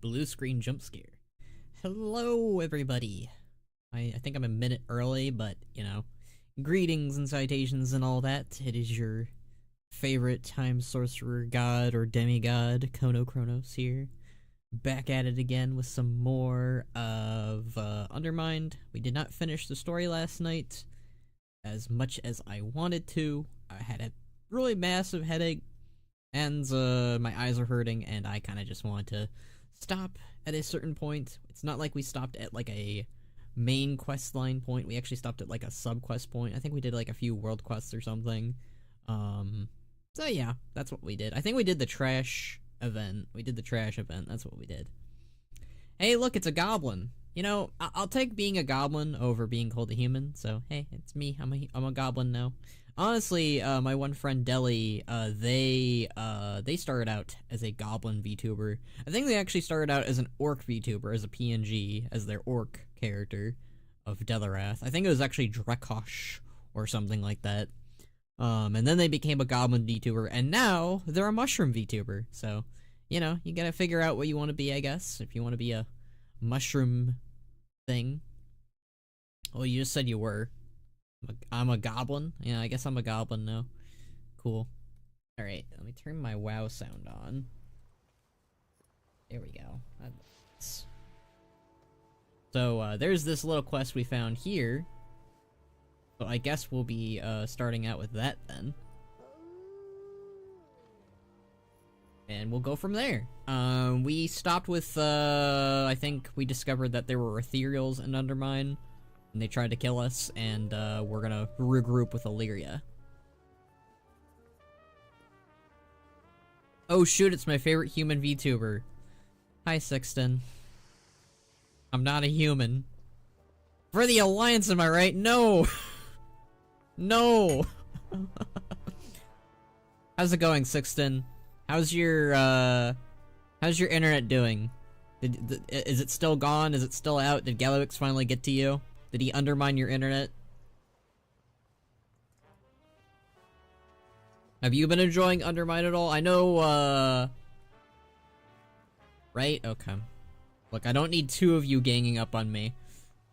blue screen jump scare. Hello, everybody. I think I'm a minute early, but, greetings and citations and all that. It is your favorite time sorcerer god or demigod, Chronos here. Back at it again with some more of Undermined. We did not finish the story last night as much as I wanted to. I had a really massive headache, and my eyes are hurting, and I kind of just wanted to stop at a certain point. It's not like we stopped at like a main quest line point. We actually stopped at like a sub quest point. I think we did like a few world quests or something. So yeah, that's what we did. I think we did the trash event. That's what we did. Hey, look, it's a goblin. I'll take being a goblin over being called a human. So hey, it's me. I'm a goblin now. Honestly, my one friend Deli, they started out as a goblin VTuber. I think they actually started out as an orc VTuber, as a PNG, as their orc character of Delarath. I think it was actually Drekosh or something like that. And then they became a goblin VTuber, and now they're a mushroom VTuber. So, you gotta figure out what you want to be, I guess. If you want to be a mushroom thing. Well, you just said you were. I'm a goblin? Yeah, I guess I'm a goblin now. Cool. Alright, let me turn my WoW sound on. There we go. So, there's this little quest we found here. So I guess we'll be, starting out with that then. And we'll go from there. We stopped with, I think we discovered that there were ethereals in Undermine. And they tried to kill us, and we're gonna regroup with Illyria. Oh shoot, it's my favorite human VTuber. Hi, Sixten. I'm not a human. For the Alliance, am I right? No! No! How's it going, Sixten? How's your internet doing? Is it still gone? Is it still out? Did Galawix finally get to you? Did he undermine your internet? Have you been enjoying Undermine at all? I know, right? Okay. Look, I don't need two of you ganging up on me.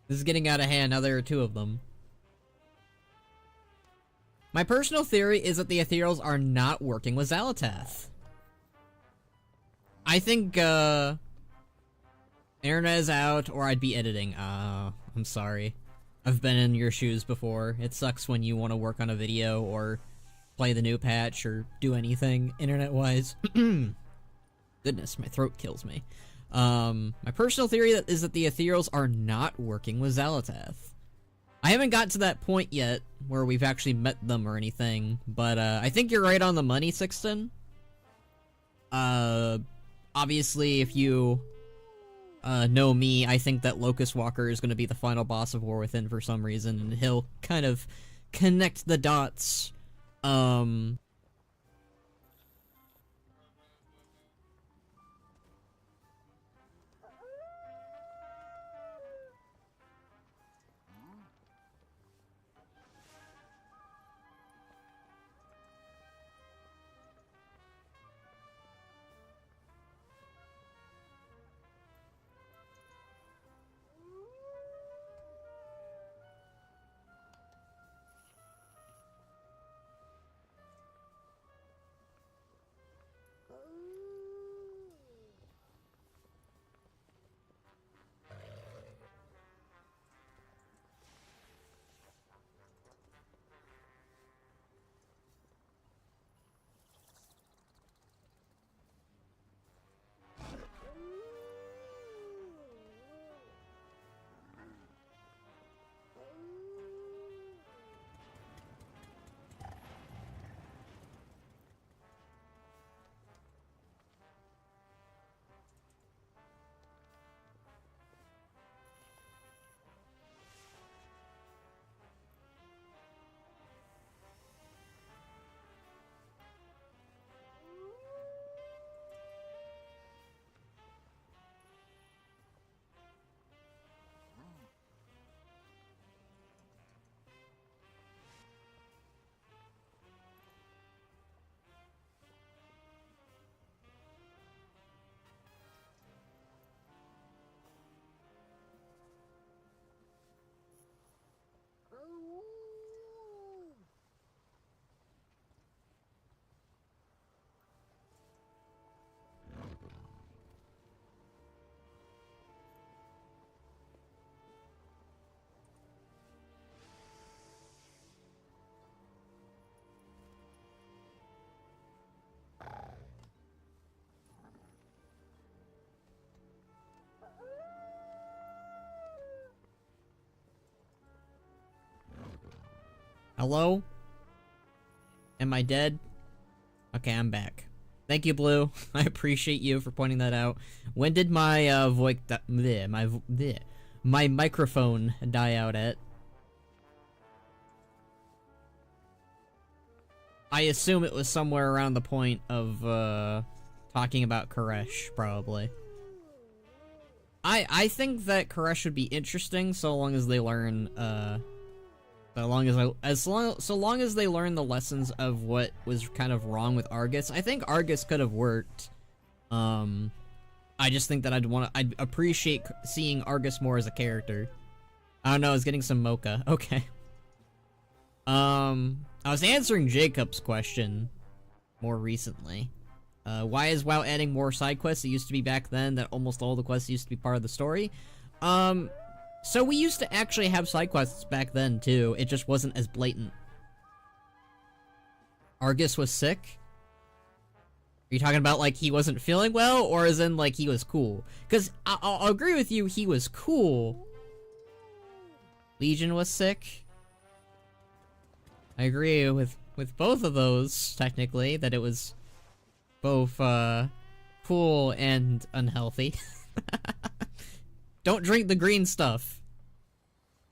This is getting out of hand, now there are two of them. My personal theory is that the ethereals are not working with Xalatath. I think, internet is out, or I'd be editing. I'm sorry. I've been in your shoes before. It sucks when you want to work on a video, or play the new patch, or do anything, internet-wise. Goodness, my throat kills me. My personal theory is that the ethereals are not working with Xalatath. I haven't got to that point yet, where we've actually met them or anything, but, I think you're right on the money, Sixten. Obviously, if you know me, I think that Locust Walker is going to be the final boss of War Within for some reason, and he'll kind of connect the dots. Hello? Am I dead? Okay, I'm back. Thank you, Blue. I appreciate you for pointing that out. When did my my microphone die out at? I assume it was somewhere around the point of talking about Koresh, probably. I think that Koresh would be interesting so long as they learn so long as they learn the lessons of what was kind of wrong with Argus. I think Argus could have worked. I just think that I'd appreciate seeing Argus more as a character. I don't know, I was getting some mocha. Okay. I was answering Jacob's question more recently. Why is WoW adding more side quests? It used to be back then that almost all the quests used to be part of the story. So we used to actually have side quests back then too. It just wasn't as blatant. Argus was sick? Are you talking about like he wasn't feeling well, or as in like he was cool? Because I'll agree with you, he was cool. Legion was sick. I agree with both of those, technically, that it was both, cool and unhealthy. Don't drink the green stuff.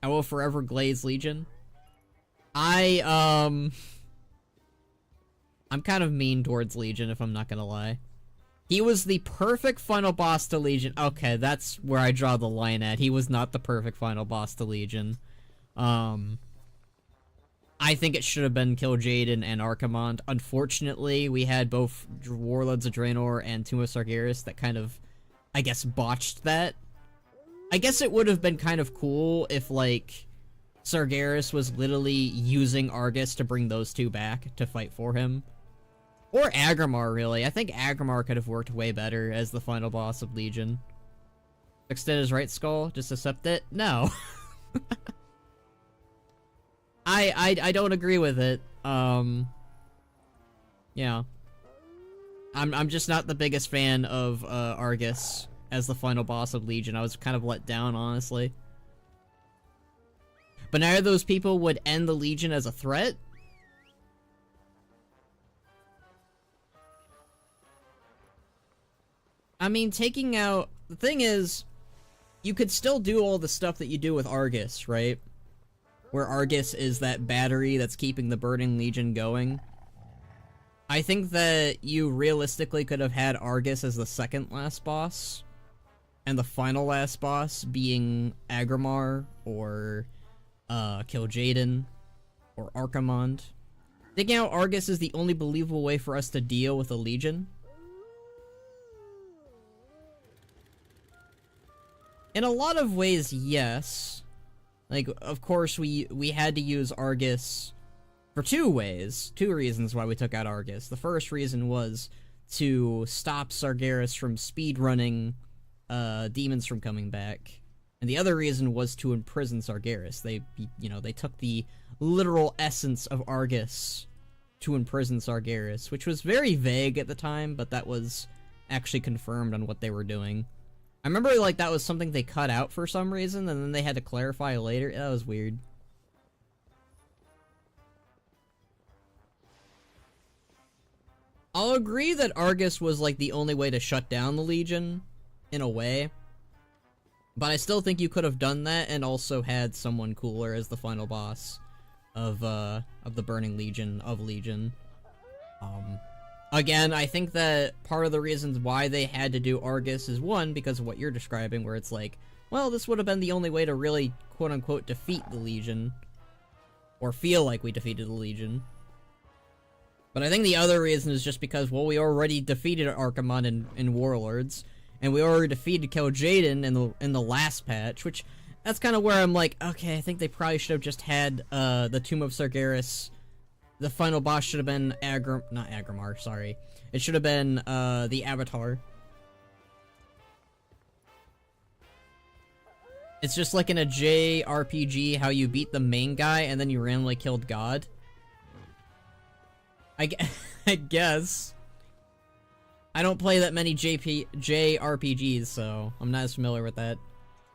I will forever glaze Legion. I'm kind of mean towards Legion, if I'm not gonna lie. He was the perfect final boss to Legion. Okay, that's where I draw the line at. He was not the perfect final boss to Legion. I think it should have been Kil'jaeden and Archimonde. Unfortunately, we had both Warlords of Draenor and Tomb of Sargeras that kind of, I guess, botched that. I guess it would have been kind of cool if, like, Sargeras was literally using Argus to bring those two back to fight for him. Or Agrimar, really. I think Agrimar could have worked way better as the final boss of Legion. Extend his right skull? Just accept it? No. I don't agree with it. Yeah. I'm just not the biggest fan of Argus as the final boss of Legion. I was kind of let down, honestly. But neither of those people would end the Legion as a threat. I mean, taking out... The thing is, you could still do all the stuff that you do with Argus, right? Where Argus is that battery that's keeping the Burning Legion going. I think that you realistically could have had Argus as the second last boss, and the final last boss being Agrimar, or Kil'jaeden, or Archimonde. Taking out Argus is the only believable way for us to deal with the Legion. In a lot of ways, yes. Like, of course, we had to use Argus for two reasons why we took out Argus. The first reason was to stop Sargeras from speedrunning demons from coming back. And the other reason was to imprison Sargeras. They took the literal essence of Argus to imprison Sargeras, which was very vague at the time, but that was actually confirmed on what they were doing. I remember, like, that was something they cut out for some reason, and then they had to clarify later. That was weird. I'll agree that Argus was, like, the only way to shut down the Legion, in a way. But I still think you could have done that and also had someone cooler as the final boss of the Burning Legion, of Legion. Again, I think that part of the reasons why they had to do Argus is, one, because of what you're describing, where it's like, well, this would have been the only way to really, quote-unquote, defeat the Legion. Or feel like we defeated the Legion. But I think the other reason is just because, well, we already defeated Archimonde in Warlords, and we already defeated Kil'jaeden in the last patch, which, that's kind of where I'm like, okay, I think they probably should have just had, the Tomb of Sargeras. The final boss should have been not Agrimar, sorry. It should have been, the Avatar. It's just like in a JRPG, how you beat the main guy and then you randomly killed God. I guess. I don't play that many JRPGs, so I'm not as familiar with that.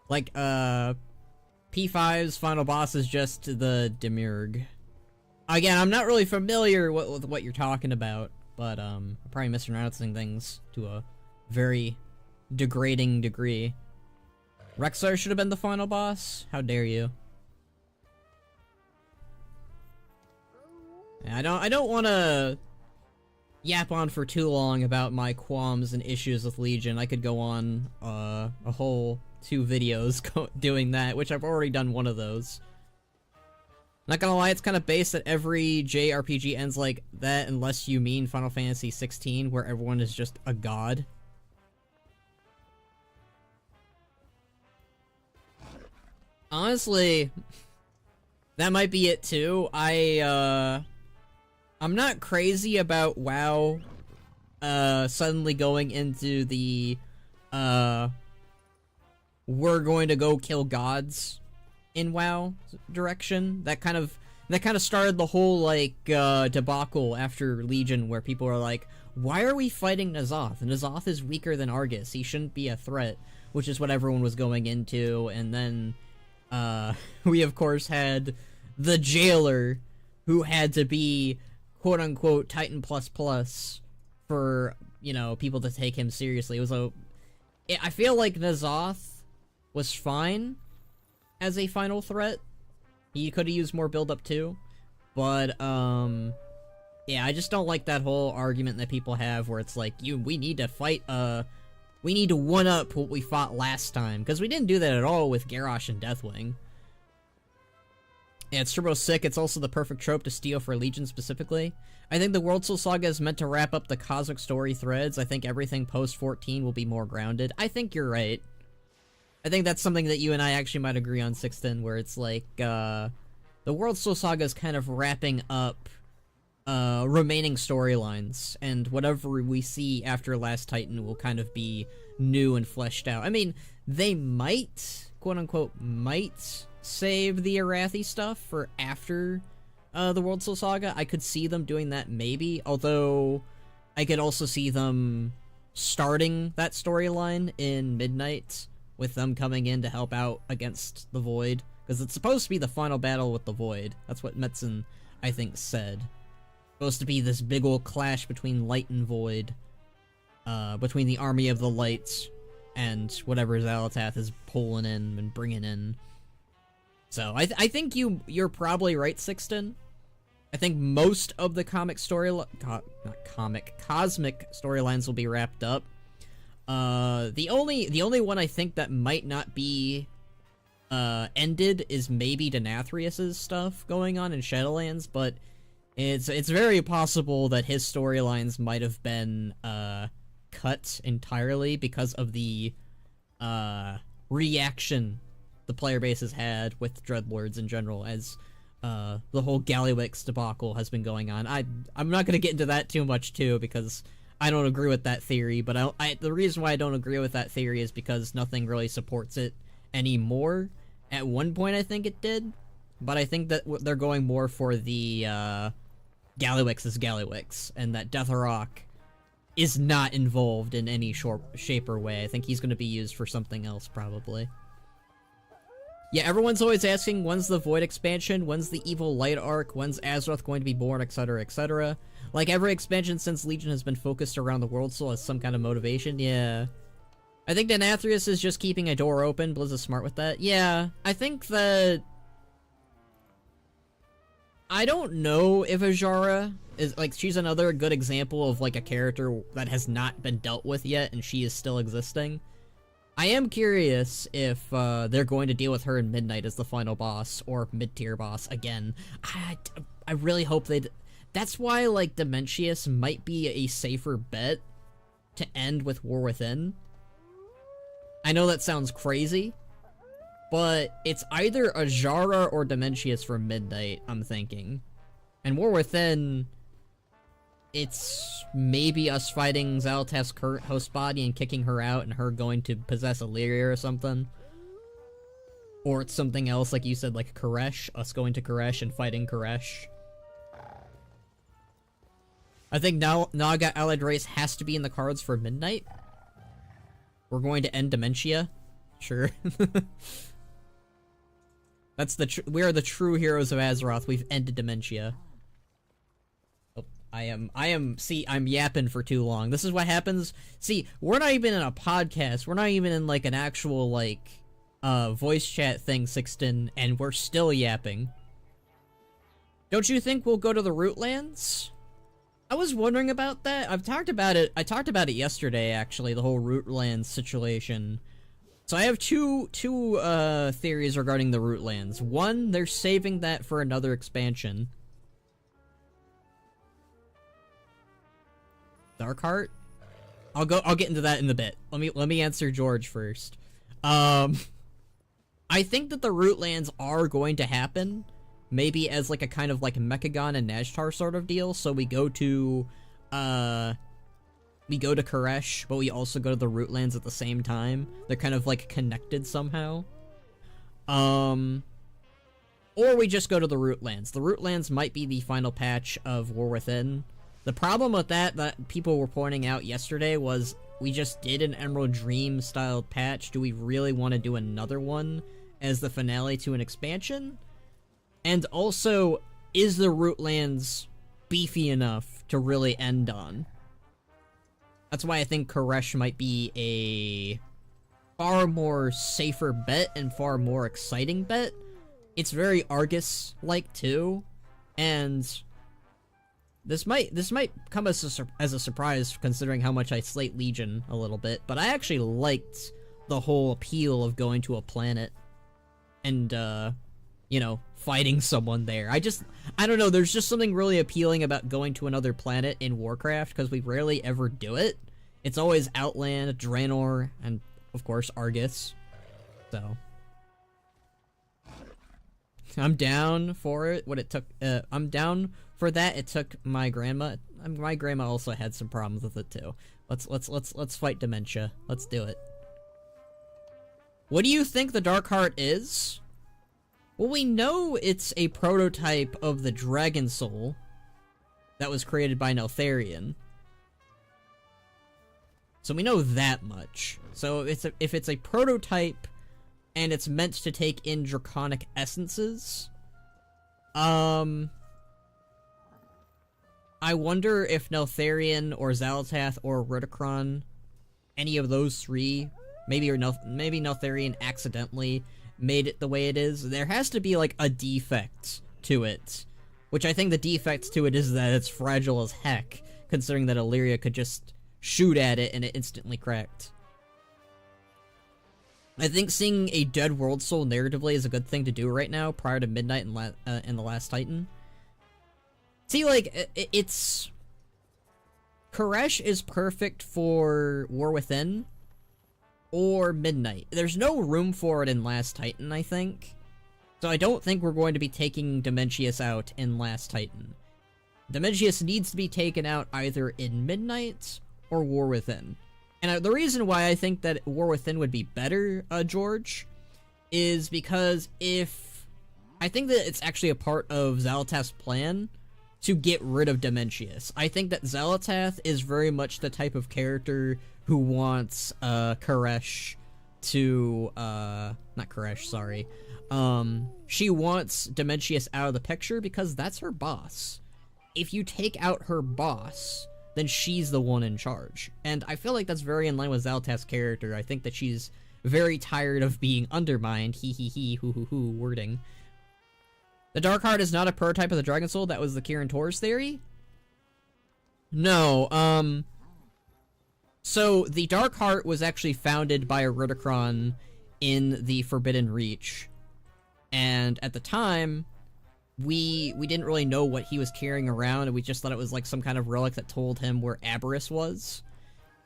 Like, P5's final boss is just the Demiurge. Again, I'm not really familiar with what you're talking about, but I'm probably mispronouncing things to a very degrading degree. Rexar should have been the final boss? How dare you? I don't want to yap on for too long about my qualms and issues with Legion. I could go on a whole 2 videos doing that, which I've already done one of those. Not gonna lie, it's kind of based that every JRPG ends like that unless you mean Final Fantasy 16, where everyone is just a god. Honestly, that might be it too. I'm not crazy about WoW suddenly going into the we're going to go kill gods in WoW direction. That kind of started the whole like debacle after Legion, where people are like, why are we fighting N'Zoth? N'Zoth is weaker than Argus. He shouldn't be a threat, which is what everyone was going into. And then we of course had the jailer, who had to be quote-unquote Titan++ for, you know, people to take him seriously. I feel like N'Zoth was fine as a final threat. He could have used more build-up too. But, yeah, I just don't like that whole argument that people have where it's like, we need to fight, we need to one-up what we fought last time. Because we didn't do that at all with Garrosh and Deathwing. Yeah, it's turbo sick. It's also the perfect trope to steal for Legion specifically. I think the World Soul Saga is meant to wrap up the cosmic story threads. I think everything post-14 will be more grounded. I think you're right. I think that's something that you and I actually might agree on, Sixten, where it's like, the World Soul Saga is kind of wrapping up remaining storylines, and whatever we see after Last Titan will kind of be new and fleshed out. I mean, they might, quote-unquote, might save the Arathi stuff for after the World Soul Saga. I could see them doing that maybe, although I could also see them starting that storyline in Midnight with them coming in to help out against the Void, because it's supposed to be the final battle with the Void. That's what Metzen, I think, said. Supposed to be this big ol' clash between Light and Void, between the Army of the Lights and whatever Xal'atath is pulling in and bringing in. So, I think you're probably right, Sixten. I think most of the cosmic storylines will be wrapped up. The only one I think that might not be ended is maybe Denathrius's stuff going on in Shadowlands, but it's very possible that his storylines might have been cut entirely because of the reaction the player base has had with Dreadlords in general, as the whole Gallywix debacle has been going on. I'm not gonna get into that too much too, because I don't agree with that theory, but the reason why I don't agree with that theory is because nothing really supports it anymore. At one point I think it did, but I think that they're going more for the Gallywix is Gallywix, and that Deathrok is not involved in any shape or way. I think he's going to be used for something else, probably. Yeah, everyone's always asking, when's the Void expansion? When's the Evil Light arc? When's Azeroth going to be born? Etc., etc. Like, every expansion since Legion has been focused around the World Soul as some kind of motivation. Yeah. I think Denathrius is just keeping a door open. Blizz is smart with that. Yeah, I think that... I don't know if Azshara is, like, she's another good example of, like, a character that has not been dealt with yet, and she is still existing. I am curious if they're going to deal with her in Midnight as the final boss, or mid-tier boss again. I really hope they... That's why, like, Dementius might be a safer bet to end with War Within. I know that sounds crazy, but it's either Azshara or Dementius for Midnight, I'm thinking. And War Within, it's maybe us fighting Xal'atath's current host body and kicking her out and her going to possess Illyria or something. Or it's something else, like you said, like Koresh, us going to Koresh and fighting Koresh. I think Naga Allied Race has to be in the cards for Midnight. We're going to end Dementia. Sure. That's we are the true heroes of Azeroth. We've ended Dementia. see, I'm yapping for too long. This is what happens. See, we're not even in a podcast. We're not even in, like, an actual, like, voice chat thing, Sixten, and we're still yapping. Don't you think we'll go to the Rootlands? I was wondering about that. I talked about it yesterday, actually, the whole Rootlands situation. So I have two theories regarding the Rootlands. One, they're saving that for another expansion. Darkheart? I'll get into that in a bit. Let me answer George first. I think that the Rootlands are going to happen. Maybe as, like, a kind of, like, Mechagon and Nashtar sort of deal. So we go to Koresh, but we also go to the Rootlands at the same time. They're kind of, like, connected somehow. Or we just go to the Rootlands. The Rootlands might be the final patch of War Within. The problem with that people were pointing out yesterday was we just did an Emerald Dream styled patch. Do we really want to do another one as the finale to an expansion? And also, is the Rootlands beefy enough to really end on? That's why I think Koresh might be a far more safer bet and far more exciting bet. It's very Argus-like too, and this might come as a surprise considering how much I slate Legion a little bit, but I actually liked the whole appeal of going to a planet and you know, fighting someone there. I don't know, there's just something really appealing about going to another planet in Warcraft, because we rarely ever do it. It's always Outland, Draenor, and, of course, Argus. So. I'm down for it. I'm down for that. It took my grandma. My grandma also had some problems with it, too. Let's fight dementia. Let's do it. What do you think the Darkheart is? Well, we know it's a prototype of the Dragon Soul that was created by Neltharion. So we know that much. So if it's a prototype and it's meant to take in draconic essences, I wonder if Neltharion or Xal'atath or Ridicron, any of those three, maybe Neltharion accidentally made it the way it is. There has to be, like, a defect to it. Which I think the defect to it is that it's fragile as heck, considering that Illyria could just shoot at it and it instantly cracked. I think seeing a dead world soul narratively is a good thing to do right now, prior to Midnight and The Last Titan. See, like, it's... Koresh is perfect for War Within, or Midnight. There's no room for it in Last Titan, I think. So I don't think we're going to be taking Dementius out in Last Titan. Dementius needs to be taken out either in Midnight or War Within. And the reason why I think that War Within would be better, George, is because I think that it's actually a part of Xal'atath's plan to get rid of Dementius. I think that Xal'atath is very much the type of character who wants Koresh to not Koresh, sorry. She wants Dementius out of the picture because that's her boss. If you take out her boss, then she's the one in charge. And I feel like that's very in line with Xal'atath's character. I think that she's very tired of being undermined, hoo wording. The Darkheart is not a prototype of the Dragon Soul. That was the Kirin Tor's theory? No, so the Darkheart was actually founded by a Ridicron in the Forbidden Reach. And at the time, we didn't really know what he was carrying around, and we just thought it was like some kind of relic that told him where Aberrus was.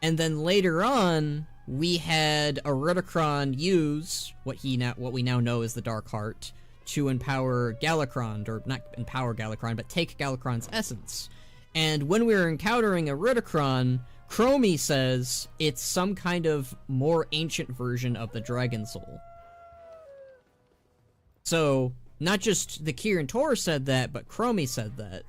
And then later on, we had a Ridicron use what we now know as the Darkheart to empower Galakrond, or not empower Galakrond, but take Galakron's essence. And when we were encountering a Ridicron, Chromie says it's some kind of more ancient version of the Dragon Soul. So, not just the Kirin Tor said that, but Chromie said that.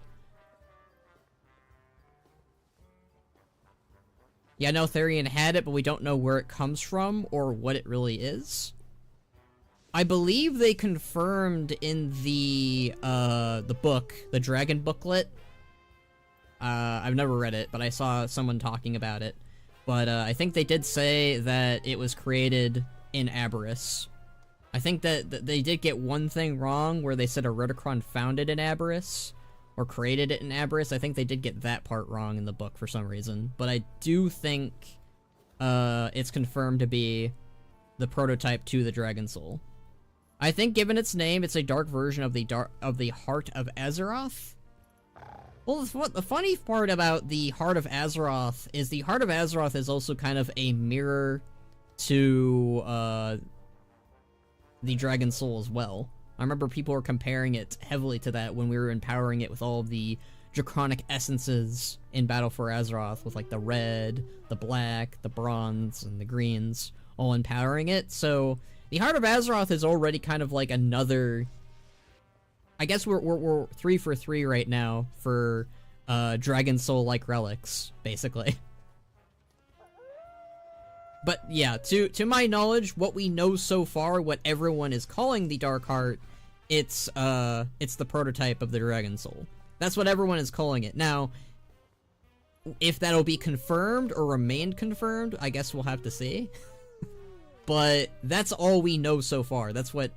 Yeah, Neltharion had it, but we don't know where it comes from or what it really is. I believe they confirmed in the book, the Dragon Booklet, I've never read it, but I saw someone talking about it. But I think they did say that it was created in Aberrus. I think that they did get one thing wrong where they said a Ridicron found it in Aberrus, or created it in Aberrus. I think they did get that part wrong in the book for some reason. But I do think it's confirmed to be the prototype to the Dragon Soul. I think given its name, it's a dark version of the Heart of Azeroth. Well, the funny part about the Heart of Azeroth is the Heart of Azeroth is also kind of a mirror to the Dragon Soul as well. I remember people were comparing it heavily to that when we were empowering it with all of the draconic essences in Battle for Azeroth, with like the red, the black, the bronze, and the greens, all empowering it. So the Heart of Azeroth is already kind of like another... I guess we're 3 for 3 right now for Dragon Soul-like relics, basically. But yeah, to my knowledge, what we know so far, what everyone is calling the Dark Heart, it's the prototype of the Dragon Soul. That's what everyone is calling it. Now, if that'll be confirmed or remain confirmed, I guess we'll have to see. But that's all we know so far. That's what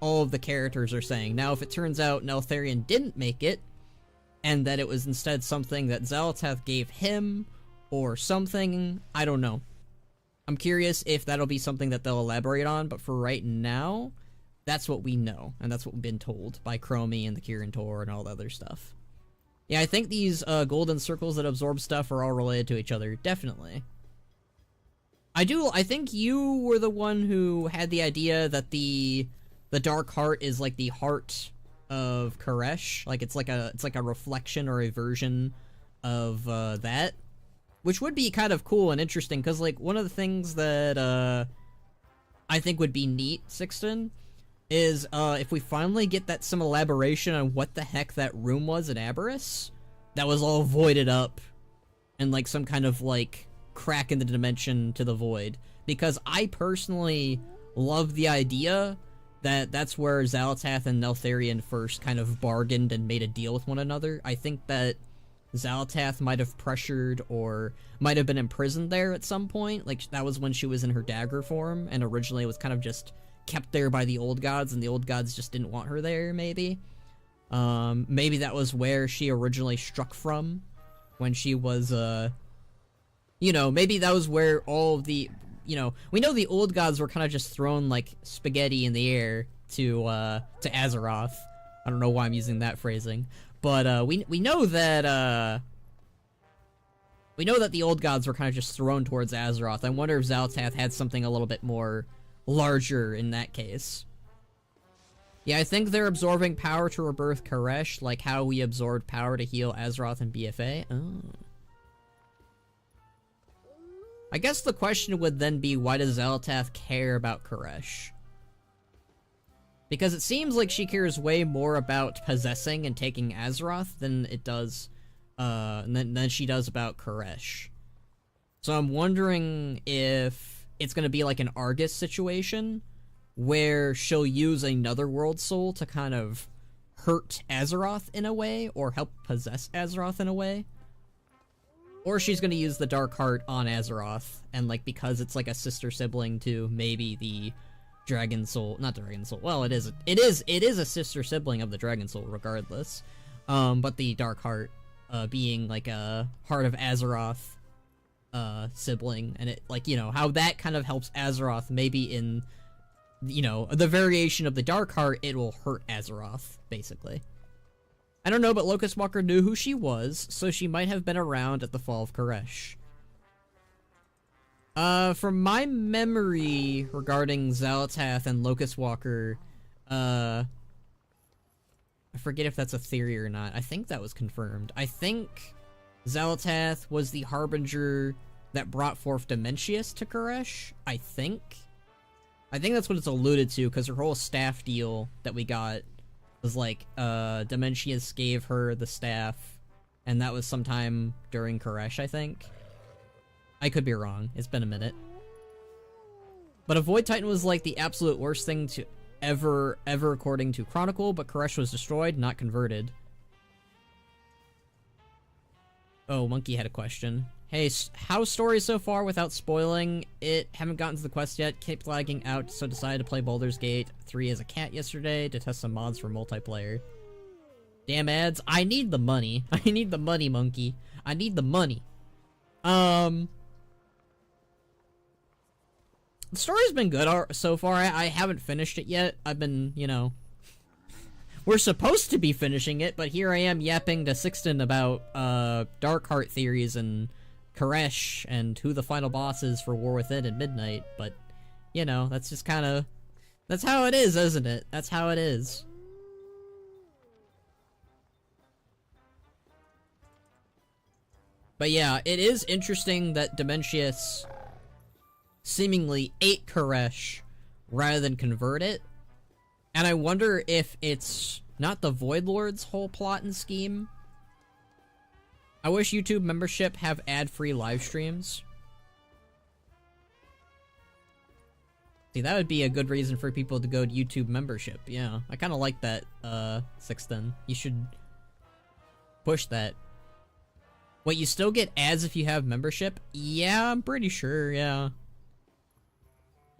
all of the characters are saying. Now, if it turns out Neltharion didn't make it, and that it was instead something that Xal'atath gave him, or something, I don't know. I'm curious if that'll be something that they'll elaborate on, but for right now, that's what we know, and that's what we've been told by Chromie and the Kirin Tor and all the other stuff. Yeah, I think these golden circles that absorb stuff are all related to each other, definitely. I think you were the one who had the idea that the Dark Heart is like the heart of Koresh, like it's like a reflection or a version of that, which would be kind of cool and interesting, because like one of the things that I think would be neat, Sixten, is if we finally get some elaboration on what the heck that room was in Aberrus that was all voided up and like some kind of like crack in the dimension to the void, because I personally love the idea that that's where Xal'atath and Neltharion first kind of bargained and made a deal with one another. I think that Xal'atath might have pressured or might have been imprisoned there at some point. Like, that was when she was in her dagger form, and originally it was kind of just kept there by the old gods, and the old gods just didn't want her there, maybe. Maybe that was where she originally struck from when she was, you know, maybe that was where all of the... You know, we know the old gods were kind of just thrown like spaghetti in the air to Azeroth. I don't know why I'm using that phrasing, but we know that the old gods were kind of just thrown towards Azeroth. I wonder if Xal'atath had something a little bit more larger in that case. Yeah, I think they're absorbing power to rebirth Koresh, like how we absorbed power to heal Azeroth and BFA. Oh. I guess the question would then be, why does Xal'atath care about Koresh? Because it seems like she cares way more about possessing and taking Azeroth than it does, than she does about Koresh. So I'm wondering if it's gonna be like an Argus situation, where she'll use another world soul to kind of hurt Azeroth in a way, or help possess Azeroth in a way. Or she's gonna use the Dark Heart on Azeroth, and like, because it's like a sister sibling to maybe the Dragon Soul, not Dragon Soul, well, it is a sister sibling of the Dragon Soul regardless, but the Dark Heart, being like a Heart of Azeroth, sibling, and it, like, you know, how that kind of helps Azeroth, maybe in, you know, the variation of the Dark Heart, it will hurt Azeroth, basically. I don't know, but Locust Walker knew who she was, so she might have been around at the fall of Koresh. From my memory regarding Xal'atath and Locust Walker, I forget if that's a theory or not. I think that was confirmed. I think Xal'atath was the harbinger that brought forth Dementius to Koresh, I think. I think that's what it's alluded to, because her whole staff deal that we got was like, Dementius gave her the staff, and that was sometime during Koresh, I think. I could be wrong. It's been a minute. But a Void Titan was like the absolute worst thing to ever according to Chronicle, but Koresh was destroyed, not converted. Oh, Monkey had a question. Hey, how's story so far without spoiling it? Haven't gotten to the quest yet. Kept lagging out, so decided to play Baldur's Gate 3 as a cat yesterday to test some mods for multiplayer. Damn ads. I need the money. I need the money, Monkey. I need the money. The story's been good so far. I haven't finished it yet. I've been, you know... We're supposed to be finishing it, but here I am yapping to Sixten about, Darkheart theories and Koresh and who the final boss is for War Within and Midnight, but, you know, that's just kinda... That's how it is, isn't it? That's how it is. But yeah, it is interesting that Dementius seemingly ate Koresh rather than convert it. And I wonder if it's not the Void Lord's whole plot and scheme. I wish YouTube membership have ad-free live streams. See, that would be a good reason for people to go to YouTube membership. Yeah, I kind of like that, Sixten. You should push that. Wait, you still get ads if you have membership? Yeah, I'm pretty sure, yeah.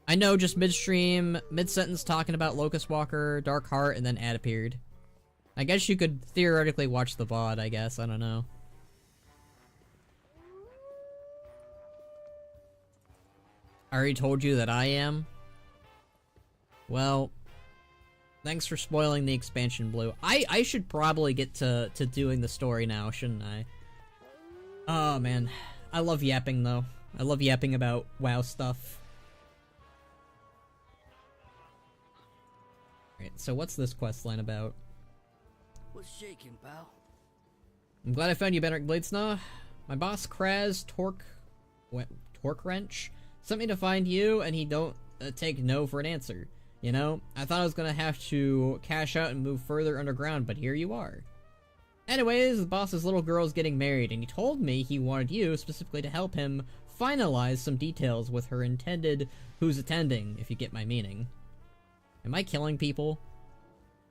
I know, just midstream, mid-sentence talking about Locust Walker, Darkheart, and then ad appeared. I guess you could theoretically watch the VOD, I guess, I don't know. I already told you that I am. Well, thanks for spoiling the expansion, Blue. I should probably get to doing the story now, shouldn't I? Oh, man. I love yapping, though. I love yapping about WoW stuff. Alright, so what's this questline about? What's shaking, pal? I'm glad I found you, Benric Bladesnaw. My boss, Kraz, Torque Wrench, sent me to find you, and he don't take no for an answer. You know, I thought I was gonna have to cash out and move further underground, but here you are. Anyways, the boss's little girl's getting married, and he told me he wanted you specifically to help him finalize some details with her intended who's attending, if you get my meaning. Am I killing people?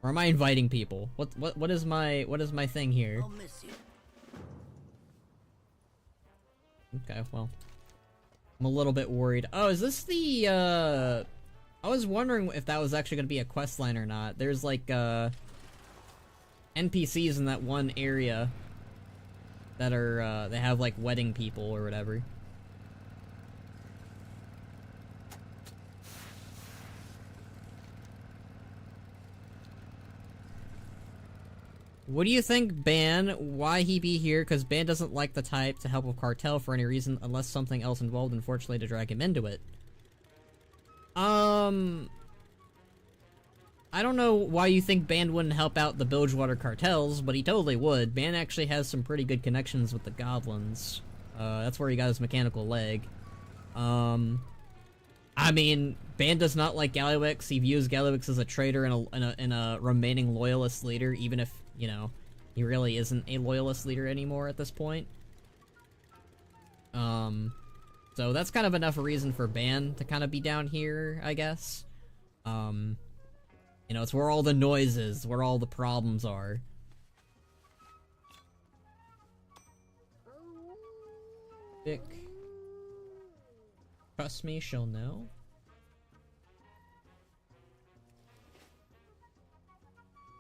Or am I inviting people? What is my thing here? I'll miss you. Okay, well. I'm a little bit worried. Oh, is this the I was wondering if that was actually gonna be a quest line or not. There's like NPCs in that one area that are they have like wedding people or whatever. What do you think, Ban? Why he be here? Because Ban doesn't like the type to help with Cartel for any reason unless something else involved, unfortunately, to drag him into it. I don't know why you think Ban wouldn't help out the Bilgewater cartels, but he totally would. Ban actually has some pretty good connections with the goblins. That's where he got his mechanical leg. I mean, Ban does not like Gallywix. He views Gallywix as a traitor and a remaining loyalist leader, even if, you know, he really isn't a loyalist leader anymore at this point. So that's kind of enough reason for Ban to kind of be down here, I guess. You know, it's where all the noise is, where all the problems are. Vic. Trust me, she'll know.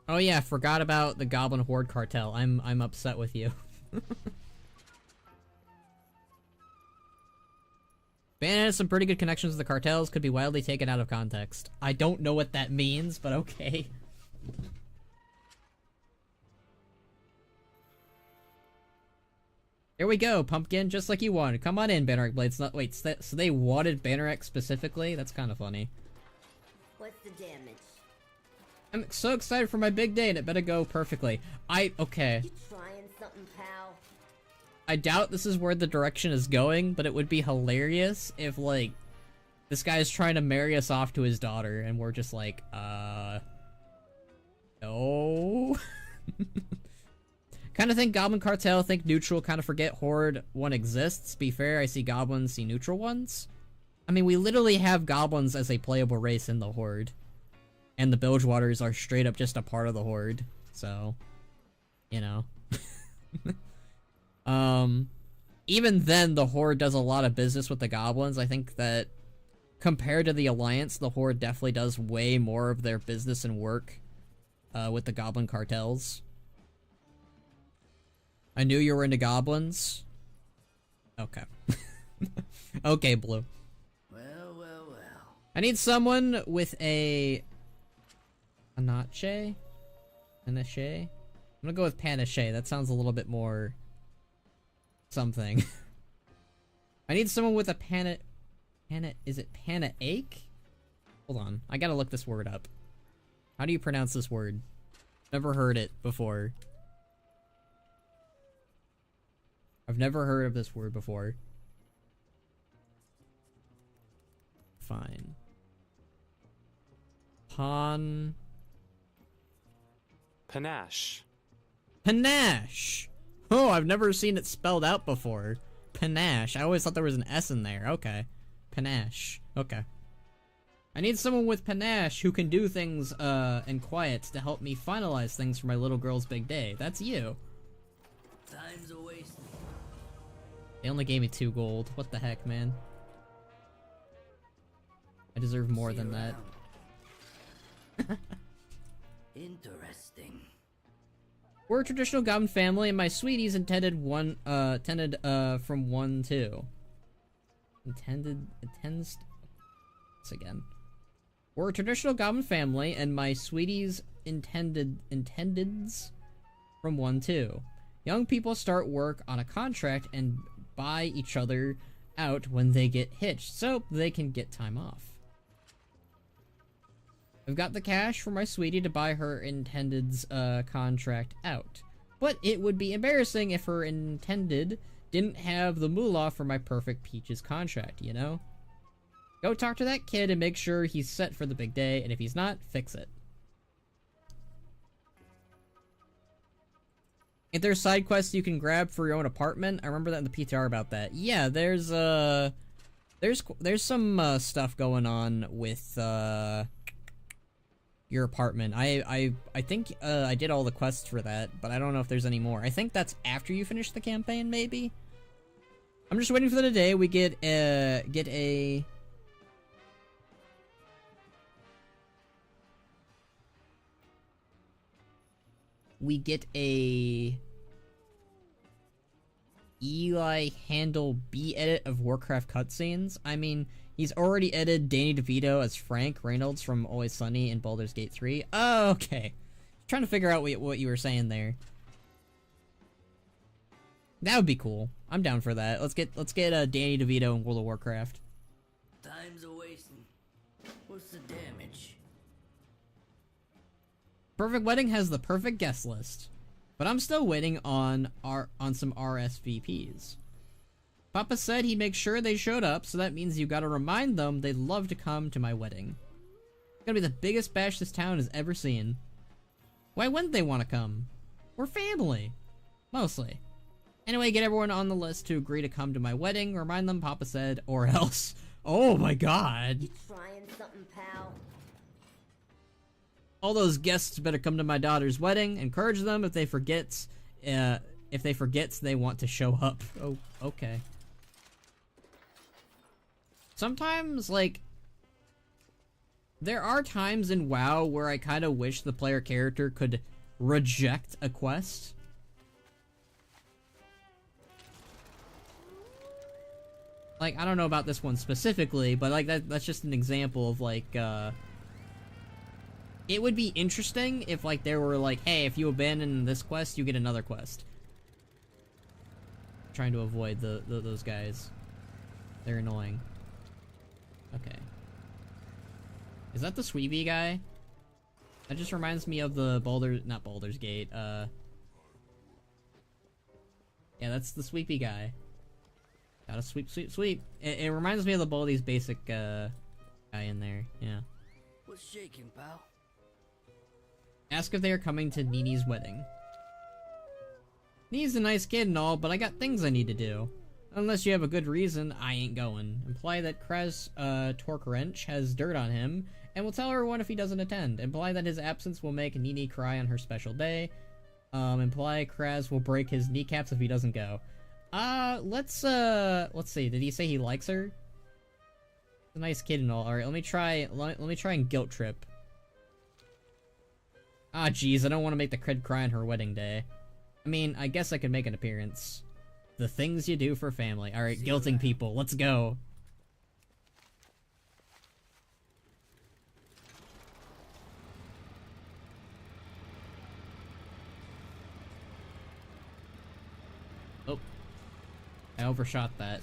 Oh yeah, forgot about the Goblin Horde cartel. I'm upset with you. Ban has some pretty good connections with the cartels, could be wildly taken out of context. I don't know what that means, but okay. Here we go, Pumpkin, just like you wanted. Come on in, Bannerek Blades. Wait, so they wanted Bannerek specifically? That's kind of funny. What's the damage? I'm so excited for my big day, and it better go perfectly. Okay. You trying something, pal? I doubt this is where the direction is going, but it would be hilarious if, like, this guy's trying to marry us off to his daughter, and we're just like, no. Kind of think Goblin Cartel, think neutral, kind of forget Horde one exists. Be fair, I see goblins, see neutral ones. I mean, we literally have goblins as a playable race in the Horde. And the Bilgewaters are straight up just a part of the Horde. So, you know. Even then, the Horde does a lot of business with the Goblins. I think that compared to the Alliance, the Horde definitely does way more of their business and work with the Goblin cartels. I knew you were into goblins. Okay. Okay, Blue. Well, well, well. I need someone with a panache? Panache? I'm gonna go with panache. That sounds a little bit more something. I need someone with a is it pana-ache? Hold on. I gotta look this word up. How do you pronounce this word? Never heard it before. I've never heard of this word before. Fine. Panache. Panache! Oh, I've never seen it spelled out before. Panache. I always thought there was an S in there. Okay. Panache. Okay. I need someone with panache who can do things, in quiet to help me finalize things for my little girl's big day. That's you. Time's a wasting. They only gave me 2 gold. What the heck, man? I deserve more See than you that. around. Interesting. We're a traditional goblin family, and my sweeties intended from 1 too. Intends this again. We're a traditional goblin family, and my sweeties intendeds from 1 too. Young people start work on a contract and buy each other out when they get hitched, so they can get time off. I've got the cash for my sweetie to buy her intended's contract out. But it would be embarrassing if her intended didn't have the moolah for my perfect Peaches contract, you know? Go talk to that kid and make sure he's set for the big day, and if he's not, fix it. If there's side quests you can grab for your own apartment, I remember that in the PTR about that. Yeah, there's some stuff going on with your apartment. I think I did all the quests for that, but I don't know if there's any more. I think that's after you finish the campaign, maybe. I'm just waiting for the day we get a Eli Handel B edit of Warcraft cutscenes. I mean, he's already edited Danny DeVito as Frank Reynolds from Always Sunny in Baldur's Gate 3. Oh, okay. Trying to figure out what you were saying there. That would be cool. I'm down for that. Let's get Danny DeVito in World of Warcraft. Time's a wasting. What's the damage? Perfect Wedding has the perfect guest list, but I'm still waiting on some RSVPs. Papa said he'd make sure they showed up, so that means you gotta remind them they'd love to come to my wedding. It's gonna be the biggest bash this town has ever seen. Why wouldn't they want to come? We're family. Mostly. Anyway, get everyone on the list to agree to come to my wedding. Remind them Papa said, or else. Oh my god. You trying something, pal? All those guests better come to my daughter's wedding. Encourage them if they forgets they want to show up. Oh, okay. Sometimes, like, there are times in WoW where I kind of wish the player character could reject a quest. Like, I don't know about this one specifically, but like that's just an example of like, it would be interesting if like there were like, hey, if you abandon this quest, you get another quest. I'm trying to avoid those guys. They're annoying. Okay. Is that the Sweeby guy? That just reminds me of the not Baldur's Gate, yeah, that's the Sweepy guy. Gotta sweep, sweep, sweep. It reminds me of the Baldi's basic, guy in there, yeah. What's shaking, pal? Ask if they are coming to Nini's wedding. Nini's a nice kid and all, but I got things I need to do. Unless you have a good reason, I ain't going. Imply that Kraz, Torque Wrench has dirt on him, and will tell everyone if he doesn't attend. Imply that his absence will make Nini cry on her special day. Imply Kraz will break his kneecaps if he doesn't go. Let's see. Did he say he likes her? He's a nice kid and all. Alright, let me try and guilt trip. Ah, jeez, I don't want to make the kid cry on her wedding day. I mean, I guess I could make an appearance. The things you do for family. Alright, guilting people. Let's go. Oh. I overshot that.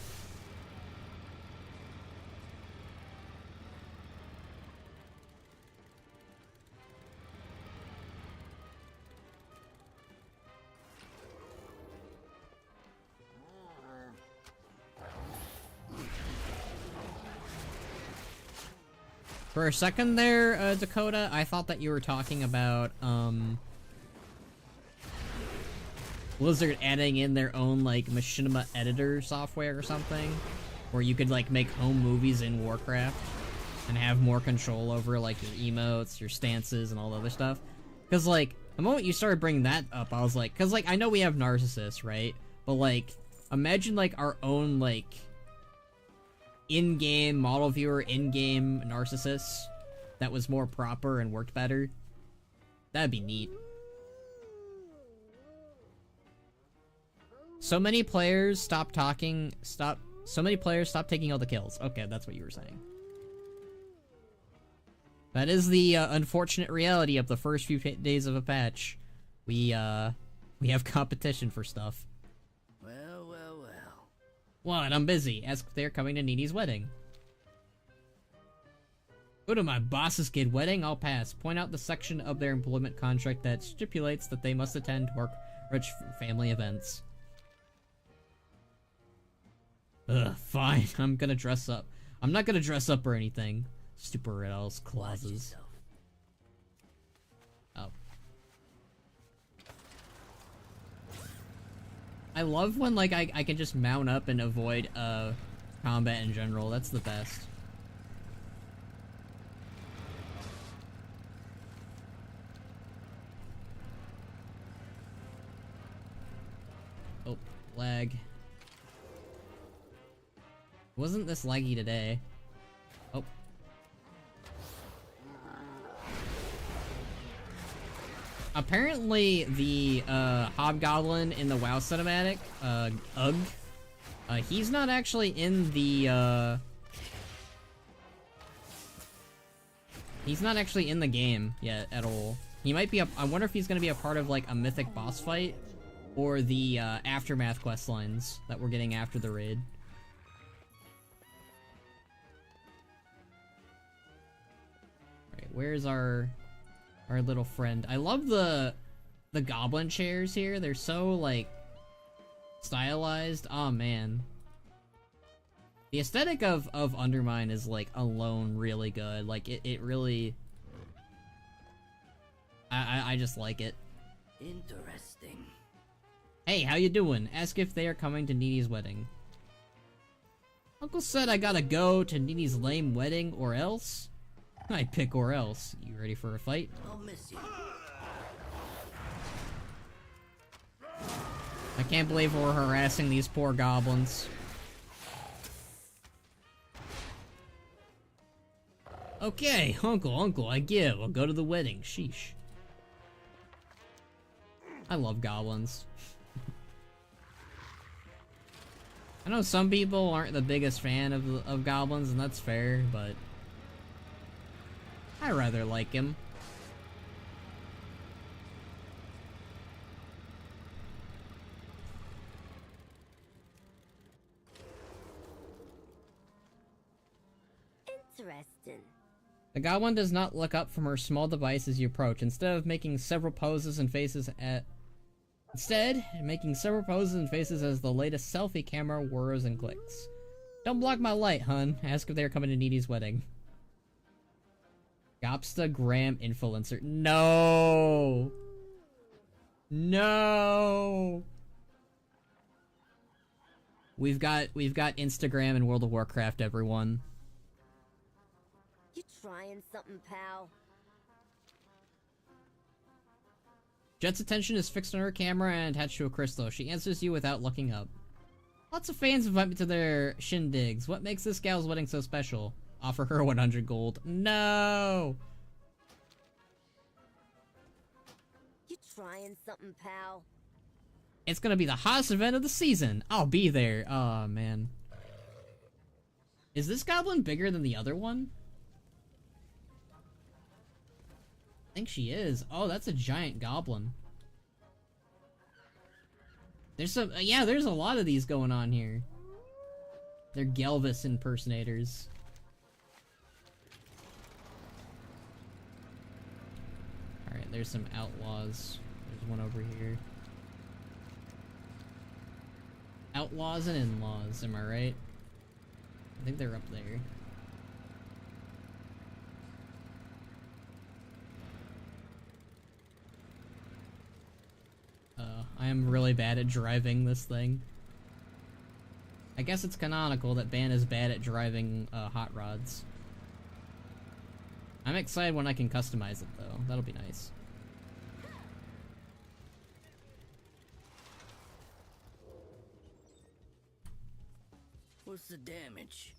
For a second there, Dakota, I thought that you were talking about, Blizzard adding in their own, like, machinima editor software or something, where you could, like, make home movies in Warcraft and have more control over, like, your emotes, your stances, and all the other stuff. Because, like, the moment you started bringing that up, I was like, because, like, I know we have Narcissus, right? But, like, imagine, like, our own, like, in-game model viewer, in-game Narcissus that was more proper and worked better. That'd be neat. So many players stopped taking all the kills. Okay, that's what you were saying. That is the unfortunate reality of the first few days of a patch. We have competition for stuff. What? I'm busy. Ask if they're coming to Needy's wedding. Go to my boss's kid wedding? I'll pass. Point out the section of their employment contract that stipulates that they must attend rich family events. Ugh, fine. I'm gonna dress up. I'm not gonna dress up or anything. Stupid red owl's clauses. Oh. I love when, like, I can just mount up and avoid, combat in general. That's the best. Oh, lag. Wasn't this laggy today? Oh. Apparently, the, Hobgoblin in the WoW cinematic, Ugg, he's not actually in the, he's not actually in the game yet at all. He might be I wonder if he's gonna be a part of, like, a mythic boss fight, or the, Aftermath questlines that we're getting after the raid. Alright, where's our little friend? I love the goblin chairs here. They're so, like, stylized. Oh man, the aesthetic of Undermine is, like, alone really good. Like, it really, I just like it. Interesting. Hey, how you doing? Ask if they are coming to Needy's wedding. Uncle said I gotta go to Needy's lame wedding or else. I pick or else. You ready for a fight? I'll miss you. I can't believe we're harassing these poor goblins. Okay, uncle, I give. I'll go to the wedding. Sheesh. I love goblins. I know some people aren't the biggest fan of goblins, and that's fair, but I rather like him. Interesting. The goblin does not look up from her small device as you approach. Instead, making several poses and faces as the latest selfie camera whirs and clicks. Don't block my light, hun. Ask if they're coming to Needy's wedding. Gopstagram influencer. No! No! We've got Instagram and World of Warcraft, everyone. You trying something, pal? Jet's attention is fixed on her camera and attached to a crystal. She answers you without looking up. Lots of fans invite me to their shindigs. What makes this gal's wedding so special? Offer her 100 gold. No! You trying something, pal? It's gonna be the hottest event of the season. I'll be there. Oh, man. Is this goblin bigger than the other one? I think she is. Oh, that's a giant goblin. There's some, yeah, there's a lot of these going on here. They're Gelvis impersonators. Alright, there's some outlaws. There's one over here. Outlaws and in-laws, am I right? I think they're up there. I am really bad at driving this thing. I guess it's canonical that Ban is bad at driving hot rods. I'm excited when I can customize it though. That'll be nice. What's the damage?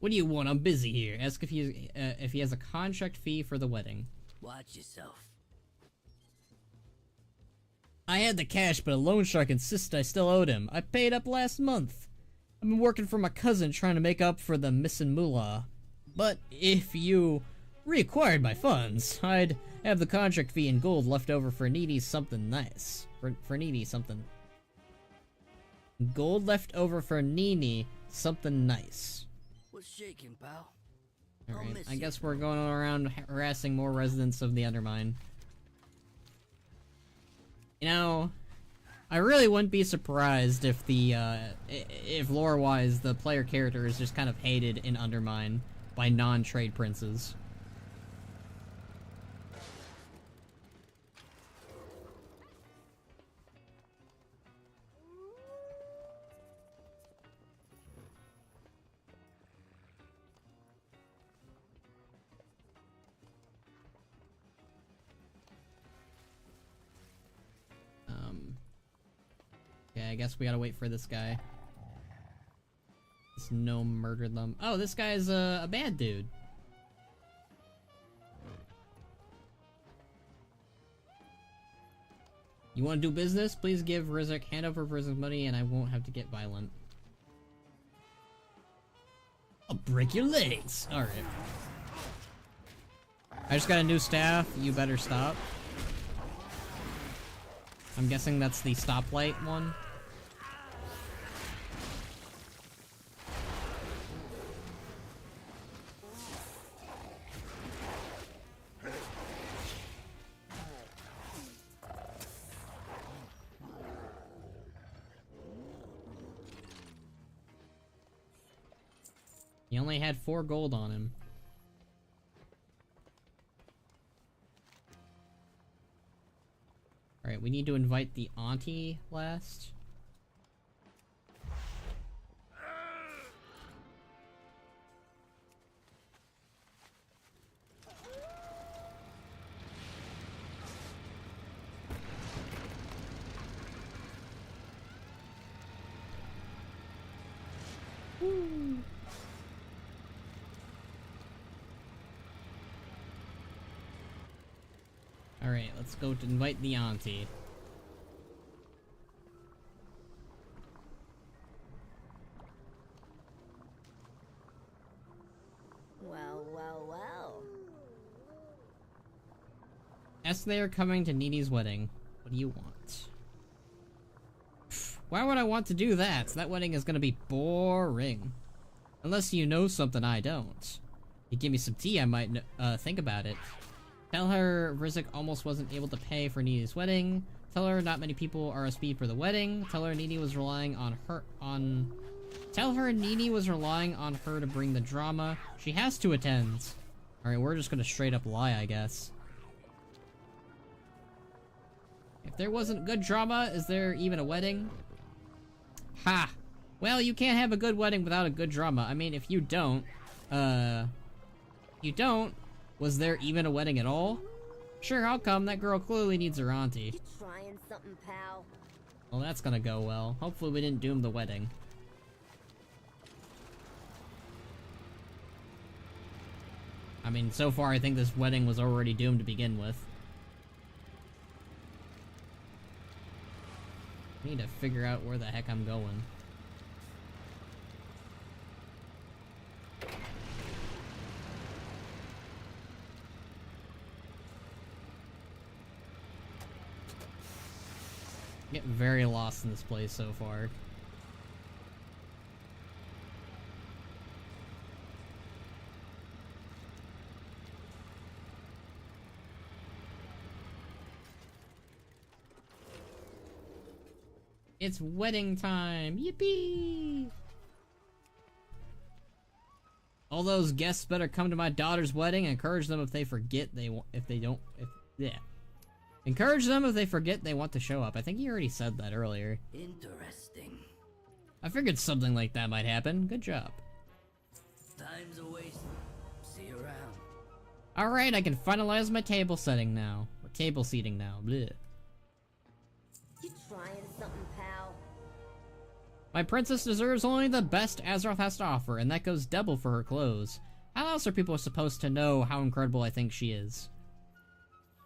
What do you want? I'm busy here. Ask if he has a contract fee for the wedding. Watch yourself. I had the cash, but a loan shark insisted I still owed him. I paid up last month. I've been working for my cousin trying to make up for the missing moolah. But if you reacquired my funds, I'd have the contract fee in gold left over for needy something nice. For needy something. Gold left over for needy something nice. What's shaking, pal? Alright, I guess we're going around harassing more residents of the Undermine. You know, I really wouldn't be surprised if if lore-wise the player character is just kind of hated in Undermine by non-trade princes. Okay, I guess we gotta wait for this guy. This gnome murdered them. Oh, this guy's a bad dude. You want to do business? Please give Rizek hand over Rizek's money and I won't have to get violent. I'll break your legs! Alright. I just got a new staff. You better stop. I'm guessing that's the stoplight one. He only had 4 gold on him. Alright, we need to invite the auntie last. Woo. Alright, let's go to invite the auntie. Well, well, well. As they are coming to Needy's wedding, what do you want? Why would I want to do that? That wedding is gonna be boring. Unless you know something I don't. You give me some tea, I might think about it. Tell her Rizek almost wasn't able to pay for Needy's wedding. Tell her not many people RSVP'd for the wedding. Tell her Needy was relying on her Tell her Needy was relying on her to bring the drama. She has to attend. Alright, we're just gonna straight up lie, I guess. If there wasn't good drama, is there even a wedding? Ha! Well, you can't have a good wedding without a good drama. I mean, if you don't, was there even a wedding at all? Sure, I'll come. That girl clearly needs her auntie. You trying something, pal? Well, that's gonna go well. Hopefully we didn't doom the wedding. I mean, so far I think this wedding was already doomed to begin with. I need to figure out where the heck I'm going. Get very lost in this place so far. It's wedding time! Yippee! All those guests better come to my daughter's wedding. Encourage them if they forget Encourage them if they forget they want to show up. I think you already said that earlier. Interesting. I figured something like that might happen. Good job. Time's a wasting. See you around. Alright, I can finalize my table setting now. Or table seating now. Bleh. You trying something, pal? My princess deserves only the best Azeroth has to offer, and that goes double for her clothes. How else are people supposed to know how incredible I think she is?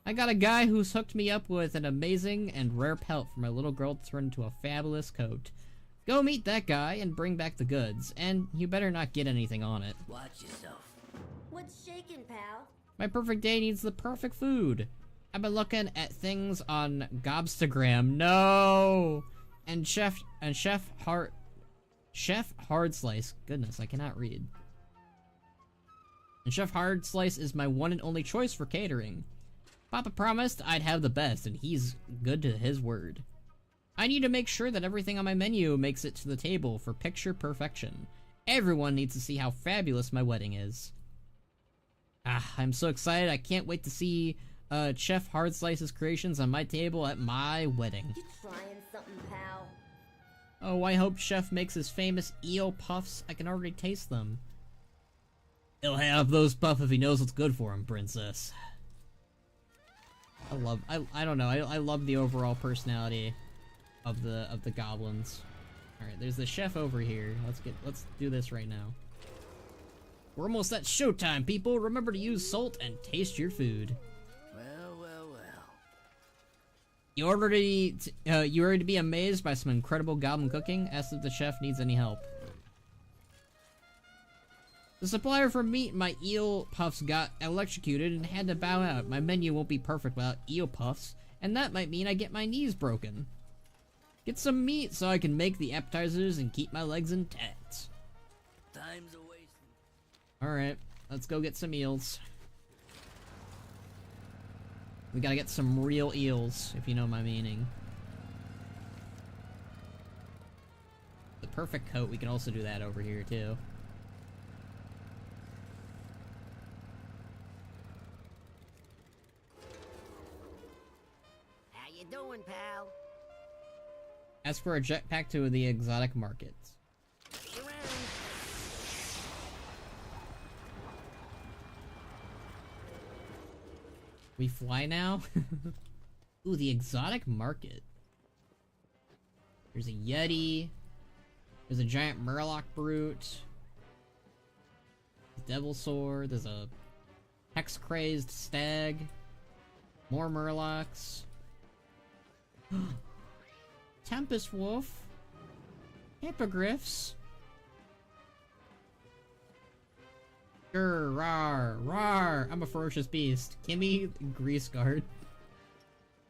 I got a guy who's hooked me up with an amazing and rare pelt for my little girl to turn into a fabulous coat. Go meet that guy and bring back the goods, and you better not get anything on it. Watch yourself. What's shaking, pal? My perfect day needs the perfect food. I've been looking at things on Gobstagram. No! And Chef Hard Slice. Goodness, I cannot read. And Chef Hard Slice is my one and only choice for catering. Papa promised I'd have the best, and he's good to his word. I need to make sure that everything on my menu makes it to the table for picture perfection. Everyone needs to see how fabulous my wedding is. I'm so excited. I can't wait to see Chef Hard Slice's creations on my table at my wedding. You trying something, pal? Oh, I hope Chef makes his famous eel puffs. I can already taste them. He'll have those puffs if he knows what's good for him, princess. I don't know. I love the overall personality of the goblins. All right, there's the chef over here. Let's do this right now. We're almost at showtime, people. Remember to use salt and taste your food. Well. You ready to be amazed by some incredible goblin cooking? Ask if the chef needs any help. The supplier for meat in my eel puffs got electrocuted and had to bow out. My menu won't be perfect without eel puffs, and that might mean I get my knees broken. Get some meat so I can make the appetizers and keep my legs intact. Time's a wasting. Alright, let's go get some eels. We gotta get some real eels, if you know my meaning. The perfect coat, we can also do that over here, too. How you doing, pal? Ask for a jetpack to the exotic markets. See you around. We fly now? Ooh, the exotic market. There's a Yeti. There's a giant Murloc brute. Devil sword. There's a hex-crazed stag. More Murlocs. Tempest wolf. Hippogriffs. Rar, rar, I'm a ferocious beast. Kimmy Grease Guard.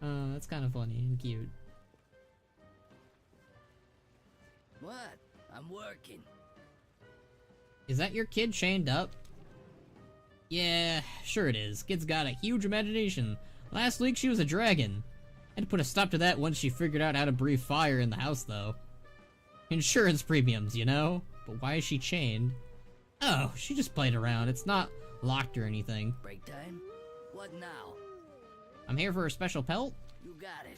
That's kind of funny and cute. What? I'm working. Is that your kid chained up? Yeah, sure it is. Kid's got a huge imagination. Last week she was a dragon. Had to put a stop to that once she figured out how to breathe fire in the house, though. Insurance premiums, you know? But why is she chained? Oh, she just played around. It's not locked or anything. Break time? What now? I'm here for a special pelt? You got it.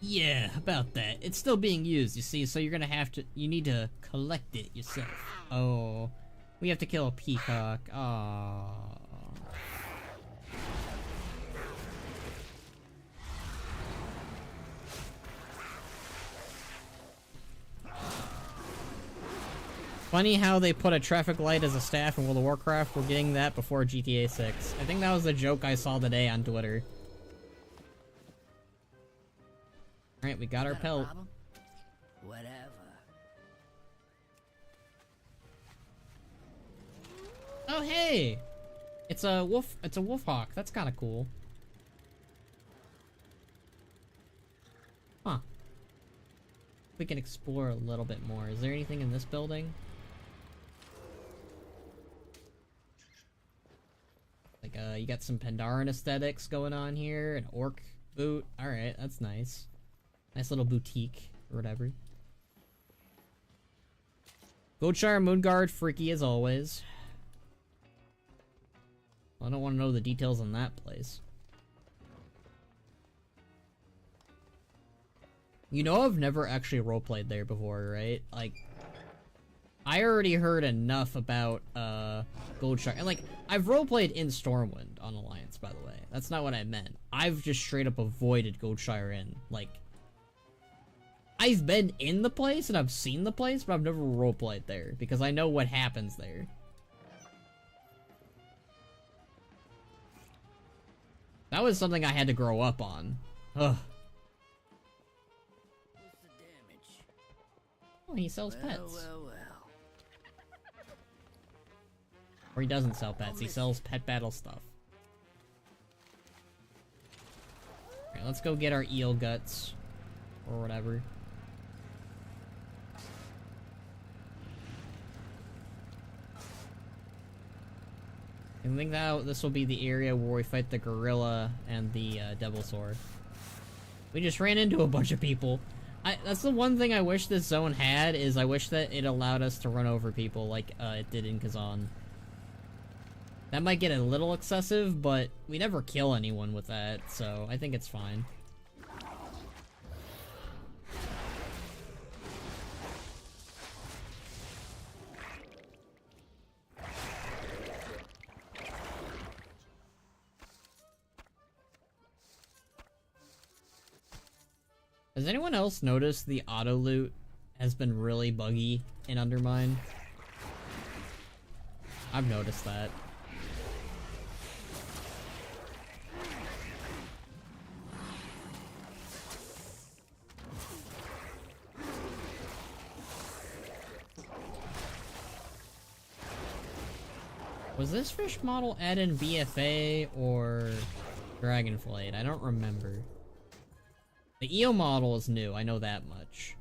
Yeah, about that. It's still being used, you see, so you're gonna have to- you need to collect it yourself. Oh, we have to kill a peacock. Aww. Funny how they put a traffic light as a staff in World of Warcraft. We're getting that before GTA 6. I think that was the joke I saw today on Twitter. Alright, we got our pelt. Whatever. Oh hey! It's a wolf hawk. That's kinda cool. Huh. We can explore a little bit more. Is there anything in this building? Like, you got some Pandaren aesthetics going on here. An orc boot. Alright, that's nice. Nice little boutique, or whatever. Goldshire Moonguard, freaky as always. I don't want to know the details on that place. You know I've never actually roleplayed there before, right? Like, I already heard enough about, Goldshire. And, like, I've roleplayed in Stormwind on Alliance, by the way. That's not what I meant. I've just straight up avoided Goldshire Inn. Like, I've been in the place and I've seen the place, but I've never roleplayed there, because I know what happens there. That was something I had to grow up on. Ugh. What's the damage? Oh, he sells pets. Well. Or he doesn't sell pets, he sells pet battle stuff. Alright, let's go get our eel guts. Or whatever. I think that this will be the area where we fight the gorilla and the devil sword. We just ran into a bunch of people. That's the one thing I wish this zone had, is I wish that it allowed us to run over people like it did in Kazan. That might get a little excessive, but we never kill anyone with that, so I think it's fine. Has anyone else noticed the auto loot has been really buggy in Undermine? I've noticed that. Was this fish model added in BFA or Dragonflight? I don't remember. The eel model is new, I know that much.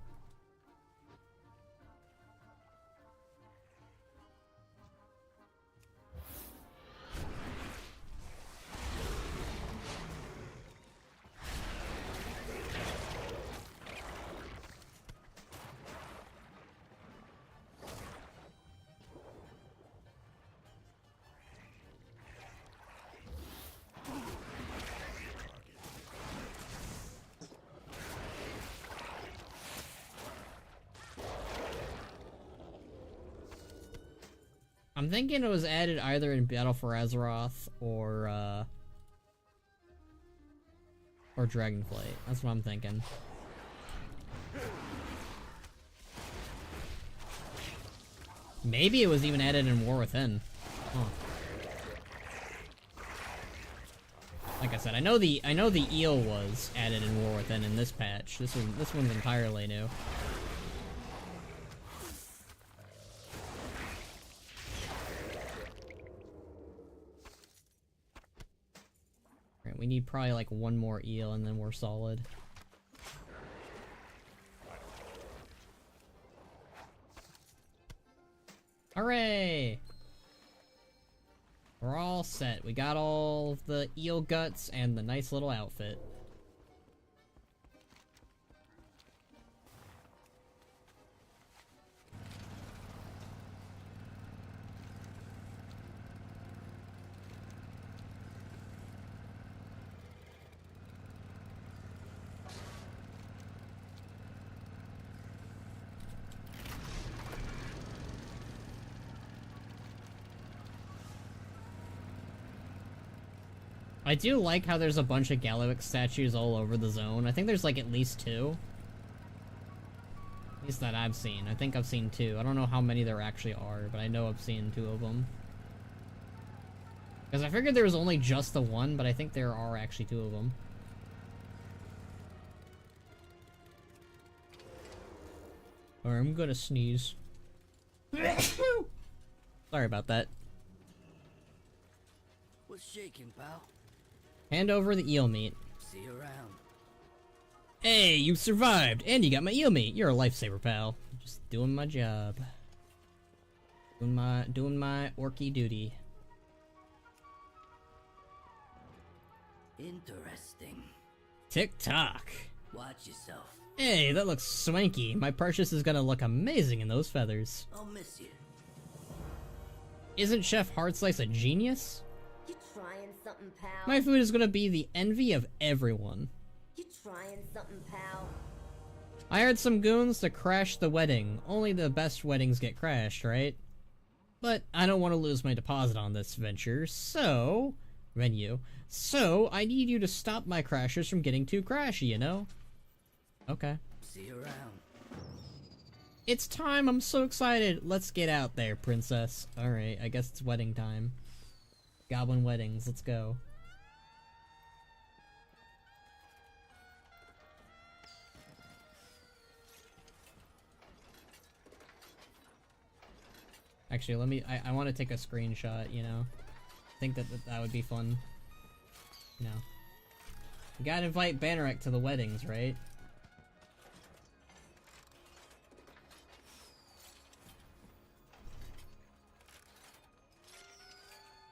I'm thinking it was added either in Battle for Azeroth or Dragonflight. That's what I'm thinking. Maybe it was even added in War Within. Huh. Like I said, I know the eel was added in War Within in this patch. This one's entirely new. We need probably like one more eel and then we're solid. Hooray! We're all set. We got all of the eel guts and the nice little outfit. I do like how there's a bunch of Gallywix statues all over the zone. I think there's like at least 2. At least that I've seen. I think I've seen 2. I don't know how many there actually are, but I know I've seen 2 of them. Because I figured there was only just the one, but I think there are actually 2 of them. Or I'm gonna sneeze. Sorry about that. What's shaking, pal? Hand over the eel meat. See you around. Hey, you survived, and you got my eel meat. You're a lifesaver, pal. Just doing my job. Doing my orky duty. Interesting. Tick-tock. Watch yourself. Hey, that looks swanky. My purchase is gonna look amazing in those feathers. I'll miss you. Isn't Chef Hardslice a genius? You trying something, pal? My food is gonna be the envy of everyone. You trying something, pal? I hired some goons to crash the wedding. Only the best weddings get crashed, right? But I don't want to lose my deposit on this venture, so... venue. So, I need you to stop my crashers from getting too crashy, you know? Okay. See you around. It's time, I'm so excited. Let's get out there, princess. Alright, I guess it's wedding time. Goblin weddings, let's go. Actually, let me, I want to take a screenshot, you know? I think that would be fun. You know. You gotta invite Banneret to the weddings, right?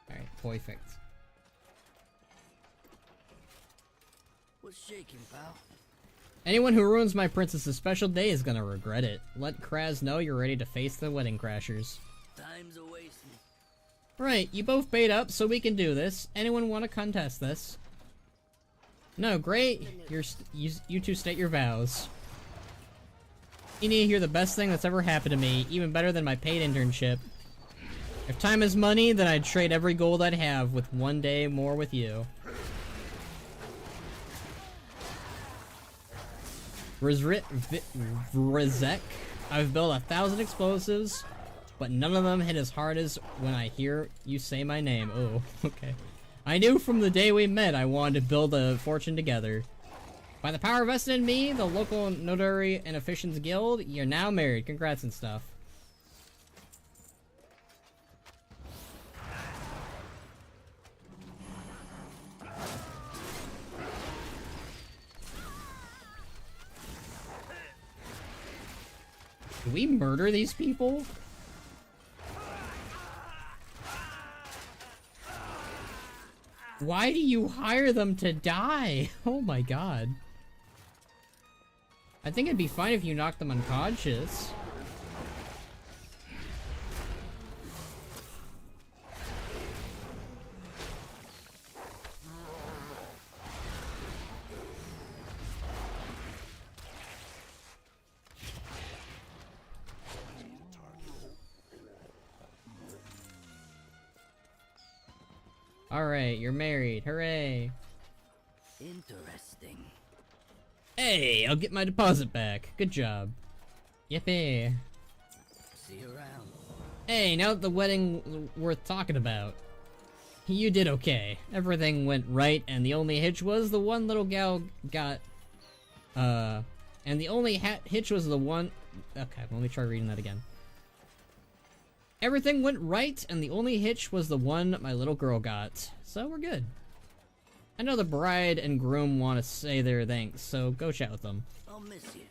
Alright, perfect. What's shaking, pal? Anyone who ruins my princess's special day is gonna regret it. Let Kraz know you're ready to face the wedding crashers. Time's a wasting. Right, you both bait up, so we can do this. Anyone want to contest this? No, great. You two state your vows. You need to hear the best thing that's ever happened to me, even better than my paid internship. If time is money, then I'd trade every gold I'd have with one day more with you. Rizek, I've built 1,000 explosives, but none of them hit as hard as when I hear you say my name. Oh, okay. I knew from the day we met I wanted to build a fortune together. By the power vested in me, the local notary and officiants guild, you're now married. Congrats and stuff. Do we murder these people? Why do you hire them to die? Oh my god. I think it'd be fine if you knocked them unconscious. Alright, you're married. Hooray. Interesting. Hey, I'll get my deposit back. Good job. Yippee. See you around. Hey, now that the wedding was worth talking about. You did okay. Everything went right, and the only hitch was the one little gal got... and the only hitch was the one... Okay, let me try reading that again. Everything went right, and the only hitch was the one my little girl got. So we're good. I know the bride and groom want to say their thanks, so go chat with them. I'll miss you.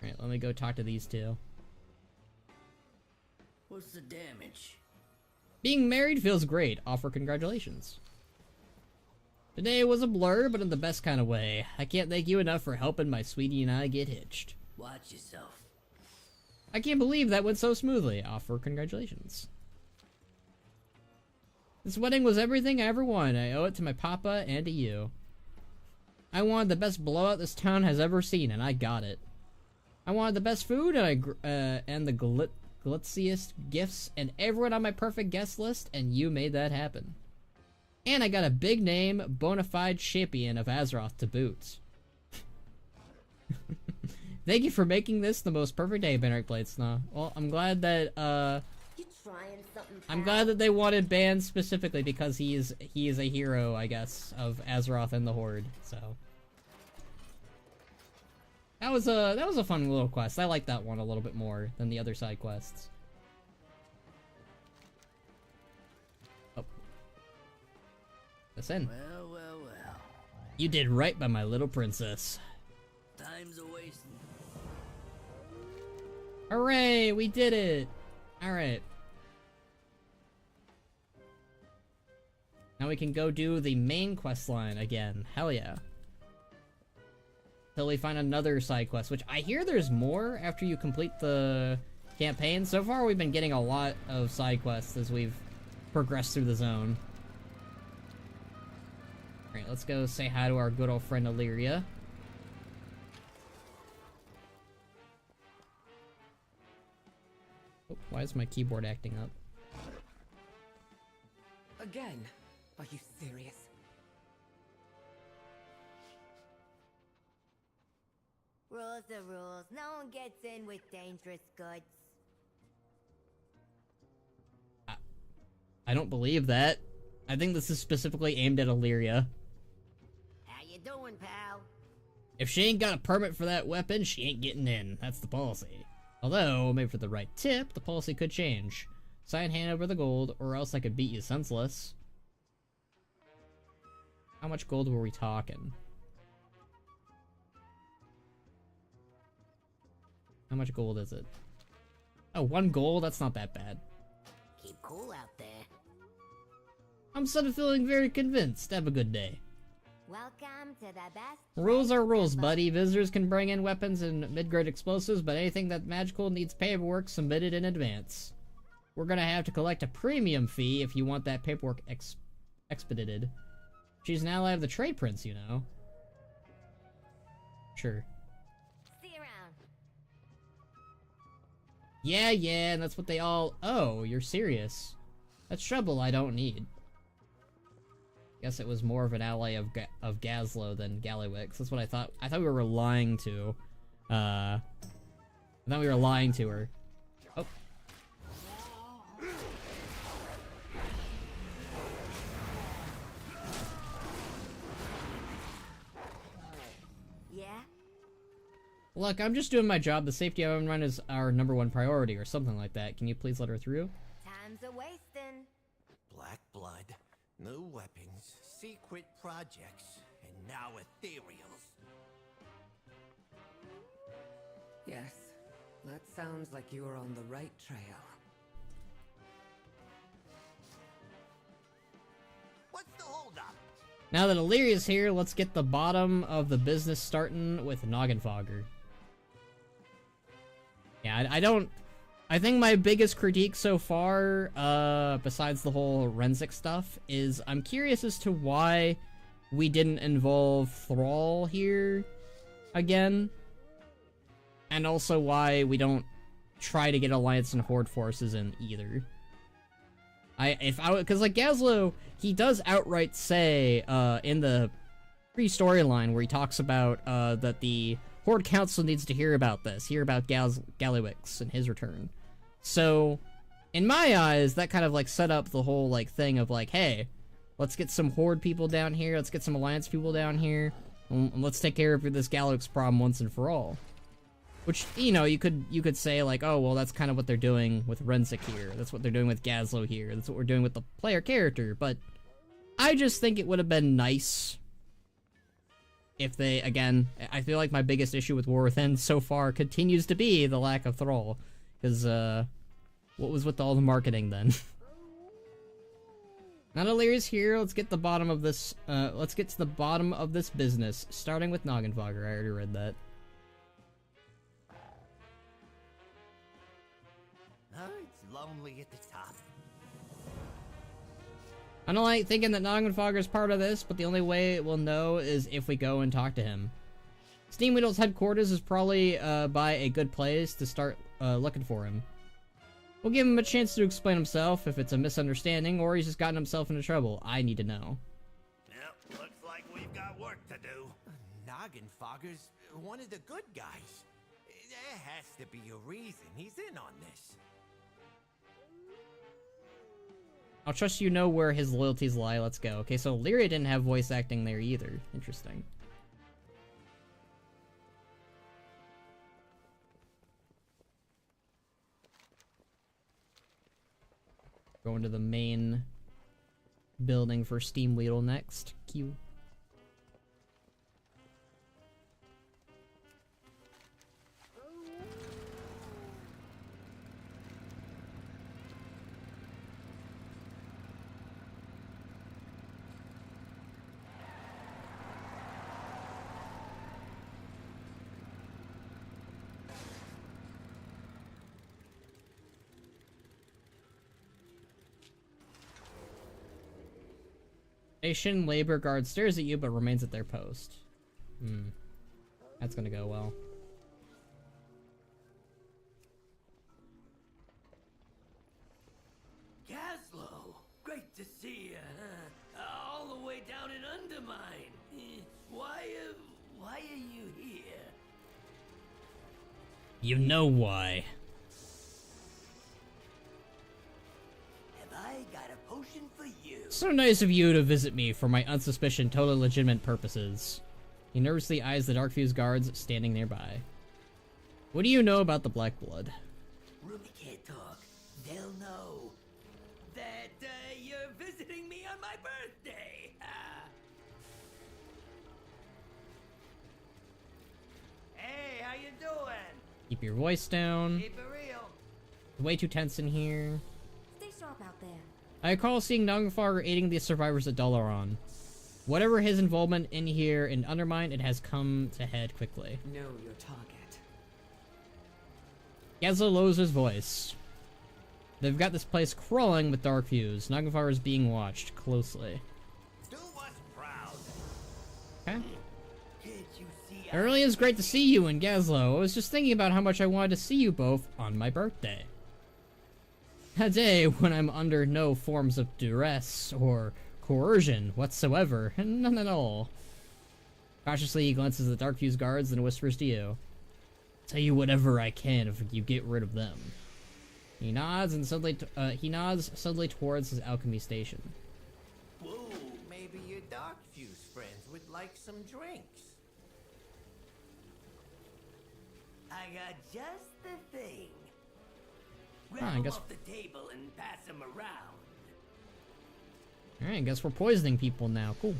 Alright, let me go talk to these two. What's the damage? Being married feels great. Offer congratulations. Today was a blur, but in the best kind of way. I can't thank you enough for helping my sweetie and I get hitched. Watch yourself. I can't believe that went so smoothly. Offer congratulations. This wedding was everything I ever wanted. I owe it to my papa and to you. I wanted the best blowout this town has ever seen, and I got it. I wanted the best food, and the glitziest gifts, and everyone on my perfect guest list, and you made that happen. And I got a big name, bona fide champion of Azeroth to boot. Thank you for making this the most perfect day, Benric Bladesnaw. Well, I'm glad that, You trying something, pal? I'm glad that they wanted bans specifically because he is a hero, I guess, of Azeroth and the Horde, so. That was a fun little quest. I like that one a little bit more than the other side quests. Oh. Listen. Well, well, well. You did right by my little princess. Time's a wasting. Hooray! We did it! Alright. Now we can go do the main quest line again. Hell yeah. Till we find another side quest, which I hear there's more after you complete the campaign. So far we've been getting a lot of side quests as we've progressed through the zone. Alright, let's go say hi to our good old friend Illyria. Oh, why is my keyboard acting up? Again? Are you serious? Rules are rules. No one gets in with dangerous goods. I don't believe that. I think this is specifically aimed at Illyria. How you doing, pal? If she ain't got a permit for that weapon, she ain't getting in. That's the policy. Although, maybe for the right tip, the policy could change. Sign hand over the gold, or else I could beat you senseless. How much gold were we talking? How much gold is it? Oh, 1 gold? That's not that bad. Keep cool out there. I'm suddenly feeling very convinced. Have a good day. Welcome to the best. Rules are rules, ever. buddy. Visitors can bring in weapons and mid-grade explosives, but anything that magical needs paperwork submitted in advance. We're gonna have to collect a premium fee if you want that paperwork expedited. She's an ally of the Trade Prince, you know. Sure. See you around. Yeah, and that's what they all... Oh, you're serious. That's trouble I don't need. Guess it was more of an ally of Gazlo than Gallywix. That's what I thought. I thought we were lying to. I thought we were lying to her. Oh. Yeah? Look, I'm just doing my job. The safety of Undermine is our #1 priority, or something like that. Can you please let her through? Time's a wasting. Black blood, new weapons, secret projects, and now ethereals. Yes. That sounds like you are on the right trail. What's the holdup? Now that Illyria's here, let's get the bottom of the business starting with Noggenfogger. Yeah, I think my biggest critique so far, besides the whole Renzik stuff, is I'm curious as to why we didn't involve Thrall here again. And also why we don't try to get Alliance and Horde forces in either. Because like Gazlo, he does outright say, in the pre-storyline where he talks about, that the Horde Council needs to hear about this, hear about Gallywix and his return. So, in my eyes, that kind of like set up the whole like thing of like, hey, let's get some Horde people down here, let's get some Alliance people down here, and let's take care of this Gallywix problem once and for all. Which, you know, you could say like, oh, well, that's kind of what they're doing with Renzik here. That's what they're doing with Gazlo here. That's what we're doing with the player character. But I just think it would have been nice if they, again, I feel like my biggest issue with War Within so far continues to be the lack of Thrall. Because, what was with all the marketing then? Not Illyria's here. Let's get the bottom of this, let's get to the bottom of this business. Starting with Noggenfogger. I already read that. It's lonely at the top. I don't like thinking that Noggenfogger's part of this, but the only way we'll know is if we go and talk to him. Steamweedle's headquarters is probably by a good place to start looking for him. We'll give him a chance to explain himself if it's a misunderstanding or he's just gotten himself into trouble. I need to know. Yep, looks like we've got work to do. Noggenfogger's one of the good guys. There has to be a reason he's in on this. I'll trust you know where his loyalties lie. Let's go. Okay, so Lyria didn't have voice acting there either. Interesting. Going to the main building for Steam Weedle next. Q. Station labor guard stares at you but remains at their post. That's gonna go well. Gaslow, great to see you. All the way down in Undermine. Why are you here? You know why. Have I got a potion for you? So nice of you to visit me for my unsuspicious, totally legitimate purposes. He nervously eyes the Darkfuse guards standing nearby. What do you know about the Black Blood? Ruby can't talk. They'll know that you're visiting me on my birthday. Hey, how you doing? Keep your voice down. Keep it real. Way too tense in here. Stay sharp out there. I recall seeing Noggenfogger aiding the survivors at Dalaran. Whatever his involvement in here in Undermine, it has come to head quickly. Know your target. Gazla lowers his voice. They've got this place crawling with Darkfuse. Noggenfogger is being watched closely. Do us proud. Okay. Can't you see? It really is great to see you and Gazlo. I was just thinking about how much I wanted to see you both on my birthday. A day when I'm under no forms of duress or coercion whatsoever. None at all. Cautiously, he glances at the Darkfuse guards and whispers to you. Tell you whatever I can if you get rid of them. He nods and suddenly towards his alchemy station. Whoa, maybe your Darkfuse friends would like some drinks. I got just the thing. Grab I 'em guess- off the table and pass them around. Alright, I guess we're poisoning people now. Cool.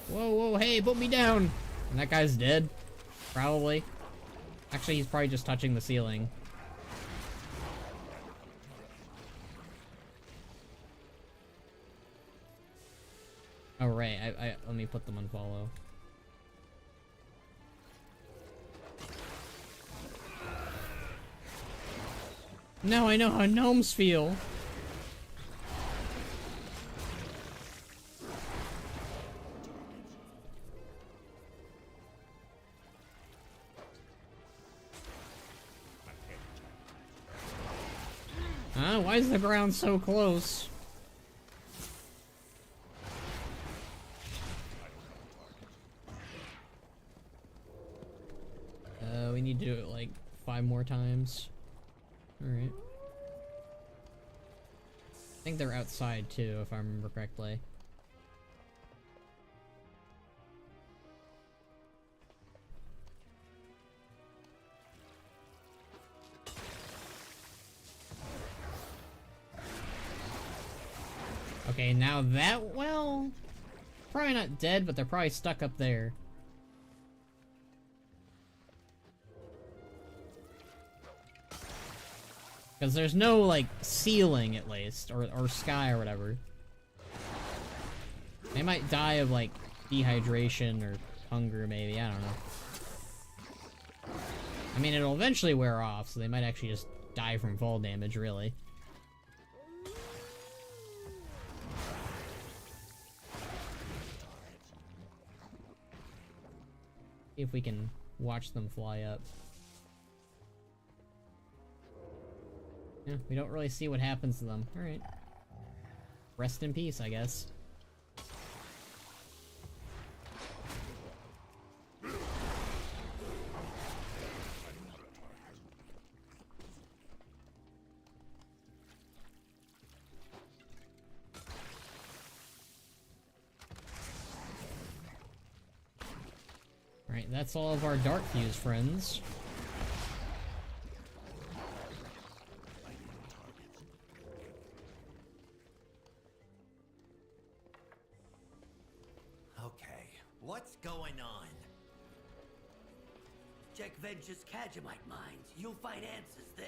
Whoa, whoa, hey, put me down! And that guy's dead. Probably. Actually, he's probably just touching the ceiling. Oh, right. Let me put them on follow. Now I know how gnomes feel. Why is the ground so close? We need to do it like 5 more times. Alright. I think they're outside too, if I remember correctly. Okay, now that, well, probably not dead, but they're probably stuck up there. Because there's no, like, ceiling, at least, or sky or whatever. They might die of, like, dehydration or hunger, maybe, I don't know. I mean, it'll eventually wear off, so they might actually just die from fall damage, really. See if we can watch them fly up. Yeah, we don't really see what happens to them. Alright. Rest in peace, I guess. Alright, that's all of our Dark Fuse friends. Okay, what's going on? Check Venture's Kajamite mines. You'll find answers there.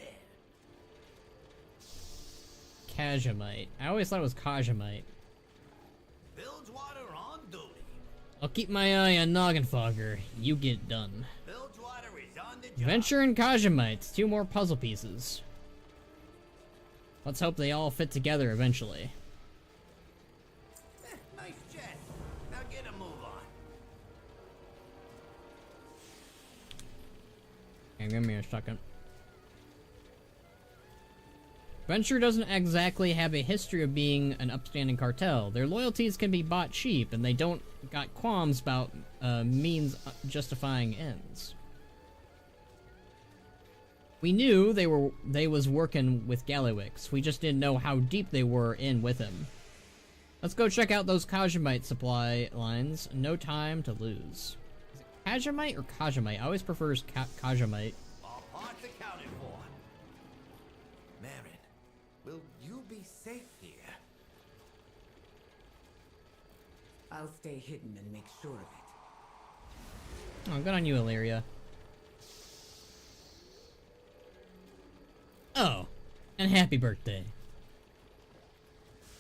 Kajamite. I always thought it was Kajamite. Bilgewater on duty. I'll keep my eye on Noggenfogger. You get it done. Bilgewater is on the job. Venture and Kajamites. 2 more puzzle pieces. Let's hope they all fit together eventually. Nice jet. Now get a move on. Okay, give me a second. Venture doesn't exactly have a history of being an upstanding cartel. Their loyalties can be bought cheap, and they don't got qualms about means justifying ends. We knew they was working with Gallywix. We just didn't know how deep they were in with him. Let's go check out those Kajamite supply lines. No time to lose. Is it Kajamite or Kajamite? I always prefer Kajamite. All parts accounted for. Marin, will you be safe here? I'll stay hidden and make sure of it. Oh, good on you, Illyria. Oh, and happy birthday.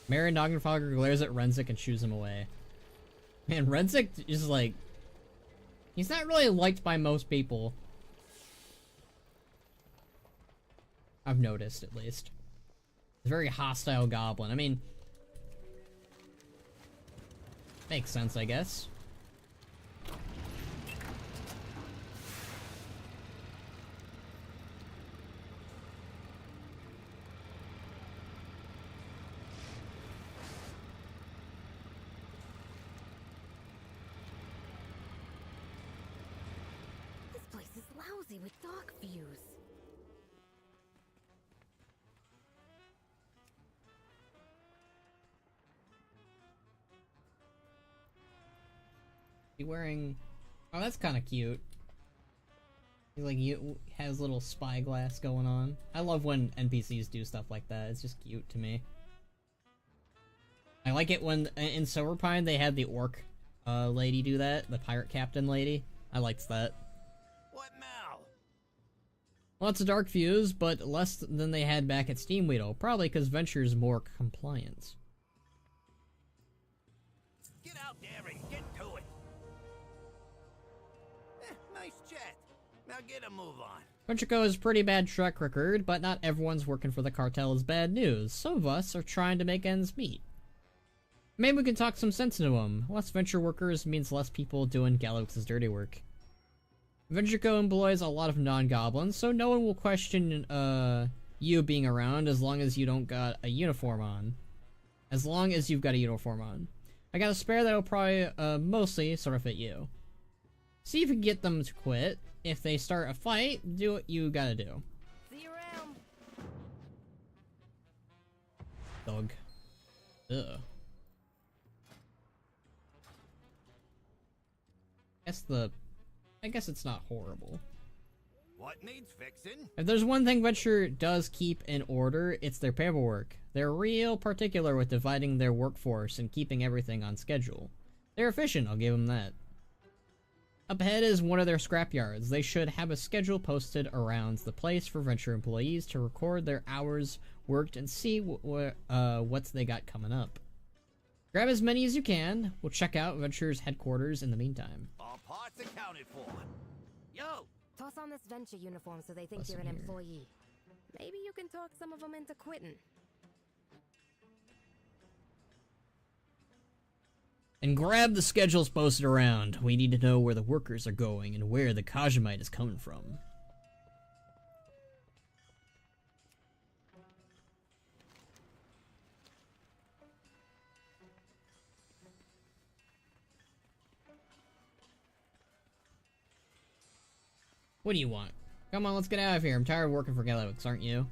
Marin Noggenfogger glares at Renzik and shoos him away. Man, Renzik is like... he's not really liked by most people. I've noticed, at least. He's a very hostile goblin. I mean... makes sense, I guess. This place is lousy with dark views. He wearing... oh, that's kind of cute. He like has little spyglass going on. I love when NPCs do stuff like that. It's just cute to me. I like it when in Silverpine they had the orc lady do that, the pirate captain lady. I liked that. What now? Lots of dark views, but less than they had back at Steamweedle. Probably because Venture's more compliant. Get out there and get to it. Nice jet. Now get a move on. Ventrico has a pretty bad track record, but not everyone's working for the cartel is bad news. Some of us are trying to make ends meet. Maybe we can talk some sense into them. Less venture workers means less people doing Gallywix's dirty work. Ventrico employs a lot of non-goblins, so no one will question you being around as long as you don't got a uniform on. As long as you've got a uniform on. I got a spare that'll probably mostly sort of fit you. See if you can get them to quit. If they start a fight, do what you gotta do. See you around. Dog. Ugh. I guess it's not horrible. What needs fixing? If there's one thing Venture does keep in order, it's their paperwork. They're real particular with dividing their workforce and keeping everything on schedule. They're efficient, I'll give them that. Up ahead is one of their scrapyards. They should have a schedule posted around the place for Venture employees to record their hours worked and see what they got coming up. Grab as many as you can. We'll check out Venture's headquarters in the meantime. All parts accounted for. Yo, Toss on this venture uniform so they think Listen you're an here. employee. Maybe you can talk some of them into quitting. And grab the schedules posted around. We need to know where the workers are going and where the Kajimite is coming from. What do you want? Come on, let's get out of here. I'm tired of working for Galaxy, aren't you?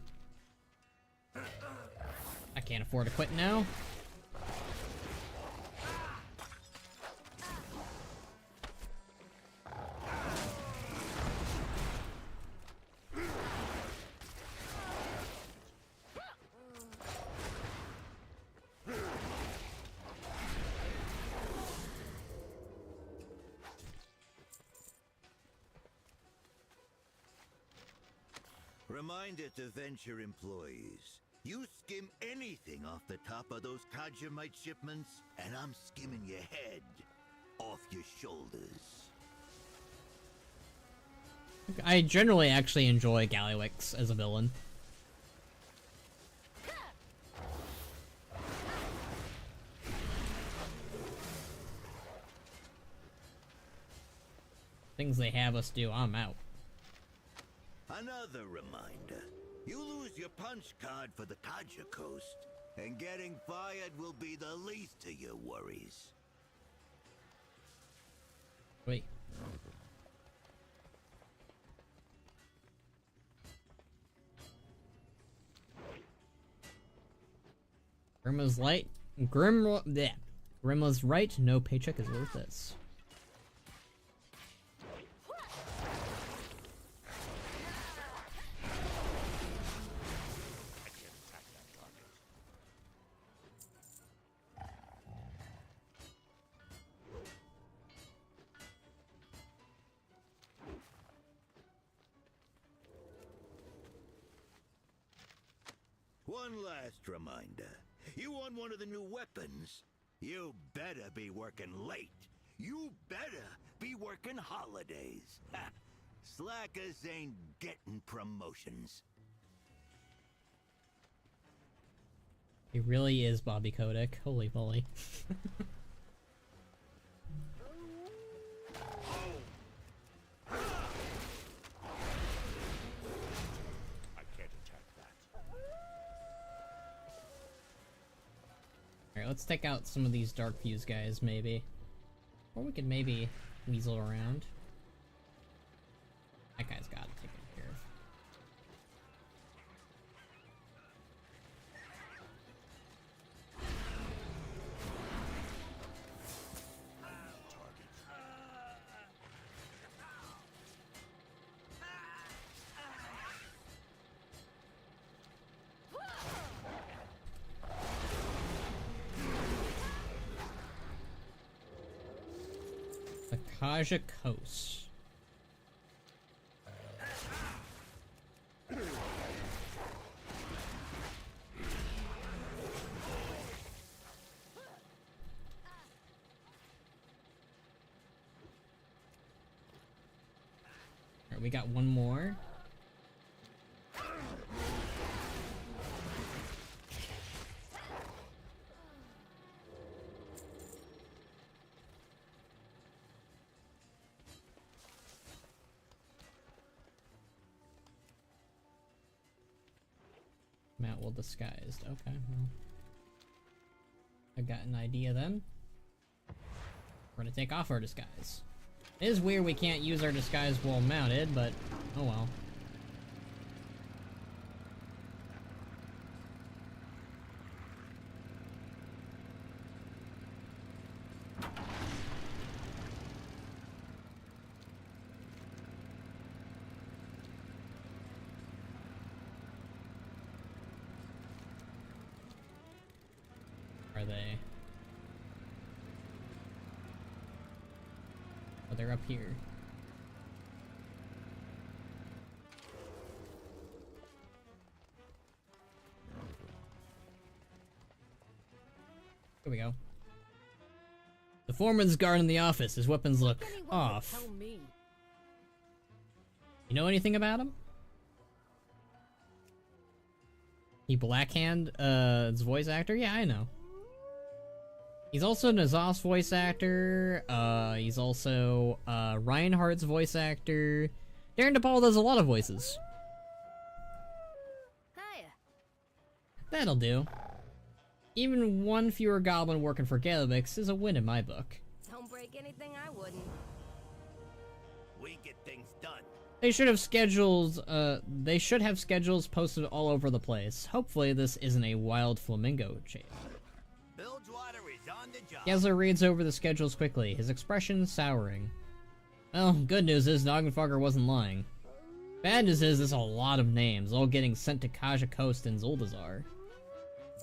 I can't afford to quit now. Reminder to Venture employees. You skim anything off the top of those Kajimite shipments, and I'm skimming your head off your shoulders. I generally actually enjoy Gallywix as a villain. Things they have us do, I'm out. Another reminder. You lose your punch card for the Kaja Coast, and getting fired will be the least of your worries. Wait. Grimma's light. Grimma's right. No paycheck is worth this. One last reminder. You want one of the new weapons? You better be working late. You better be working holidays. Ha! Slackers ain't getting promotions. He really is Bobby Kotick. Holy moly. Alright, let's take out some of these Dark Fuse guys, maybe. Or we could maybe weasel around. That guy's got it taken care of. The Kaja Coast. Alright, we got one more. Matt will disguised. Okay, well. I got an idea then. We're gonna take off our disguise. It is weird we can't use our disguise while mounted, but oh well. Are they? Oh, they're up here. Here we go. The foreman's guard in the office. His weapons look off. You know anything about him? He Blackhand, his voice actor? Yeah, I know. He's also Nazof's voice actor. He's also Reinhardt's voice actor. Darren DePaul does a lot of voices. Hiya. That'll do. Even one fewer goblin working for Galabix is a win in my book. Don't break anything I wouldn't. We get things done. They should have schedules, posted all over the place. Hopefully this isn't a wild flamingo chase. Bilgewater is on the job. Gazler reads over the schedules quickly, his expression souring. Well, good news is Noggenfogger wasn't lying. Bad news is there's a lot of names, all getting sent to Kaja Coast and Zuldazar.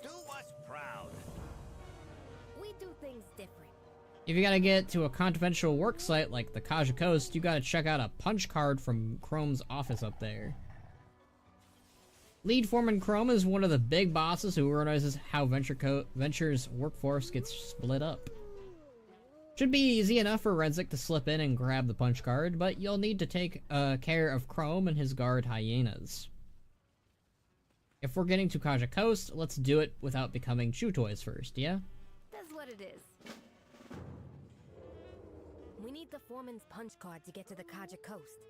Do us proud. We do things different. If you gotta get to a confidential work site like the Kaja Coast, you gotta check out a punch card from Chrome's office up there. Lead Foreman Chrome is one of the big bosses who organizes how Venture's workforce gets split up. Should be easy enough for Renzik to slip in and grab the punch card, but you'll need to take care of Chrome and his guard hyenas. If we're getting to Kaja Coast, let's do it without becoming chew toys first, yeah? That's what it is. We need the foreman's punch card to get to the Kaja Coast.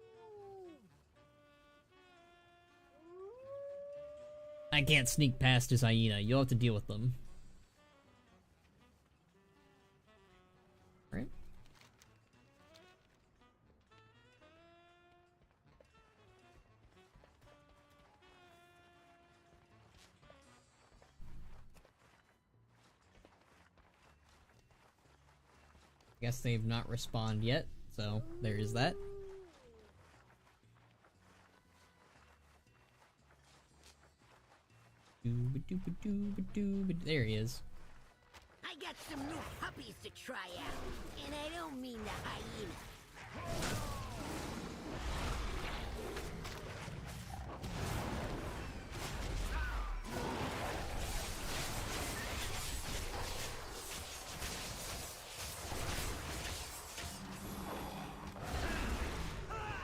I can't sneak past his hyena, you'll have to deal with them. Right? Guess they've not respawned yet, so there is that. There he is. I got some new puppies to try out, and I don't mean the hyena.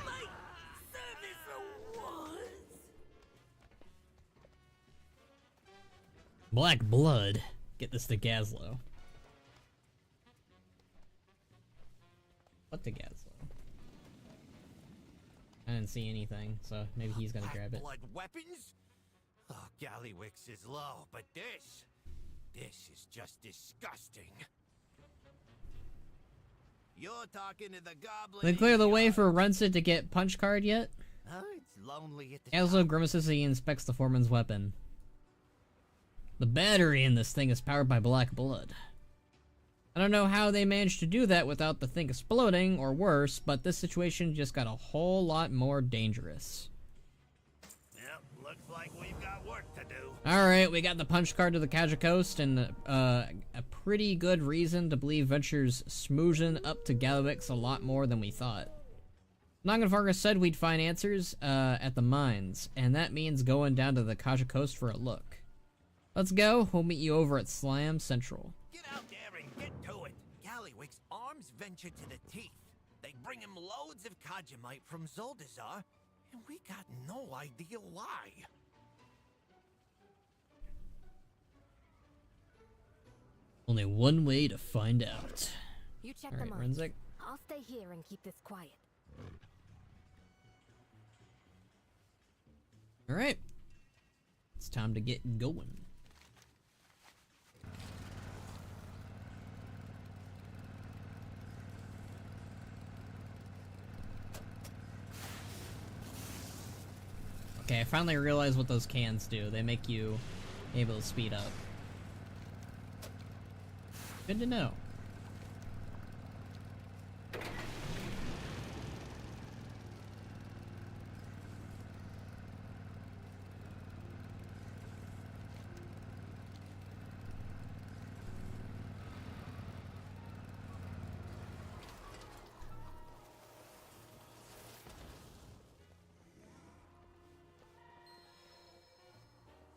My service awards! Black blood. Get this to Gazlo. What to Gazlo? I didn't see anything, so maybe he's gonna grab it. Blood weapons? Oh, Gallywix is low, but this is just disgusting. You're talking to the goblin. They clear the way for Runset to get punch card yet? Oh, it's lonely at the Gazlo top. grimaces as he inspects the foreman's weapon. The battery in this thing is powered by black blood. I don't know how they managed to do that without the thing exploding, or worse, but this situation just got a whole lot more dangerous. Yep, looks like we've got work to do. Alright, we got the punch card to the Kaja Coast, and a pretty good reason to believe Venture's smoozing up to Galawix a lot more than we thought. Noggenfarga said we'd find answers at the mines, and that means going down to the Kaja Coast for a look. Let's go, we'll meet you over at Slam Central. Get out there and get to it. Gallywix arms Venture to the teeth. They bring him loads of Kajamite from Zuldazar, and we got no idea why. Only one way to find out. You check Alright, the mines. Renzik. I'll stay here and keep this quiet. Alright. It's time to get going. Okay, I finally realized what those cans do. They make you able to speed up. Good to know.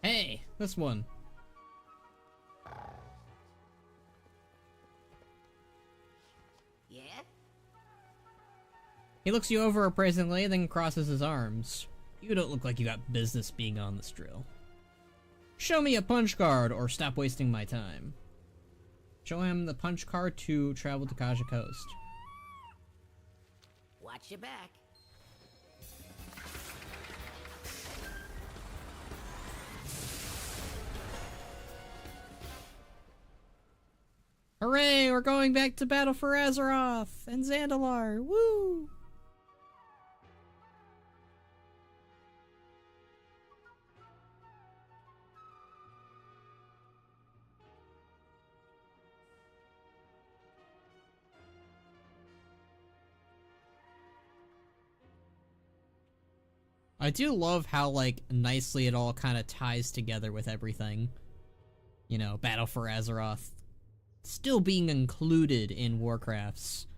Hey, this one. Yeah? He looks you over appraisingly, then crosses his arms. You don't look like you got business being on this drill. Show me a punch card, or stop wasting my time. Show him the punch card to travel to Kaja Coast. Watch your back. Hooray, we're going back to battle for Azeroth and Zandalar, woo! I do love how, like, nicely it all kind of ties together with everything. You know, Battle for Azeroth still being included in Warcraft's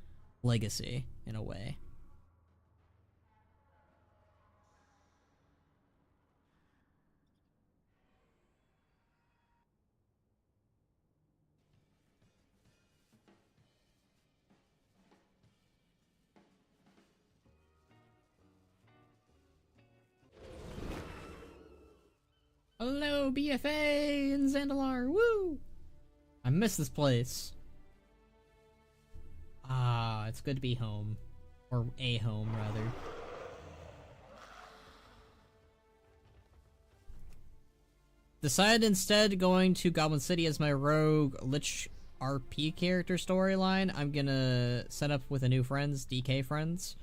legacy, in a way. Hello, BFA and Zandalar, woo! I miss this place. Ah, it's good to be home. Or a home, rather. Decided instead going to Goblin City as my rogue Lich RP character storyline. I'm gonna set up with a new friends, DK friends.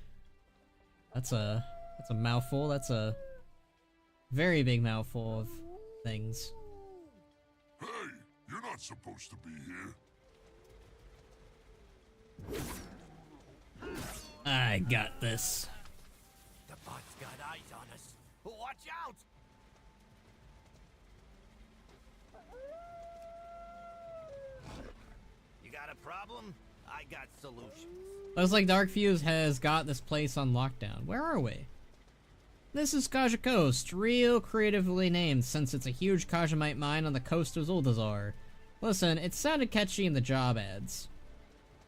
That's a mouthful. That's a very big mouthful of things. Hey, you're not supposed to be here. I got this. The bot's got eyes on us. Watch out! You got a problem? I got solutions. Looks like Darkfuse has got this place on lockdown. Where are we? This is Kaja Coast, real creatively named since it's a huge Kajamite mine on the coast of Zuldazar. Listen, it sounded catchy in the job ads.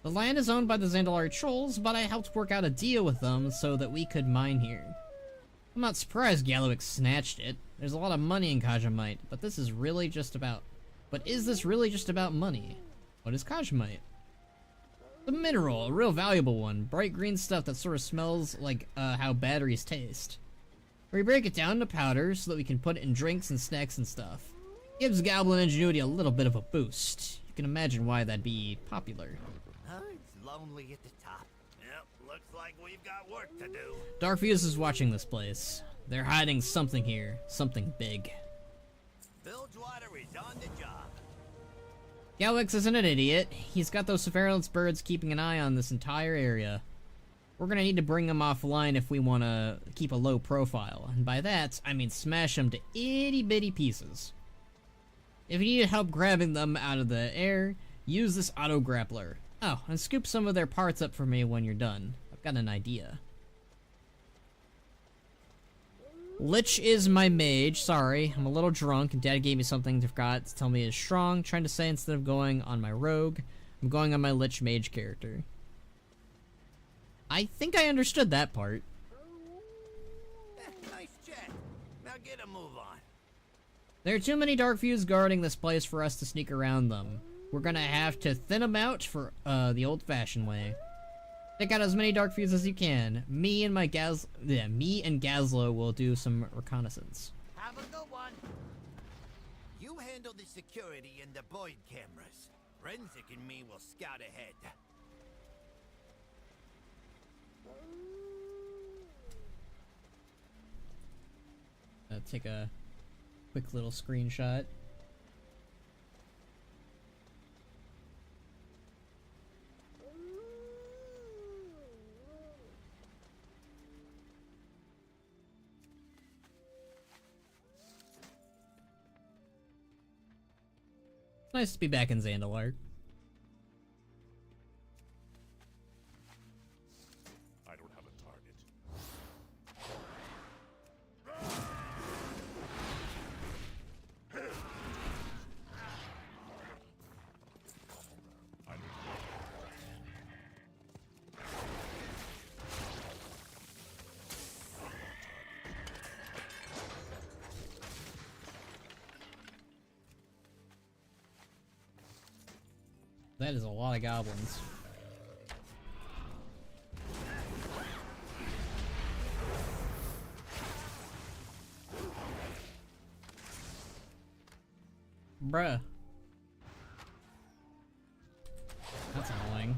The land is owned by the Zandalar trolls, but I helped work out a deal with them so that we could mine here. I'm not surprised Gallowix snatched it. There's a lot of money in Kajamite, but is this really just about money? What is Kajamite? The mineral, a real valuable one. Bright green stuff that sort of smells like how batteries taste. We break it down into powder so that we can put it in drinks and snacks and stuff. Gives Goblin ingenuity a little bit of a boost. You can imagine why that'd be popular. It's lonely at the top. Yep, looks like we've got work to do. Darkfuse is watching this place. They're hiding something here. Something big. Bilgewater is on the job. Gallowix isn't an idiot. He's got those surveillance birds keeping an eye on this entire area. We're gonna need to bring them offline if we want to keep a low profile. And by that, I mean smash them to itty-bitty pieces. If you need help grabbing them out of the air, use this auto-grappler. Oh, and scoop some of their parts up for me when you're done. I've got an idea. Lich is my mage. Sorry, I'm a little drunk and Dad gave me something to forgot to tell me is strong. Trying to say instead of going on my rogue, I'm going on my Lich mage character. I think I understood that part. Nice chat. Now get a move on. There are too many Darkfuse guarding this place for us to sneak around them. We're gonna have to thin them out for the old-fashioned way. Take out as many Darkfuse as you can. Me and Gazlo will do some reconnaissance. Have a good one. You handle the security and the void cameras. Forensic and me will scout ahead. Take a quick little screenshot. Nice to be back in Zandalar. I don't have a target. That is a lot of goblins. Bruh. That's annoying.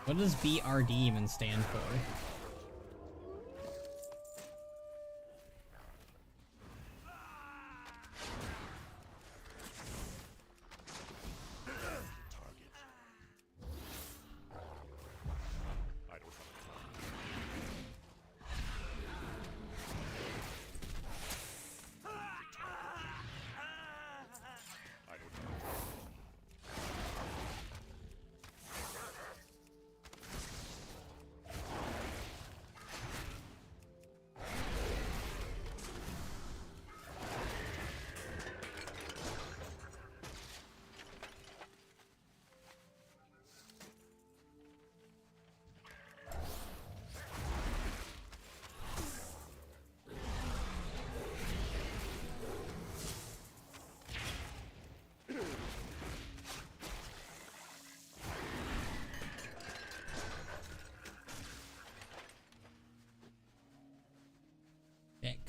What does BRD even stand for?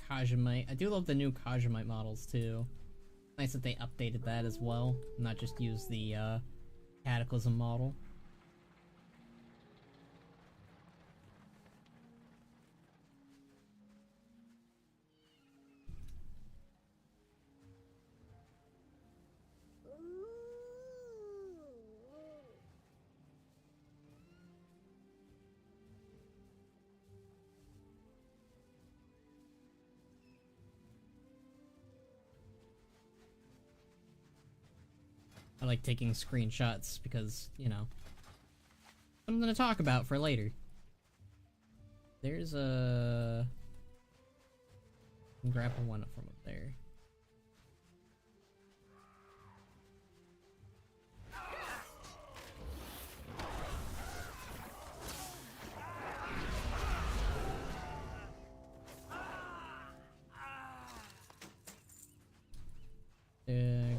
Kajimite. I do love the new Kajimite models too. Nice that they updated that as well, not just use the Cataclysm model. I like taking screenshots because, you know, something to talk about for later. There's a... grapple one from up there.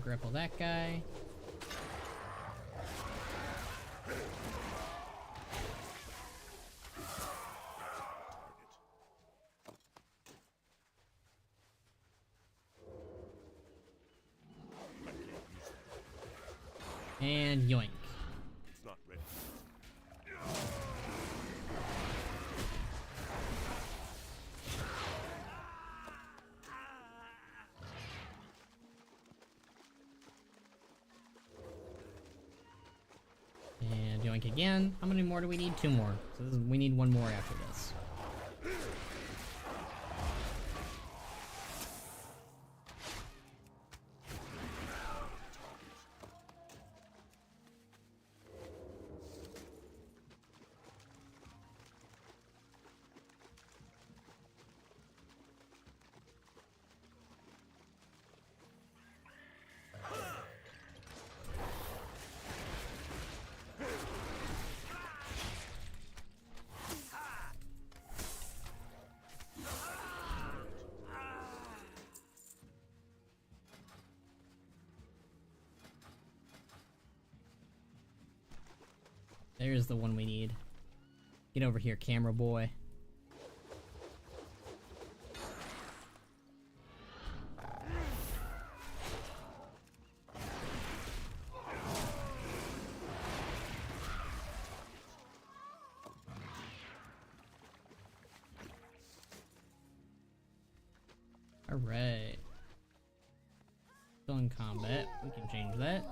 Grapple that guy. And yoink. It's not ready. And yoink again. How many more do we need? 2 more. So we need 1 more after this. There's the one we need. Get over here, camera boy. Alright. Still in combat. We can change that.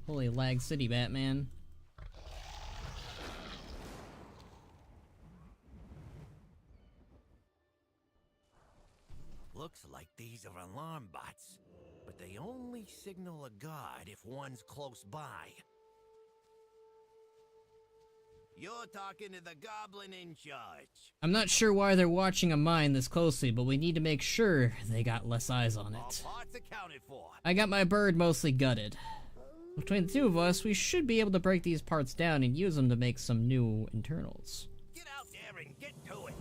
Holy lag city, Batman. Looks like these are alarm bots, but they only signal a guard if one's close by. You're talking to the goblin in charge. I'm not sure why they're watching a mine this closely, but we need to make sure they got less eyes on All it. parts accounted for. I got my bird mostly gutted. Between the two of us, we should be able to break these parts down and use them to make some new internals. Get out there and get to it.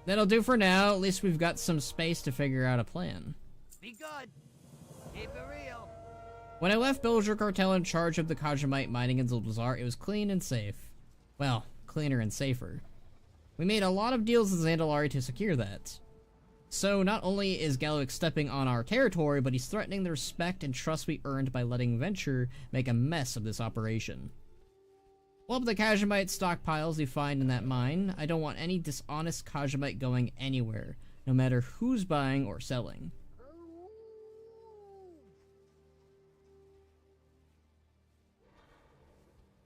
That'll do for now. At least we've got some space to figure out a plan. Be good. Keep it real. When I left Belger Cartel in charge of the Kajamite mining in Zulbazzar, it was clean and safe. Well, cleaner and safer. We made a lot of deals with Zandalari to secure that. So not only is Gallic stepping on our territory, but he's threatening the respect and trust we earned by letting Venture make a mess of this operation. Well, with the Kajamite stockpiles we find in that mine, I don't want any dishonest Kajamite going anywhere, no matter who's buying or selling.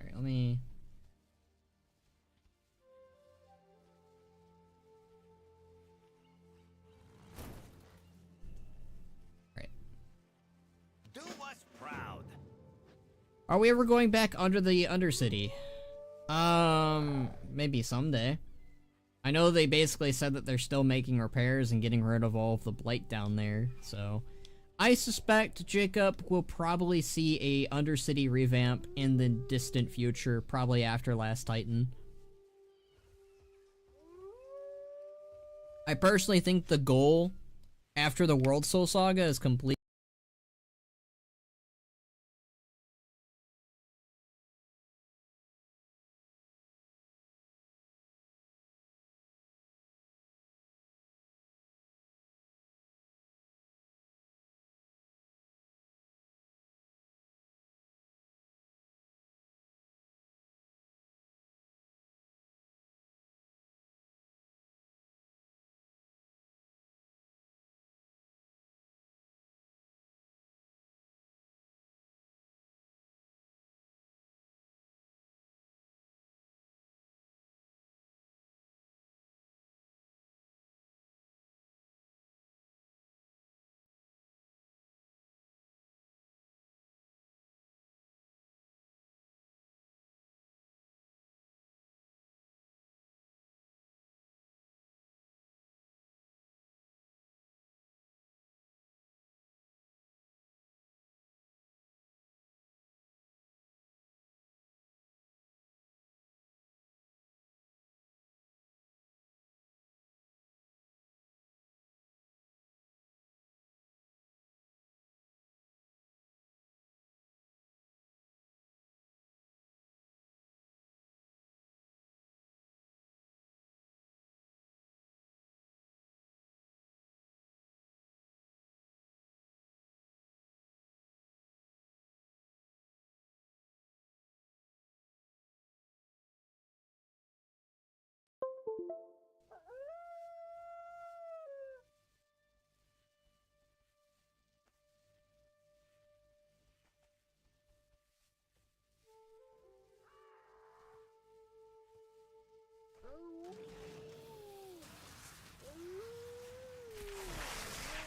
Alright, let me... Do us proud. Are we ever going back under the Undercity? Maybe someday. I know they basically said that they're still making repairs and getting rid of all of the blight down there, so... I suspect Jacob will probably see a Undercity revamp in the distant future, probably after Last Titan. I personally think the goal after the World Soul Saga is complete.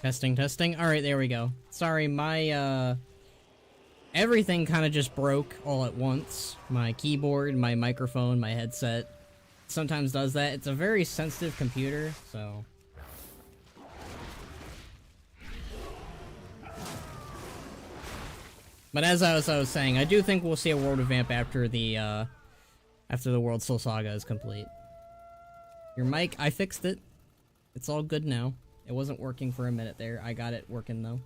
Testing, testing. Alright, there we go. Sorry, my, everything kind of just broke all at once. My keyboard, my microphone, my headset. Sometimes does that. It's a very sensitive computer, so... But as I was saying, I do think we'll see a world revamp after the World Soul Saga is complete. Your mic, I fixed it. It's all good now. It wasn't working for a minute there. I got it working though.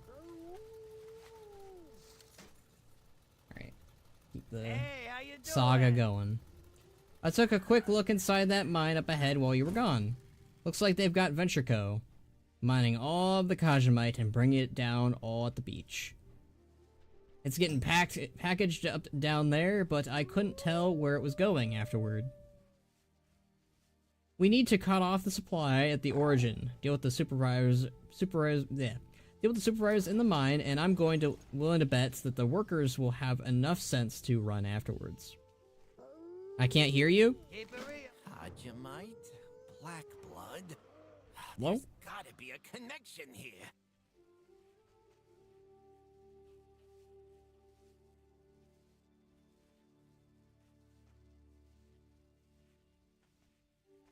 Alright. Keep the saga going. I took a quick look inside that mine up ahead while you were gone. Looks like they've got Venture Co. mining all of the Kajamite and bringing it down all at the beach. It's getting packaged up down there, but I couldn't tell where it was going afterward. We need to cut off the supply at the origin. Deal with the deal with the supervisors in the mine, and I'm willing to bet that the workers will have enough sense to run afterwards. I can't hear you? Undermined? Black blood? Hello? There's gotta be a connection here.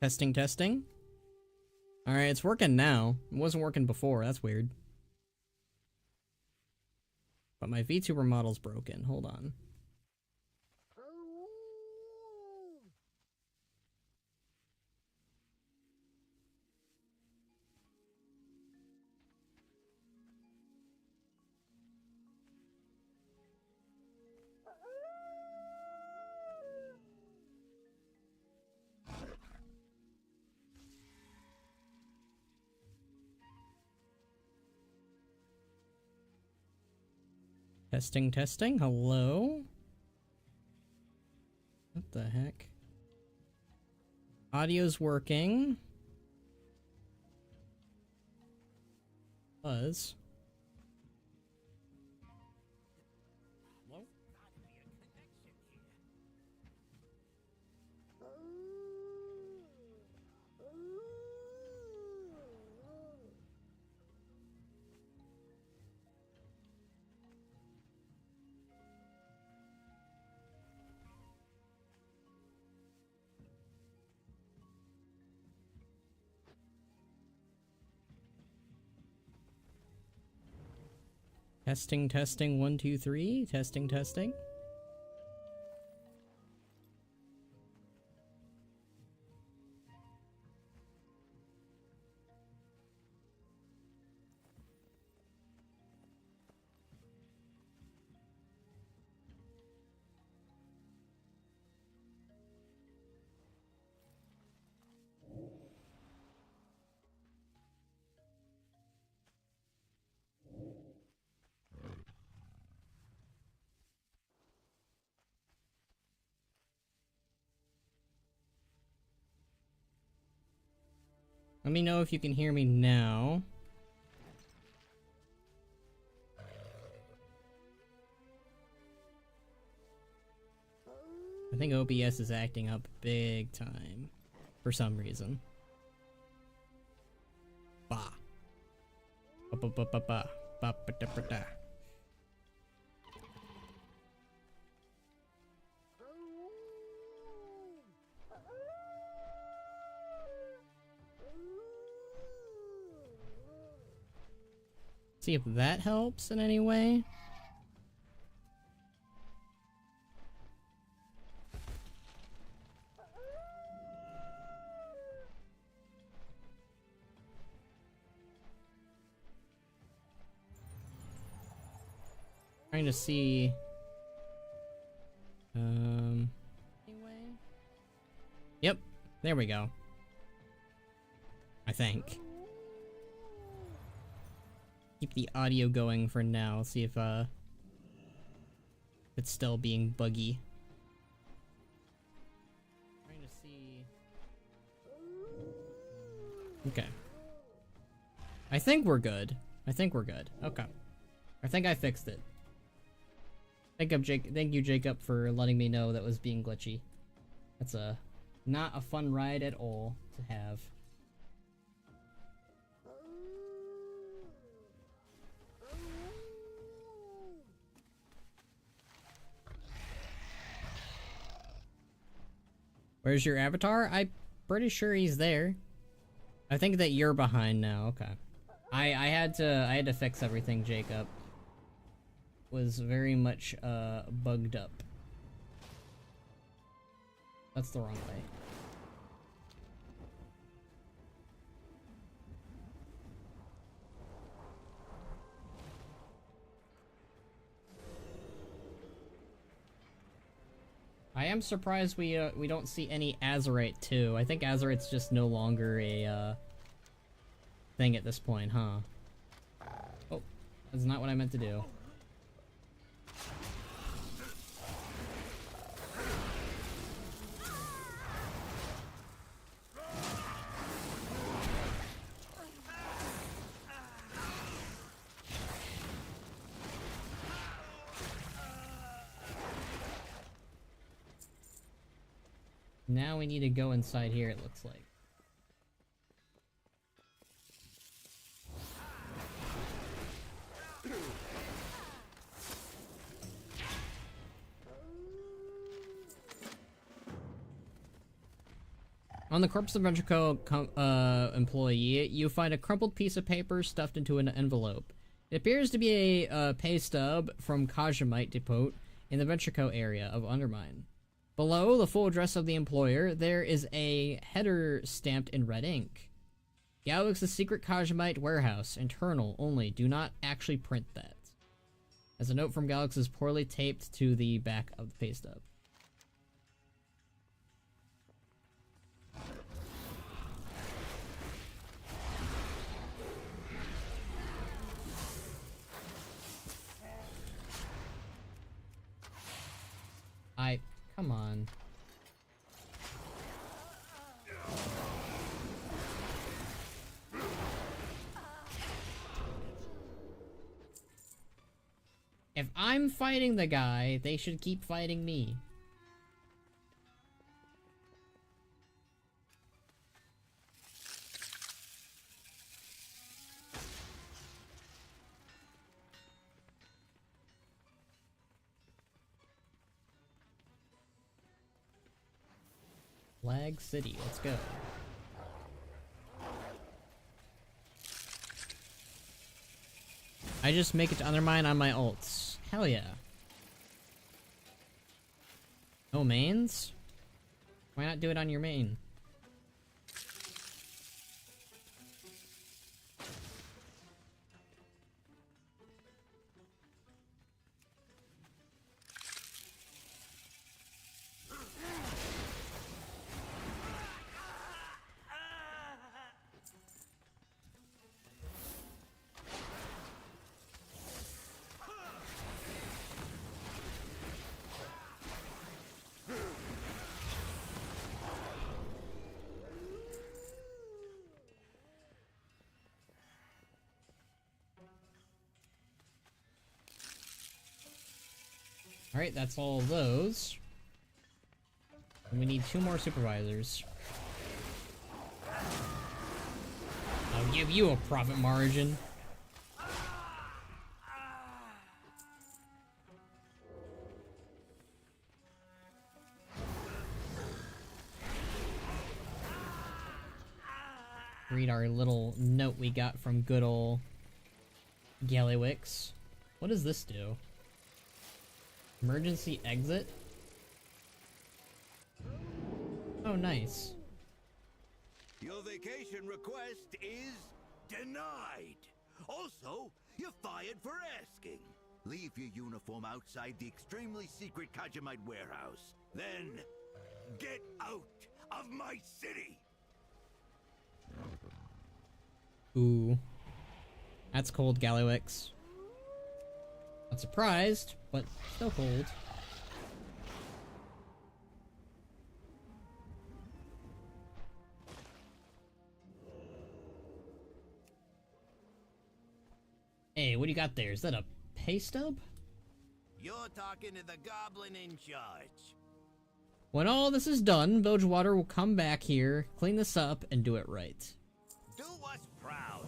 Testing, testing. Alright, it's working now. It wasn't working before, that's weird. But my VTuber model's broken. Hold on. Testing, testing. Hello? What the heck? Audio's working. Buzz. Hello? Testing, testing, 1, 2, 3. Testing, testing. Let me know if you can hear me now. I think OBS is acting up big time for some reason. Ba. Ba ba ba ba ba ba ba da ba da. See if that helps in any way. Trying to see. Anyway. Yep, there we go. I think. Keep the audio going for now. See if it's still being buggy. Trying to see. Okay. I think we're good. I think we're good. Okay. I think I fixed it. Thank you, Jacob, for letting me know that was being glitchy. That's not a fun ride at all to have. Where's your avatar? I'm pretty sure he's there. I think that you're behind now. Okay. I had to fix everything, Jacob. Was very much bugged up. That's the wrong way. I am surprised we don't see any Azurite too. I think Azurite's just no longer a thing at this point, huh? Oh, that's not what I meant to do. Now we need to go inside here, it looks like. On the corpse of Ventrico employee, you find a crumpled piece of paper stuffed into an envelope. It appears to be a pay stub from Kajamite Depot in the Ventrico area of Undermine. Below the full address of the employer, there is a header stamped in red ink. Galaxy's secret Kajamite warehouse, internal only. Do not actually print that. As a note from Galax is poorly taped to the back of the pay stub. Come on. If I'm fighting the guy, they should keep fighting me. Flag City, let's go. I just make it to Undermine on my ults. Hell yeah. No mains? Why not do it on your main? Alright, that's all of those. And we need 2 more supervisors. I'll give you a profit margin. Read our little note we got from good ol' Gallywix. What does this do? Emergency exit? Oh, nice. Your vacation request is denied. Also, you're fired for asking. Leave your uniform outside the extremely secret Kajamite warehouse. Then, get out of my city! Ooh. That's cold, Gallywix. Not surprised, but still cold. Hey, what do you got there? Is that a pay stub? You're talking to the goblin in charge. When all this is done, Bilgewater will come back here, clean this up, and do it right. Do us proud.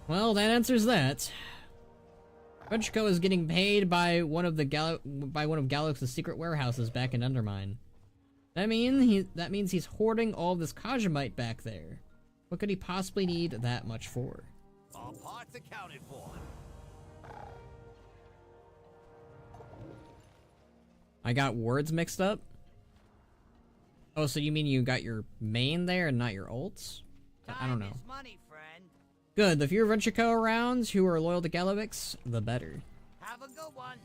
Well, that answers that. Ventrico is getting paid by one of Galax's secret warehouses back in Undermine. That means he's hoarding all this Kajamite back there. What could he possibly need that much for? All parts accounted for. I got words mixed up? Oh, so you mean you got your main there and not your ults? I don't know. Money, friend. Good, the fewer Ventrico arounds who are loyal to Gallywix, the better. Have a good one.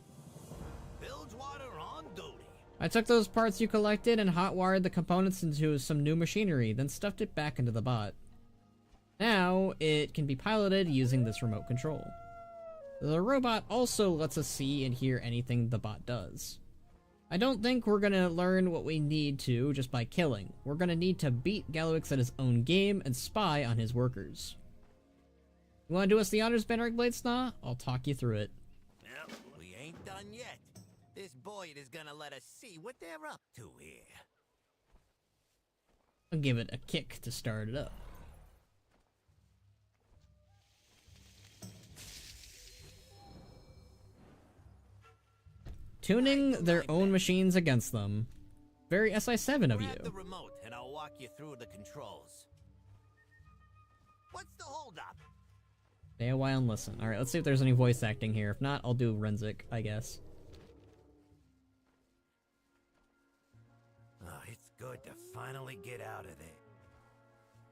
Bilgewater on duty. I took those parts you collected and hot-wired the components into some new machinery, then stuffed it back into the bot. Now, it can be piloted using this remote control. The robot also lets us see and hear anything the bot does. I don't think we're gonna learn what we need to just by killing. We're gonna need to beat Gallywix at his own game and spy on his workers. You wanna do us the honors, Benric Bladesnaw? I'll talk you through it. Well, we ain't done yet. This Boyd is gonna let us see what they're up to here. I'll give it a kick to start it up. Tuning their own machines against them. Very SI7 of you. Grab the remote and I'll walk you through the controls. What's the holdup? Stay a while and listen. Alright, let's see if there's any voice acting here. If not, I'll do Renzik, I guess. Oh, it's good to finally get out of there.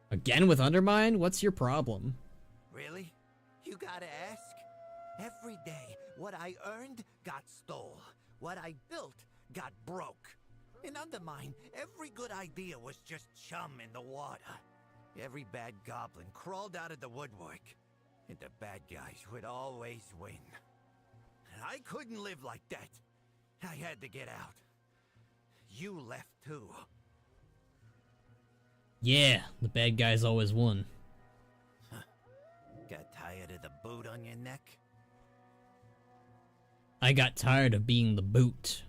Again with Undermine? What's your problem? Really? You gotta ask? Every day, what I earned got stole. What I built got broke. In Undermine, every good idea was just chum in the water. Every bad goblin crawled out of the woodwork, and the bad guys would always win. I couldn't live like that. I had to get out. You left too. Yeah, the bad guys always won. Got tired of the boot on your neck? I got tired of being the boot.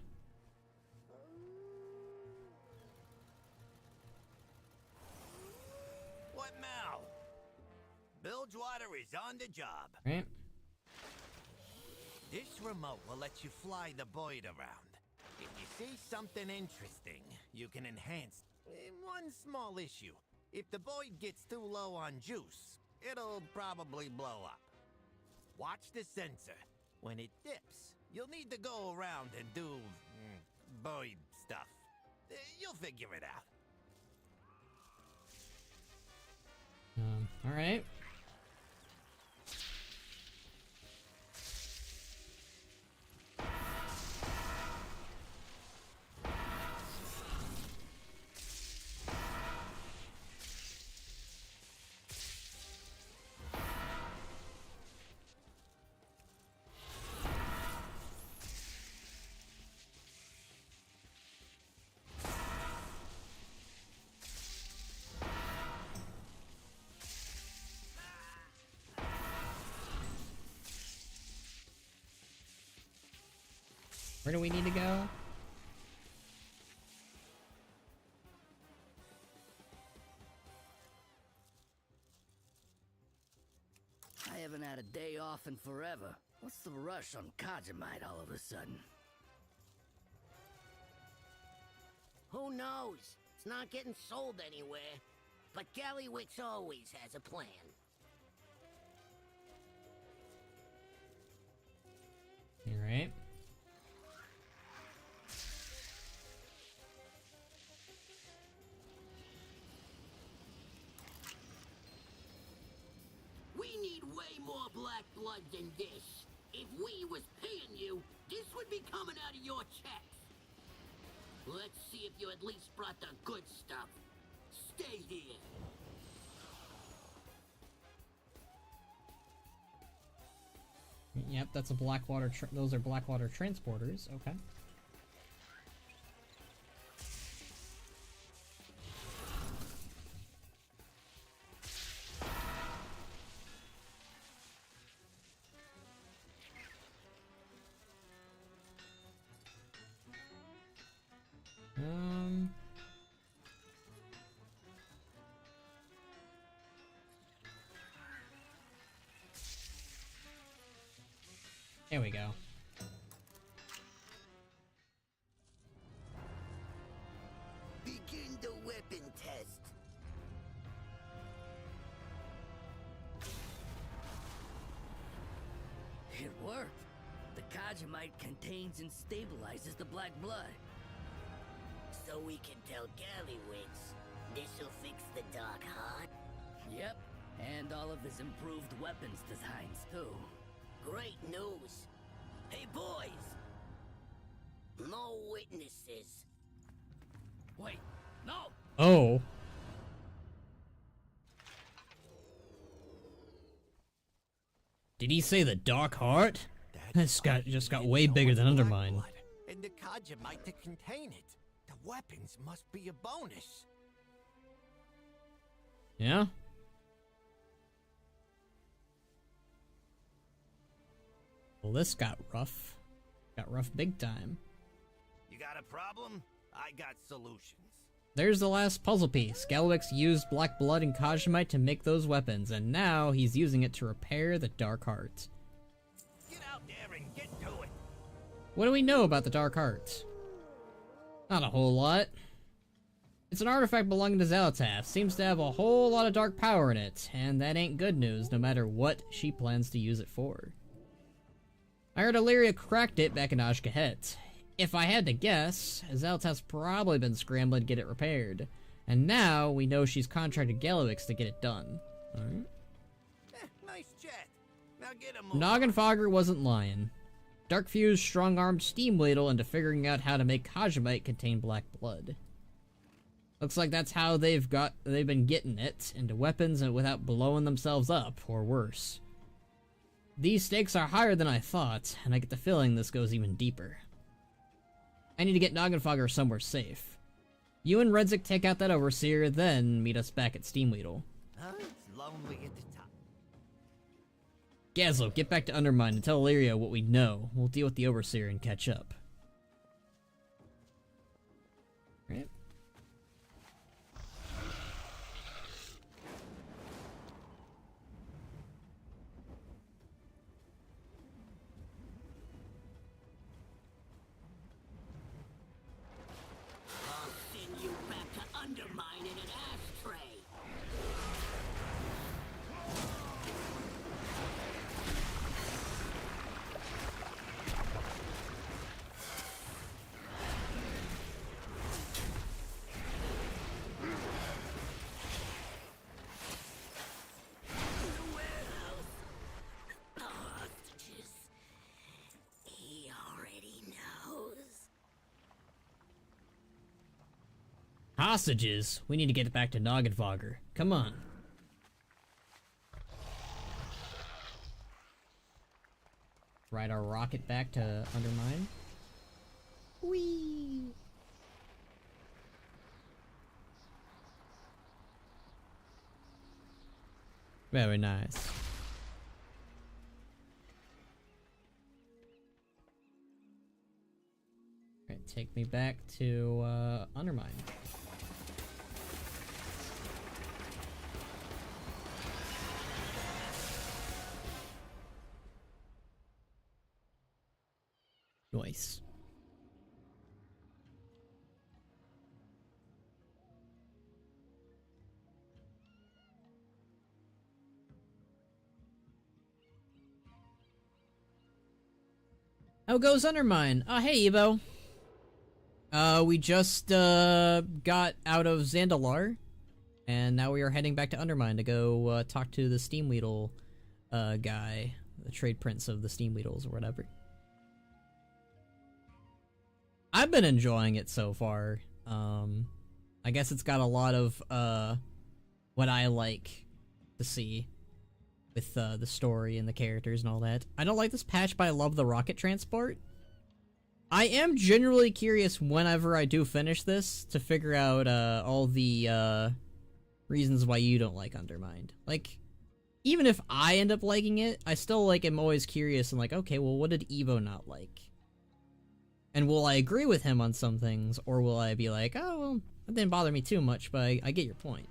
What now? Bilgewater is on the job. Right? This remote will let you fly the Boyd around. If you see something interesting, you can enhance one small issue. If the Boyd gets too low on juice, it'll probably blow up. Watch the sensor. When it dips, you'll need to go around and do Boyd stuff. You'll figure it out. Alright. Where do we need to go? I haven't had a day off in forever. What's the rush on Kajamite all of a sudden? Who knows? It's not getting sold anywhere. But Gallywix always has a plan. You're right. We need way more black blood than this. If we was paying you, this would be coming out of your checks. Let's see if you at least brought the good stuff. Stay here. Yep, that's a Blackwater. Those are Blackwater transporters. Okay. There we go. Begin the weapon test. It worked. The Kajamite contains and stabilizes the black blood. So we can tell Gallywix this'll fix the Dark Heart? Yep, and all of his improved weapons designs too. Great news. Hey boys! No witnesses. Wait, no! Oh. Did he say the Dark Heart? This just got way bigger than Undermine. And the Kajamite to contain it. The weapons must be a bonus. Yeah? Well, this got rough. Got rough big time. You got a problem? I got solutions. There's the last puzzle piece. Galwix used black blood and Kajimite to make those weapons, and now he's using it to repair the Dark Heart. Get out there and get to it. What do we know about the Dark Heart? Not a whole lot. It's an artifact belonging to Xalatath. Seems to have a whole lot of dark power in it, and that ain't good news no matter what she plans to use it for. I heard Illyria cracked it back in Ashkahet. If I had to guess, Xalatath's probably been scrambling to get it repaired. And now we know she's contracted Galwix to get it done. Alright. Nice chat. Now get him. Noggenfogger wasn't lying. Darkfuse strong-armed Steamweedle into figuring out how to make Kajimite contain black blood. Looks like that's how they've been getting it into weapons and without blowing themselves up, or worse. These stakes are higher than I thought, and I get the feeling this goes even deeper. I need to get Noggenfogger somewhere safe. You and Redzik take out that Overseer, then meet us back at Steamweedle. It's lonely at the top. Gazlo, get back to Undermine and tell Illyria what we know. We'll deal with the Overseer and catch up. Right. I'll send you back to Undermine in an ashtray. The warehouse. The hostages. He already knows. Hostages? We need to get back to Noggenfogger. Come on. Ride our rocket back to Undermine. Whee! Very nice. Alright, take me back to Undermine. Nice. How goes Undermine? Hey Evo. We just got out of Zandalar, and now we are heading back to Undermine to go talk to the Steamweedle guy, the trade prince of the Steamweedles or whatever. I've been enjoying it so far. I guess it's got a lot of what I like to see with the story and the characters and all that. I don't like this patch, but I love the rocket transport. I am generally curious whenever I do finish this to figure out all the reasons why you don't like Undermined. Like, even if I end up liking it, I still like am always curious and like, okay, well, what did Evo not like? And will I agree with him on some things, or will I be like, oh, well, that didn't bother me too much, but I get your point.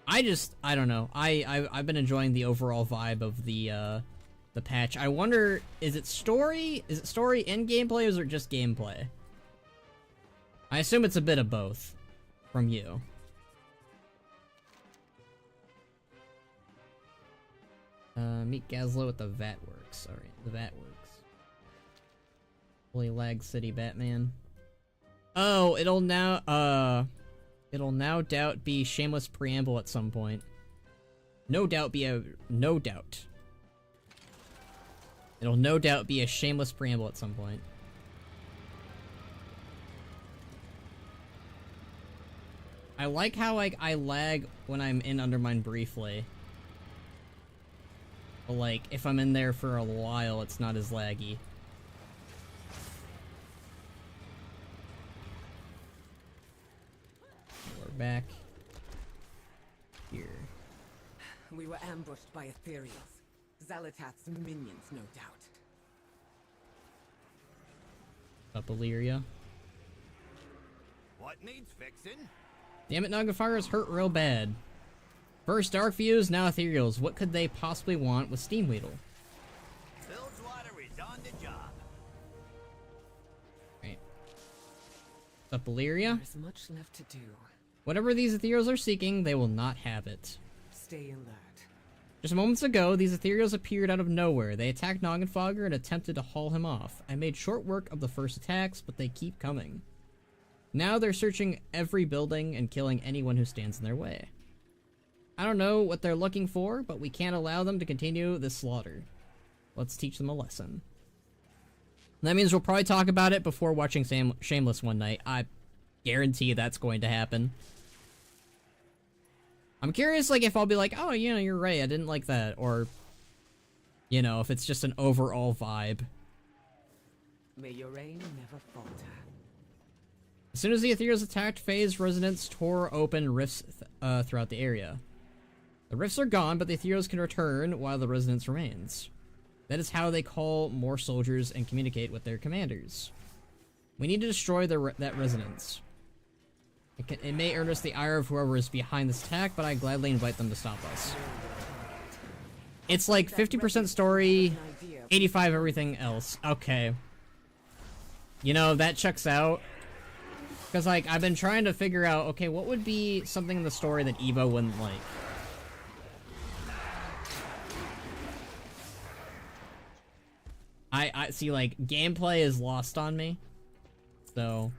I don't know. I've been enjoying the overall vibe of the patch. I wonder, is it story and gameplay, or is it just gameplay? I assume it's a bit of both from you. Meet Gazlo at the Vatworks. Alright, the Vatworks. Holy Lag City Batman. Oh, it'll now doubt be Shameless Preamble at some point. No doubt. It'll no doubt be a Shameless Preamble at some point. I like how I lag when I'm in Undermine briefly. But like, if I'm in there for a while, it's not as laggy. We're back here. We were ambushed by Ethereals. Xalatath's minions, no doubt. Up, Illyria. What needs fixing? Damn it, Nagafire's hurt real bad. First Dark Fuse, now Ethereals. What could they possibly want with Steam Weedle? Bilgewater is on the job. Right. Up, Illyria. There's much left to do. Whatever these Ethereals are seeking, they will not have it. Stay alert. Just moments ago, these Ethereals appeared out of nowhere. They attacked Noggenfogger and attempted to haul him off. I made short work of the first attacks, but they keep coming. Now they're searching every building and killing anyone who stands in their way. I don't know what they're looking for, but we can't allow them to continue this slaughter. Let's teach them a lesson. That means we'll probably talk about it before watching Shameless one night. I guarantee that's going to happen. I'm curious, like, if I'll be like, oh, you know, you're right, I didn't like that, or, you know, if it's just an overall vibe. May your aim never falter. As soon as the Ethereals attacked, phase resonance tore open rifts throughout the area. The rifts are gone, but the Ethereals can return while the resonance remains. That is how they call more soldiers and communicate with their commanders. We need to destroy that resonance. It may earn us the ire of whoever is behind this attack, but I gladly invite them to stop us. It's like 50% story, 85 everything else. Okay. You know, that checks out. Because, like, I've been trying to figure out, okay, what would be something in the story that Evo wouldn't like? I see, like, gameplay is lost on me. So,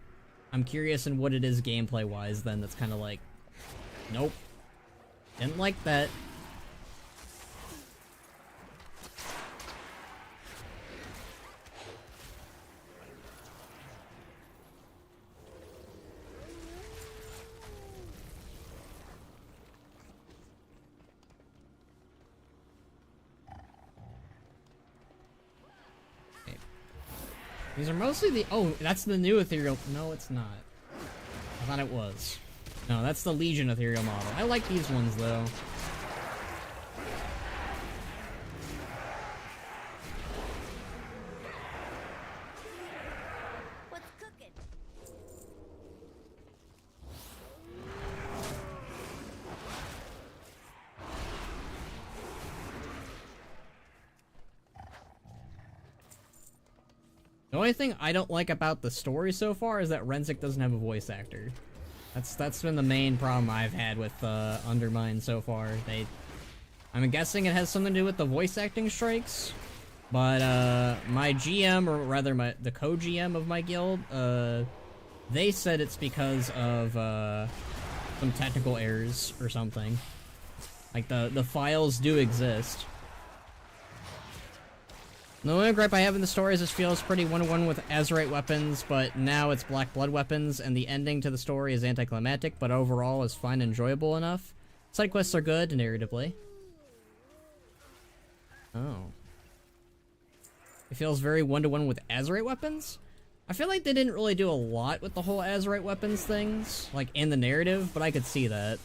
I'm curious in what it is gameplay-wise, then, that's kind of like, nope. Didn't like that. These are mostly the... Oh, that's the new ethereal... No, it's not. I thought it was. No, that's the Legion ethereal model. I like these ones, though. What's cooking? The only thing I don't like about the story so far is that Renzik doesn't have a voice actor. That's been the main problem I've had with Undermine so far. I'm guessing it has something to do with the voice acting strikes, but my GM, or rather the co-GM of my guild, they said it's because of some technical errors or something. Like the files do exist. The only gripe I have in the story is this feels pretty one-to-one with Azerite weapons, but now it's Black Blood weapons, and the ending to the story is anticlimactic, but overall is fine and enjoyable enough. Side quests are good, narratively. Oh. It feels very one-to-one with Azerite weapons? I feel like they didn't really do a lot with the whole Azerite weapons things, like in the narrative, but I could see that.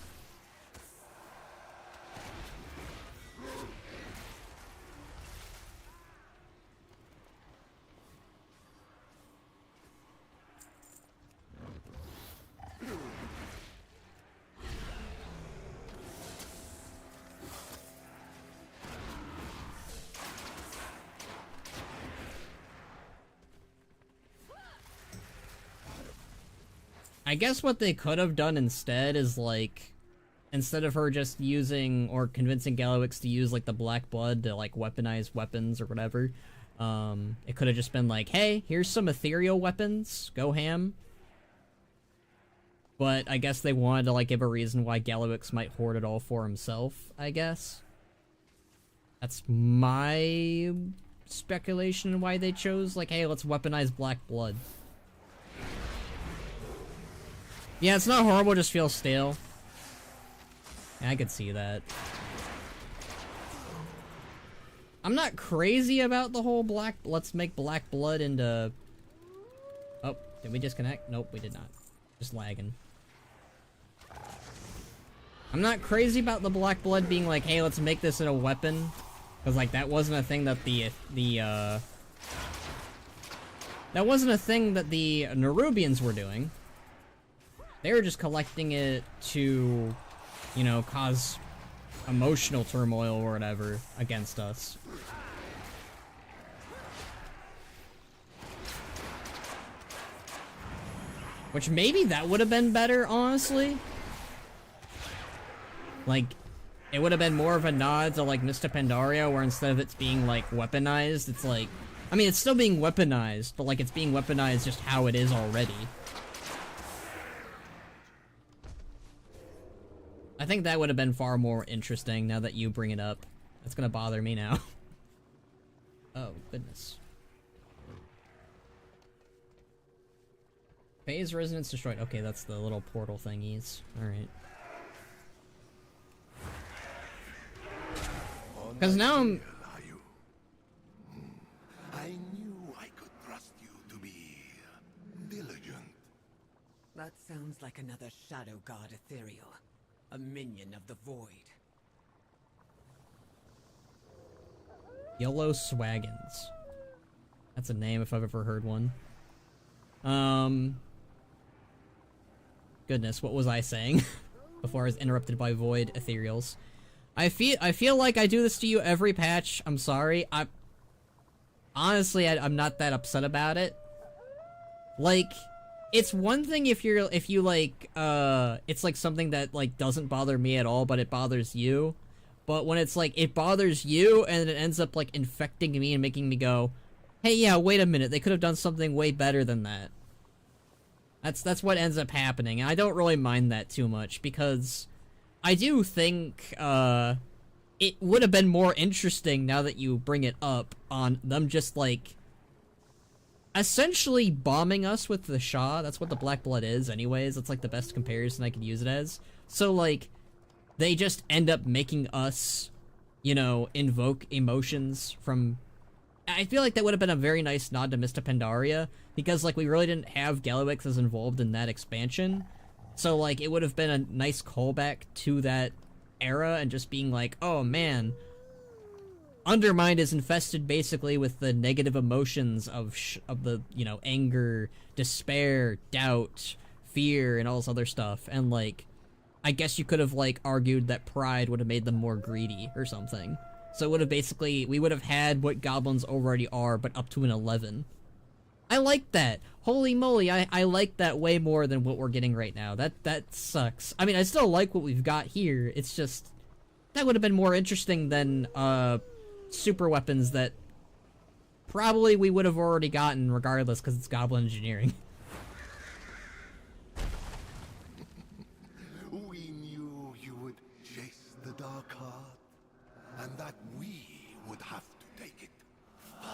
I guess what they could have done instead is, like, instead of her just using or convincing Galawix to use, like, the Black Blood to, like, weaponize weapons or whatever, it could have just been like, hey, here's some ethereal weapons, go ham. But I guess they wanted to, like, give a reason why Galawix might hoard it all for himself, I guess. That's my speculation why they chose, like, hey, let's weaponize Black Blood. Yeah, it's not horrible, just feels stale. Yeah, I could see that. I'm not crazy about the whole let's make Black Blood into... Oh, did we disconnect? Nope, we did not. Just lagging. I'm not crazy about the Black Blood being like, hey, let's make this into a weapon. Because, like, that wasn't a thing that the That wasn't a thing that the Nerubians were doing. They were just collecting it to, you know, cause emotional turmoil or whatever against us. Which maybe that would have been better, honestly. Like, it would have been more of a nod to, like, Mista Pandaria, where instead of it being, like, weaponized, it's like... I mean, it's still being weaponized, but, like, it's being weaponized just how it is already. I think that would have been far more interesting now that you bring it up. That's gonna bother me now. Oh, goodness. Phase resonance destroyed. Okay, that's the little portal thingies. Alright. Because now I'm... I knew I could trust you to be diligent. That sounds like another Shadow God Ethereal. A minion of the Void. Yellow Swaggins. That's a name if I've ever heard one. Goodness, what was I saying? Before I was interrupted by Void Ethereals. I feel like I do this to you every patch. I'm sorry. Honestly, I'm not that upset about it. Like, it's one thing if you like, it's like something that like doesn't bother me at all, but it bothers you. But when it's like, it bothers you and it ends up like infecting me and making me go, hey, yeah, wait a minute, they could have done something way better than that. That's what ends up happening, and I don't really mind that too much, because I do think, it would have been more interesting now that you bring it up on them just, like, essentially bombing us with the Shah. That's what the Black Blood is anyways. That's, like, the best comparison I could use it as. So, like, they just end up making us, you know, invoke emotions from... I feel like that would have been a very nice nod to Mista Pandaria, because, like, we really didn't have Galliwix as involved in that expansion. So, like, it would have been a nice callback to that era and just being like, oh, man, Undermined is infested basically with the negative emotions of the, you know, anger, despair, doubt, fear, and all this other stuff. And, like, I guess you could have, like, argued that pride would have made them more greedy or something. So it would have basically, we would have had what goblins already are, but up to an 11. I like that. Holy moly, I like that way more than what we're getting right now. That sucks. I mean, I still like what we've got here. It's just, that would have been more interesting than, super weapons that probably we would have already gotten regardless, because it's goblin engineering. We knew you would chase the dark heart, and that we would have to take it first.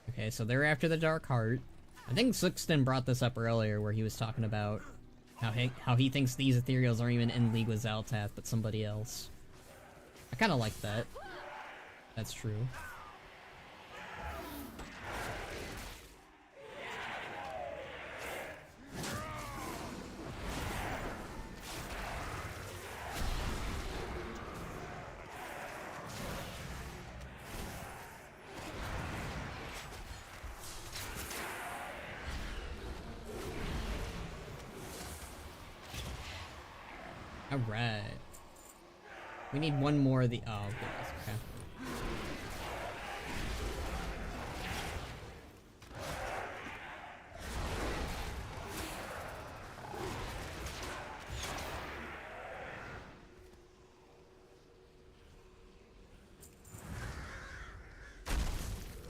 Okay, so they're after the Dark Heart. I think Sixton brought this up earlier, where he was talking about how he thinks these Ethereals aren't even in league with Zaltath, but somebody else. I kind of like that. That's true. Alright. We need one more of the... Oh, goodness. Okay.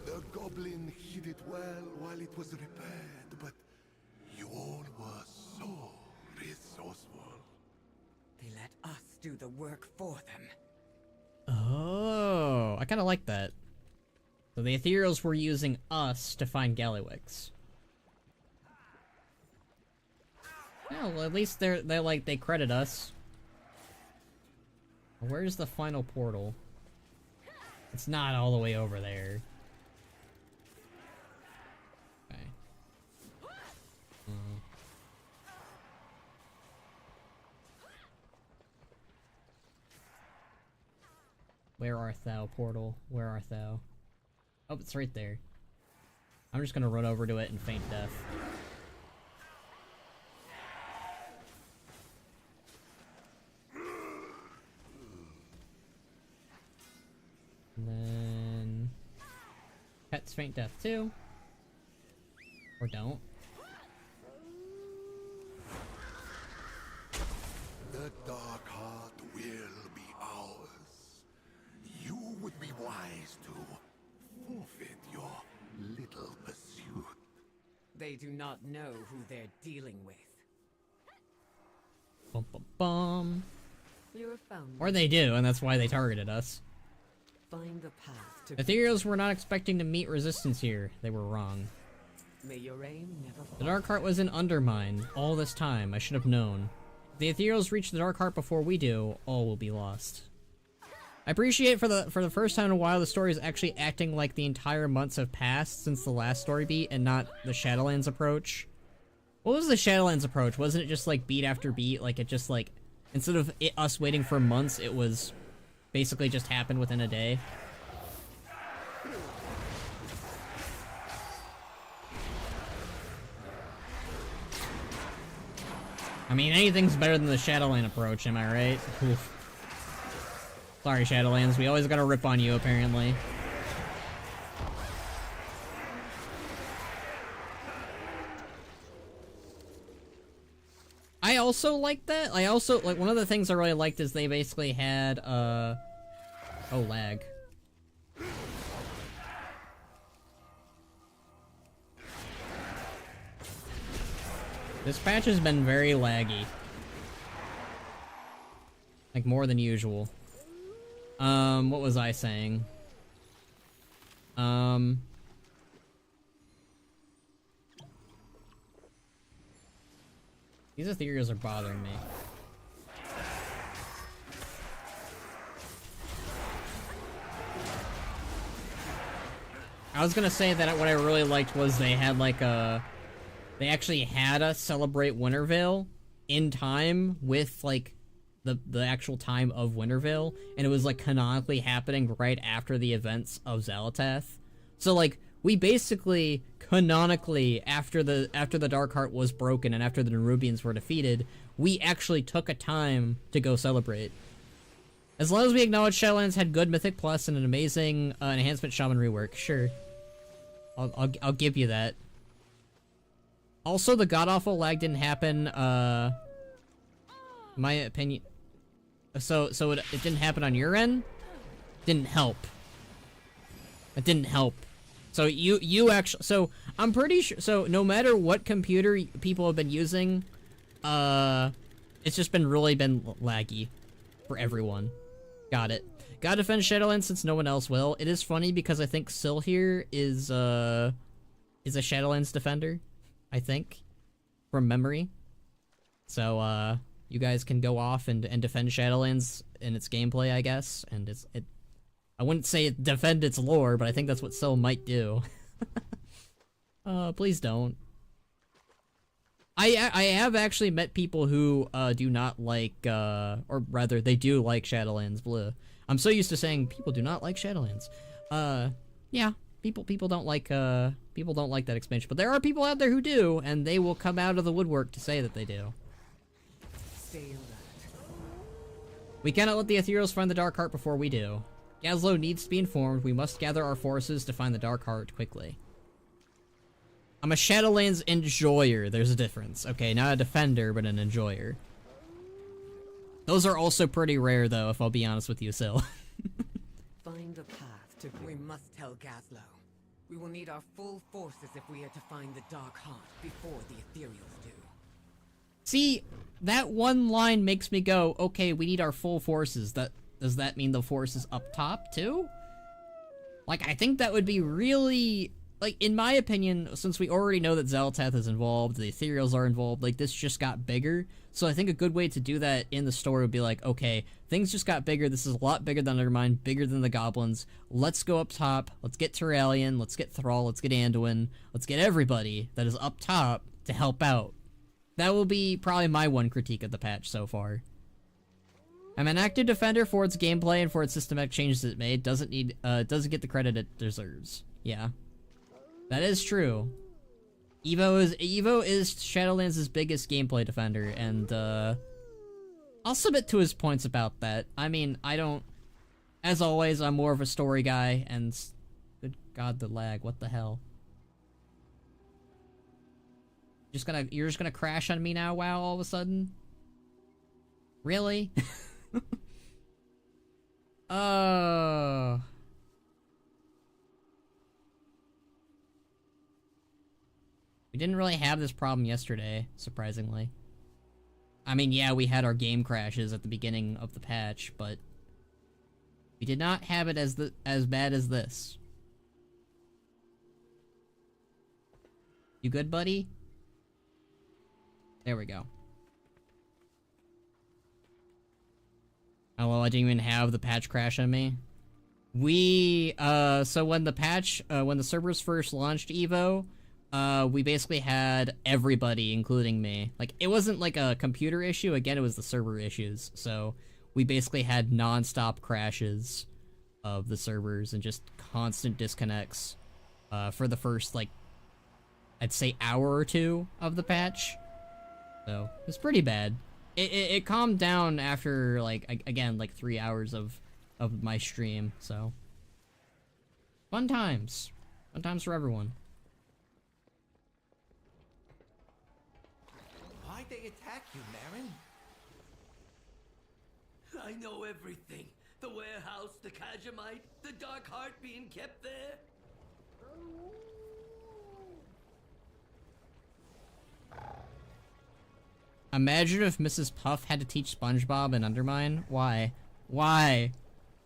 The goblin hid it well while it was repaired, but you all were so resourceful. They let us do the work for them. Oh, I kind of like that. So the Ethereals were using us to find Galliwix. Well, at least they credit us. Where's the final portal? It's not all the way over there. Okay. Where art thou, portal? Where art thou? Oh, it's right there. I'm just gonna run over to it and faint death. And then... Pets faint death too. Or don't. The Dark Heart will be ours. You would be wise to forfeit your little pursuit. They do not know who they're dealing with. Bum bum bum. You have found Or they do, and that's why they targeted us. Find the path to Ethereals were not expecting to meet resistance here. They were wrong. May your aim never The Dark Heart was in Undermine all this time. I should have known. If the Ethereals reach the Dark Heart before we do, all will be lost. I appreciate for the first time in a while the story is actually acting like the entire months have passed since the last story beat and not the Shadowlands approach. What was the Shadowlands approach? Wasn't it just like beat after beat? Like it just like, instead of us waiting for months, it was basically just happened within a day? I mean, anything's better than the Shadowland approach, am I right? Oof. Sorry, Shadowlands, we always gotta rip on you, apparently. I also like that. I also, like, one of the things I really liked is they basically had, oh, lag. This patch has been very laggy. Like, more than usual. What was I saying? These Ethereals are bothering me. I was gonna say that what I really liked was they had like a... They actually had us celebrate Wintervale in time with like the actual time of Wintervale, and it was like canonically happening right after the events of Xal'atath. So like we basically canonically after the Dark Heart was broken and after the Nerubians were defeated, we actually took a time to go celebrate. As long as we acknowledge Shadowlands had good Mythic Plus and an amazing enhancement shaman rework, sure. I'll give you that. Also, the god-awful lag didn't happen, my opinion... So it didn't happen on your end? Didn't help. It didn't help. So you actually... So, I'm pretty sure... So, no matter what computer people have been using, it's just been really laggy for everyone. Got it. Gotta defend Shadowlands since no one else will. It is funny because I think Syl here is a Shadowlands defender. I think, from memory. So, you guys can go off and defend Shadowlands in its gameplay, I guess. And I wouldn't say defend its lore, but I think that's what Syl might do. Please don't. I have actually met people who, do not like, or rather, they do like Shadowlands Blue. I'm so used to saying people do not like Shadowlands. Yeah. People don't like that expansion, but there are people out there who do, and they will come out of the woodwork to say that they do. stay alert. We cannot let the Ethereals find the Dark Heart before we do. Gazlo needs to be informed. We must gather our forces to find the Dark Heart quickly. I'm a Shadowlands enjoyer. There's a difference. Okay, not a defender, but an enjoyer. Those are also pretty rare, though, if I'll be honest with you, Syl. Find the path to... We must tell Gazlo. We will need our full forces if we are to find the Dark Heart before the Ethereals do. See, that one line makes me go, okay, we need our full forces. Does that mean the forces up top, too? Like, I think that would be really... Like, in my opinion, since we already know that Xal'atath is involved, the Ethereals are involved, like, this just got bigger. So I think a good way to do that in the story would be like, okay, things just got bigger, this is a lot bigger than Undermined, bigger than the Goblins, let's go up top, let's get Turalian, let's get Thrall, let's get Anduin, let's get everybody that is up top to help out. That will be probably my one critique of the patch so far. I'm an active defender for its gameplay and for its systematic changes it made. Doesn't get the credit it deserves. Yeah. That is true. Evo is Shadowlands' biggest gameplay defender, and I'll submit to his points about that. I mean, as always, I'm more of a story guy, and good god, the lag, what the hell? You're just gonna crash on me now, WoW, all of a sudden? Really? Oh. We didn't really have this problem yesterday, surprisingly. I mean, yeah, we had our game crashes at the beginning of the patch, but we did not have it as bad as this. You good, buddy? There we go. Oh, well, I didn't even have the patch crash on me. So when the servers first launched EVO, we basically had everybody, including me. Like, it wasn't like a computer issue, again, it was the server issues. So, we basically had non-stop crashes of the servers and just constant disconnects, for the first, like, I'd say hour or two of the patch. So, it's pretty bad. It calmed down after, like, again, like 3 hours of my stream, so. Fun times. Fun times for everyone. Why'd they attack you, Marin? I know everything. The warehouse, the Kajamite, the Dark Heart being kept there. Imagine if Mrs. Puff had to teach SpongeBob and Undermine. Why? Why?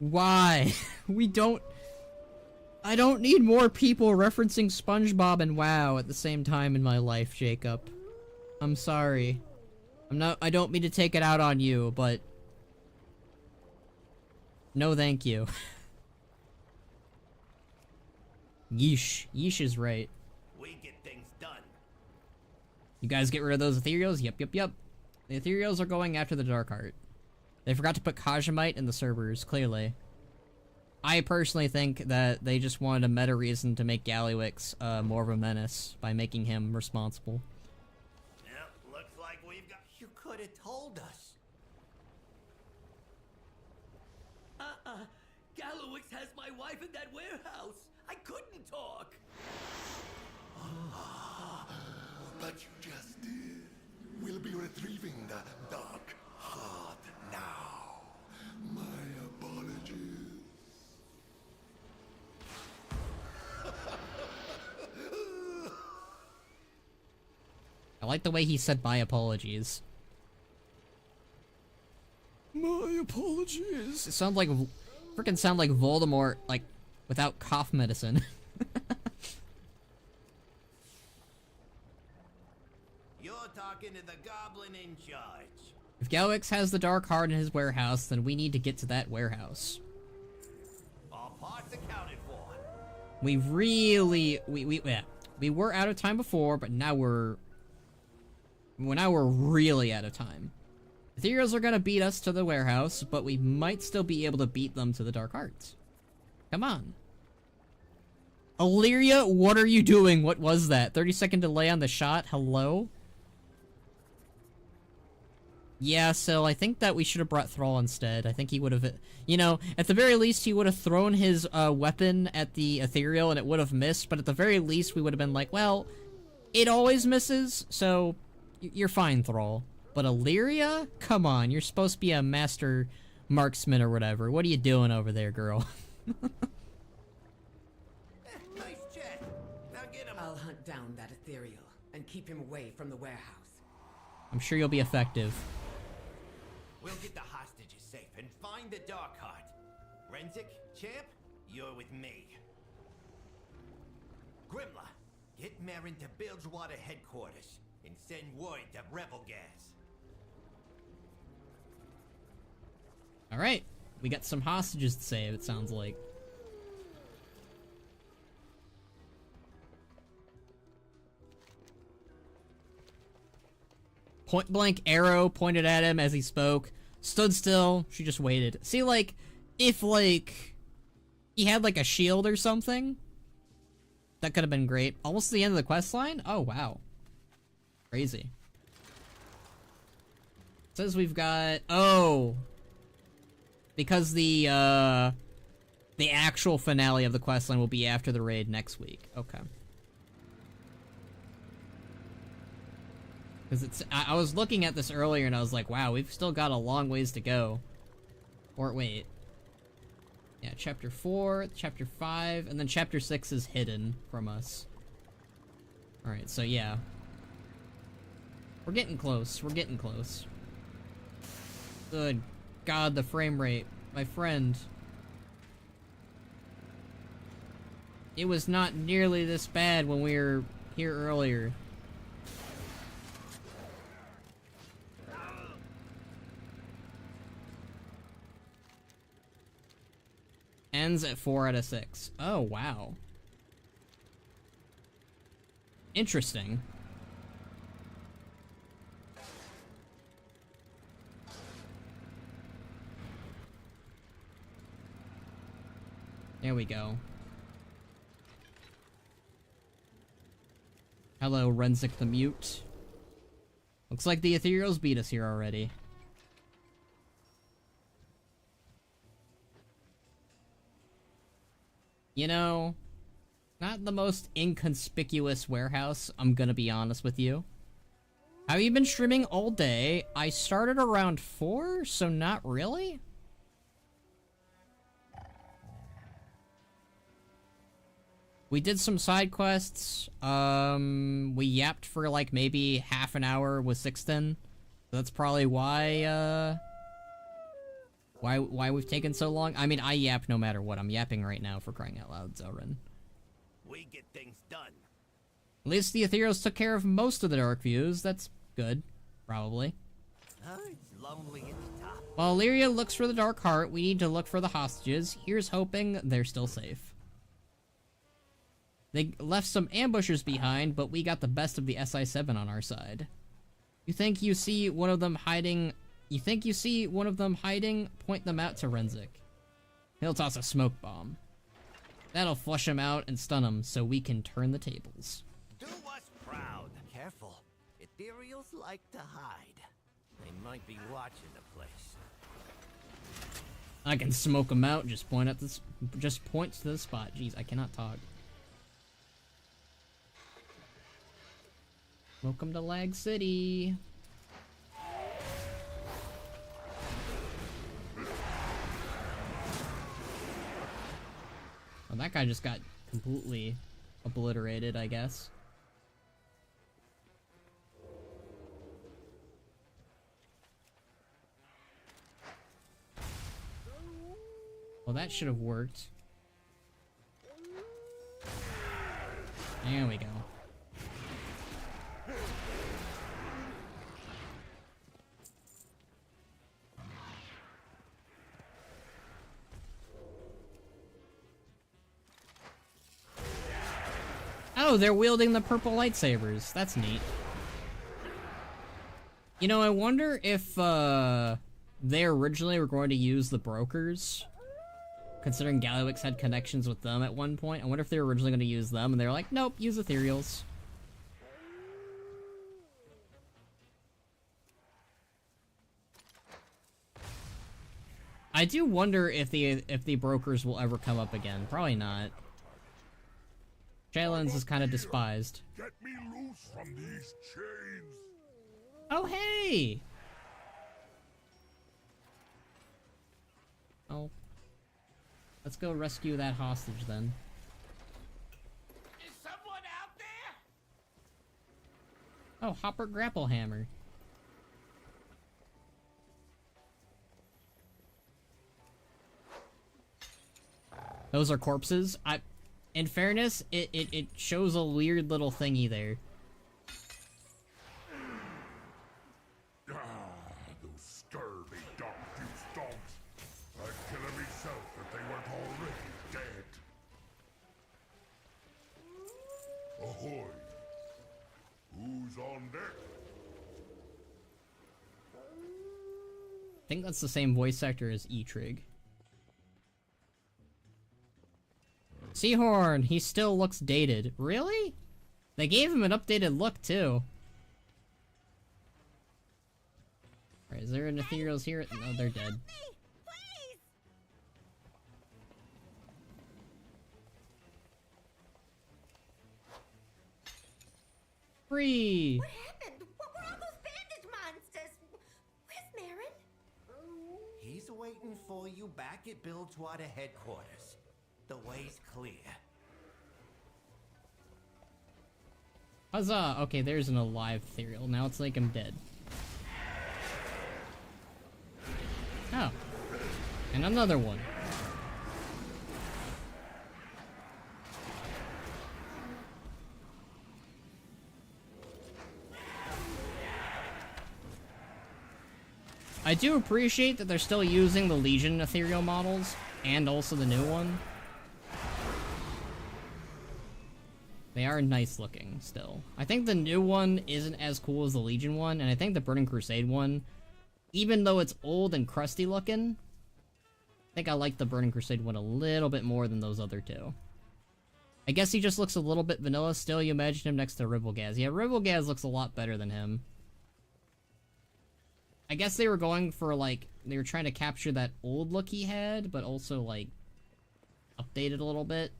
Why? I don't need more people referencing SpongeBob and WoW at the same time in my life, Jacob. I'm sorry. I don't mean to take it out on you, but no thank you. Yeesh. Yeesh is right. We get things done. You guys get rid of those ethereals? Yep. The ethereals are going after the Dark Heart. They forgot to put Kajamite in the servers, clearly. I personally think that they just wanted a meta reason to make Gallywix more of a menace by making him responsible. Yep, looks like we've got... You could have told us. Gallywix has my wife in that warehouse. I couldn't talk. But you just did. We'll be retrieving the Dark Heart now. My apologies. I like the way he said my apologies. My apologies. It sounds like freaking sound like Voldemort, like without cough medicine. You're talking to the goblin in charge. If Gallywix has the Dark Heart in his warehouse, then we need to get to that warehouse. All parts accounted for. We were out of time before, but now we're really out of time. Ethereals are gonna beat us to the warehouse, but we might still be able to beat them to the Dark Hearts. Come on. Illyria, what are you doing? What was that? 30-second delay on the shot? Hello? Yeah, so I think that we should have brought Thrall instead. I think he would have, you know, at the very least he would have thrown his weapon at the Ethereal and it would have missed, but at the very least we would have been like, well, it always misses, so you're fine, Thrall. But Illyria? Come on, you're supposed to be a master marksman or whatever. What are you doing over there, girl? Nice jet. Now get him. I'll hunt down that ethereal and keep him away from the warehouse. I'm sure you'll be effective. We'll get the hostages safe and find the Dark Heart. Renzik, champ, you're with me. Grimla, get Marin to Bilgewater headquarters and send word to Rebel Gas. Alright, we got some hostages to save, it sounds like. Point blank arrow pointed at him as he spoke. Stood still. She just waited. See, like, if, like, he had, like, a shield or something, that could have been great. Almost the end of the quest line? Oh, wow. Crazy. Says we've got... Oh. Because the actual finale of the quest line will be after the raid next week. Okay. Because it's... I was looking at this earlier and I was like, wow, we've still got a long ways to go. Or, wait. Yeah, chapter 4, chapter 5, and then chapter 6 is hidden from us. Alright, so yeah. We're getting close. We're getting close. Good God, the frame rate. My friend. It was not nearly this bad when we were here earlier. Ends at 4 out of 6. Oh, wow. Interesting. There we go. Hello, Renzik the Mute. Looks like the Ethereals beat us here already. You know, not the most inconspicuous warehouse, I'm gonna be honest with you. Have you been streaming all day? I started around 4, so not really? We did some side quests. We yapped for like maybe half an hour with Sixten. That's probably why we've taken so long. I mean, I yap no matter what. I'm yapping right now, for crying out loud, Zelrin. We get things done. At least the Ethereals took care of most of the dark views. That's good, probably. It's lonely at the top. While Lyria looks for the Dark Heart, we need to look for the hostages. Here's hoping they're still safe. They left some ambushers behind, but we got the best of the SI-7 on our side. You think you see one of them hiding? Point them out to Renzik. He'll toss a smoke bomb. That'll flush him out and stun him, so we can turn the tables. Do us proud. Careful. Ethereals like to hide. They might be watching the place. I can smoke them out. Just point to the spot. Jeez, I cannot talk. Welcome to Lag City. Well, that guy just got completely obliterated, I guess. Well, that should have worked. There we go. Oh, they're wielding the purple lightsabers. That's neat. You know, I wonder if they originally were going to use the brokers, considering Gallywix had connections with them at one point. I wonder if they were originally going to use them, and they were like, nope, use Ethereals. I do wonder if the brokers will ever come up again. Probably not. Shaylan's is kind of despised. Get me loose from these chains. Oh, hey! Oh. Let's go rescue that hostage, then. Is someone out there? Oh, Hopper Grapple Hammer. Those are corpses. In fairness, it shows a weird little thingy there. Those scurvy dog-juice dogs. I'd kill them myself if they weren't already dead. Ahoy! Who's on deck? think that's the same voice actor as E-Trig. Seahorn, he still looks dated. Really? They gave him an updated look, too. Alright, is there an ethereals here? No, they're dead. Free! What happened? What were all those bandage monsters? Where's Marin? He's waiting for you back at Bilgewater headquarters. The way's clear. Huzzah! Okay, there's an alive ethereal. Now it's like I'm dead. Oh. And another one. I do appreciate that they're still using the Legion ethereal models, and also the new one. They are nice looking, still. I think the new one isn't as cool as the Legion one, and I think the Burning Crusade one, even though it's old and crusty looking, I think I like the Burning Crusade one a little bit more than those other two. I guess he just looks a little bit vanilla still. You imagine him next to Ribblegaz. Yeah, Ribblegaz looks a lot better than him. I guess they were going for, like, they were trying to capture that old look he had, but also, like, update it a little bit.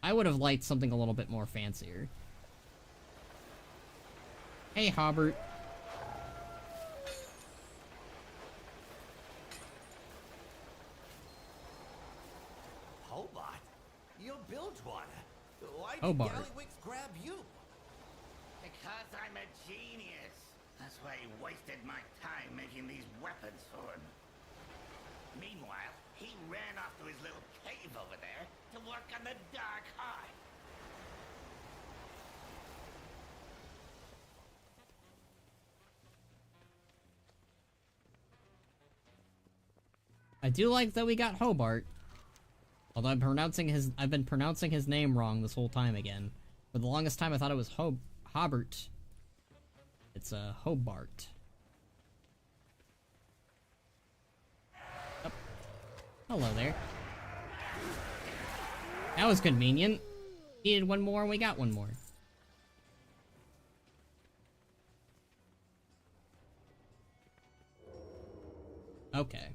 I would have liked something a little bit more fancier. Hey, Hobart. Hobart? You're Bilgewater. Why did Hobart. Gallywix grab you? Because I'm a genius. That's why he wasted my time making these weapons for him. Meanwhile, he ran off to his little cave over there to work on the Dark Heart. I do like that we got Hobart. Although I've been pronouncing his name wrong this whole time again. For the longest time I thought it was Hobart. It's Hobart. Oh. Hello there. That was convenient. Needed one more and we got one more. Okay.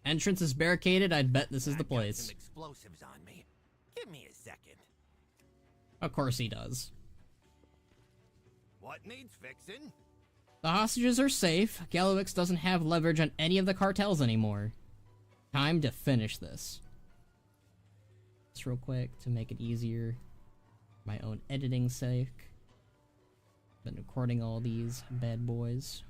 Entrance is barricaded. I'd bet this is the I got place. some explosives on me. Give me a second. Of course he does. What needs fixing? The hostages are safe. Gallywix doesn't have leverage on any of the cartels anymore. Time to finish this. Just real quick to make it easier. My own editing's sake. Been recording all these bad boys.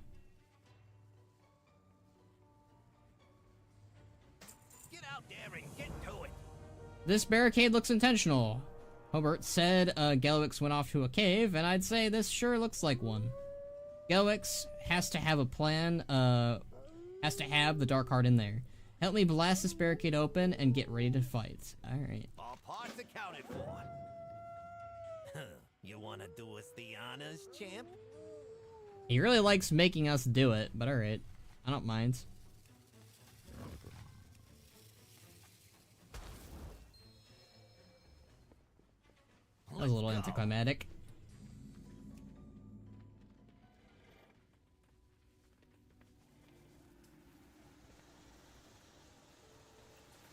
Get out there and get to it. This barricade looks intentional. Hobart said Gallywix went off to a cave, and I'd say this sure looks like one. Gallywix has to have a plan, has to have the Dark Heart in there. Help me blast this barricade open and get ready to fight. Alright. All parts accounted for. You wanna do us the honors, champ? He really likes making us do it, but alright. I don't mind. That was a little anticlimactic.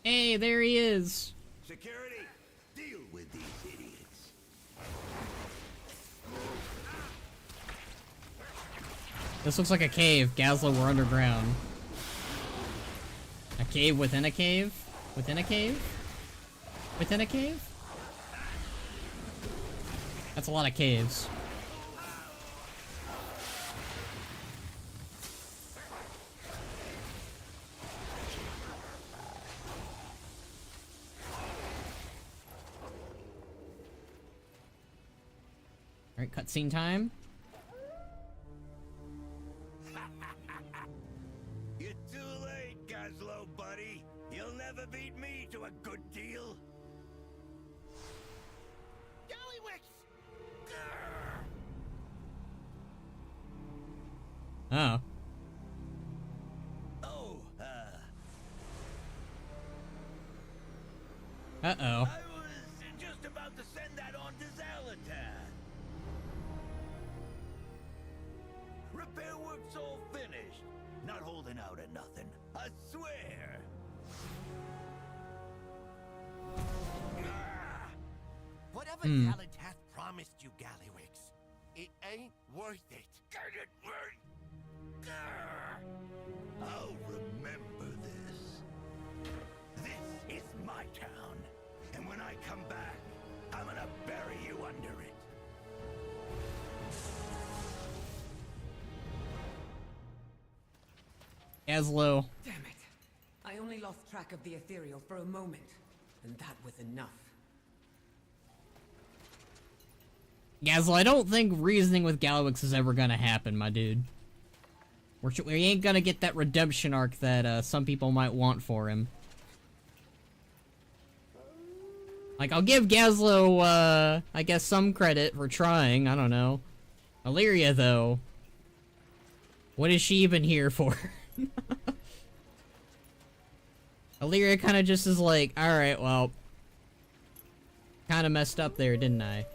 Hey, there he is! Security, deal with these idiots. This looks like a cave. Gazlo, we're underground. A cave within a cave? Within a cave? Within a cave? That's a lot of caves. Alright, cutscene time. You're too late, Gazlo, buddy. You'll never beat me to a good deal. Gallywix! Oh. Oh, Uh-oh. I was just about to send that on to Zalatan. Repair work's all finished. Not holding out or nothing. I swear. Whatever Zalatan promised you, Gallywix, it ain't worth it. Get it right. I'll remember this. This is my town. And when I come back, I'm gonna bury you under it. Gazlo. Damn it. I only lost track of the ethereal for a moment, and that was enough. Gazlo, I don't think reasoning with Gallywix is ever gonna happen, my dude. We ain't gonna get that redemption arc that some people might want for him. Like, I'll give Gazlo, I guess some credit for trying, I don't know. Illyria, though. What is she even here for? Illyria kinda just is like, alright, well... kinda messed up there, didn't I?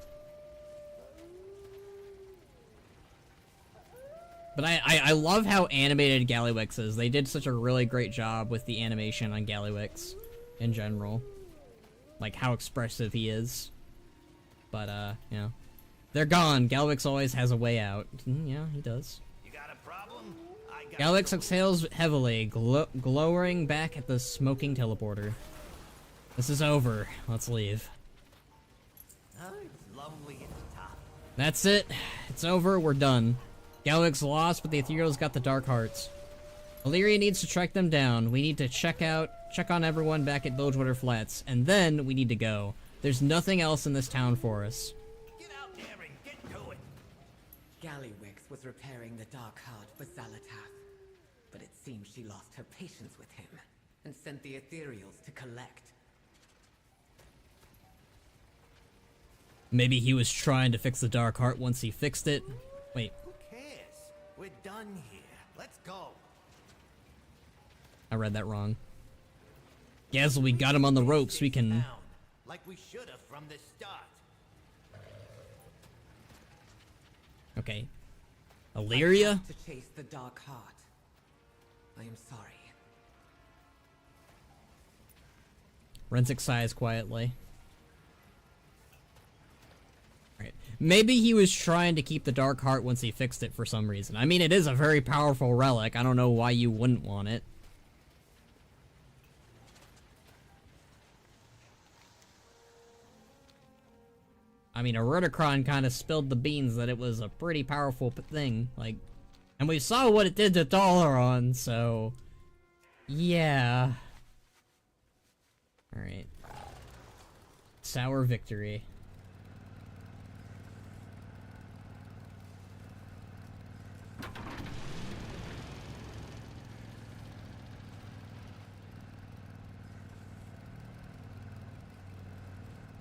But I love how animated Gallywix is. They did such a really great job with the animation on Gallywix in general. Like, how expressive he is. But, you know. They're gone. Gallywix always has a way out. Yeah, he does. You got a problem? I got Gallywix exhales heavily, glowering back at the smoking teleporter. This is over. Let's leave. Oh, it's lonely at the top. That's it. It's over. We're done. Gallywix lost, but the Ethereal's got the Dark Hearts. Illyria needs to track them down. We need to check on everyone back at Bilgewater Flats, and then we need to go. There's nothing else in this town for us. Get out there and get to it. Gallywix was repairing the Dark Heart for Zalatath, but it seems she lost her patience with him, and sent the Ethereals to collect. Maybe he was trying to fix the Dark Heart once he fixed it. Wait. Who cares? We're done here. Let's go. I read that wrong. Gazlo, we got him on the ropes. We can... Down, like we should have from the start. Okay. Illyria? To chase the Dark Heart. I am sorry. Renzik sighs quietly. Alright. Maybe he was trying to keep the Dark Heart once he fixed it for some reason. I mean, it is a very powerful relic. I don't know why you wouldn't want it. I mean, Erudicron kind of spilled the beans that it was a pretty powerful thing, like, and we saw what it did to Dalaran, so, yeah. Alright. Sour victory.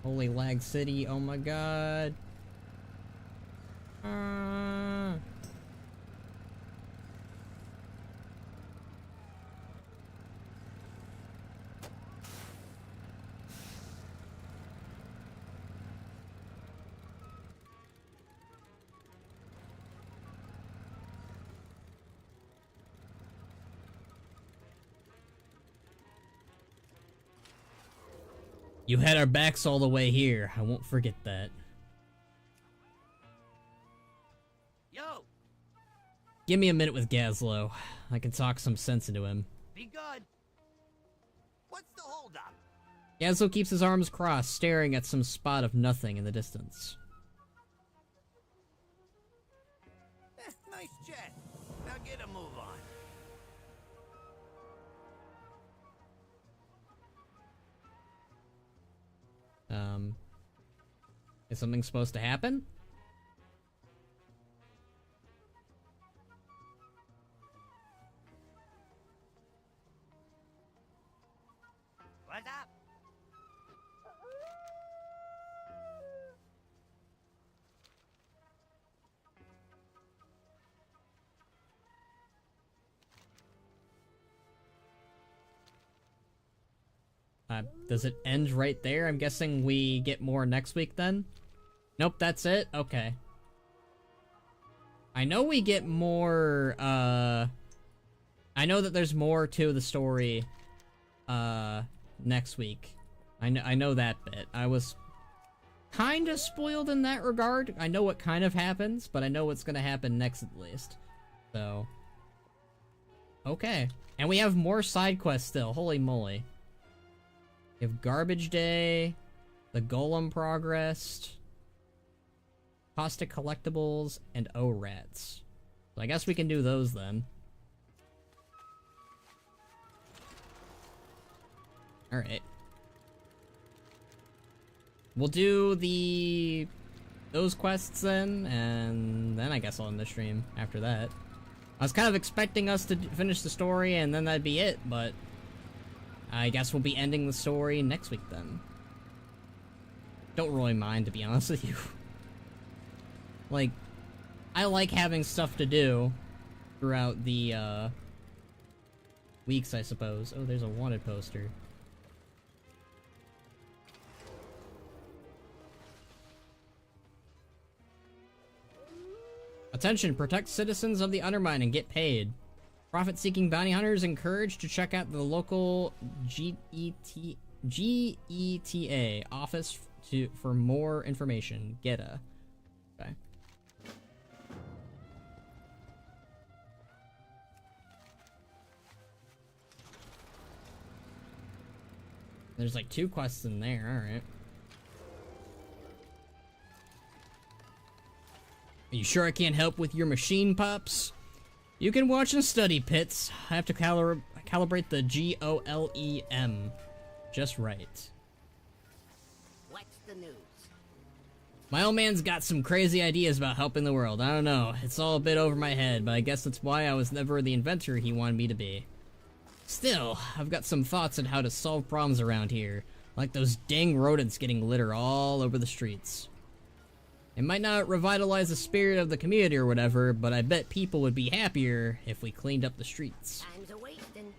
Holy Lag City, oh my god. You had our backs all the way here. I won't forget that. Yo, Give me a minute with Gazlo. I can talk some sense into him. be good. What's the holdup? Gazlo keeps his arms crossed, staring at some spot of nothing in the distance. Nice jet. Now get a move on. Is something supposed to happen? What's up? Does it end right there? I'm guessing we get more next week then? Nope, that's it? Okay. I know we get more, I know that there's more to the story, next week. I know that bit. I was kinda spoiled in that regard. I know what kind of happens, but I know what's gonna happen next at least. So. Okay. And we have more side quests still. Holy moly. We have Garbage Day, the Golem progressed, Caustic Collectibles, and O-Rats. So I guess we can do those then. Alright. We'll do those quests then, and then I guess I'll end the stream after that. I was kind of expecting us to finish the story and then that'd be it, but I guess we'll be ending the story next week then. Don't really mind, to be honest with you. Like, I like having stuff to do throughout the, weeks, I suppose. Oh, there's a wanted poster. Attention, protect citizens of the Undermine and get paid. Profit-seeking bounty hunters encouraged to check out the local GETA office for more information. Geta. Okay. There's like 2 quests in there, alright. Are you sure I can't help with your machine, Pops? You can watch and study, Pits. I have to calibrate the GOLEM just right. What's the news? My old man's got some crazy ideas about helping the world. I don't know. It's all a bit over my head, but I guess that's why I was never the inventor he wanted me to be. Still, I've got some thoughts on how to solve problems around here, like those dang rodents getting litter all over the streets. It might not revitalize the spirit of the community or whatever, but I bet people would be happier if we cleaned up the streets. Time's a wasting.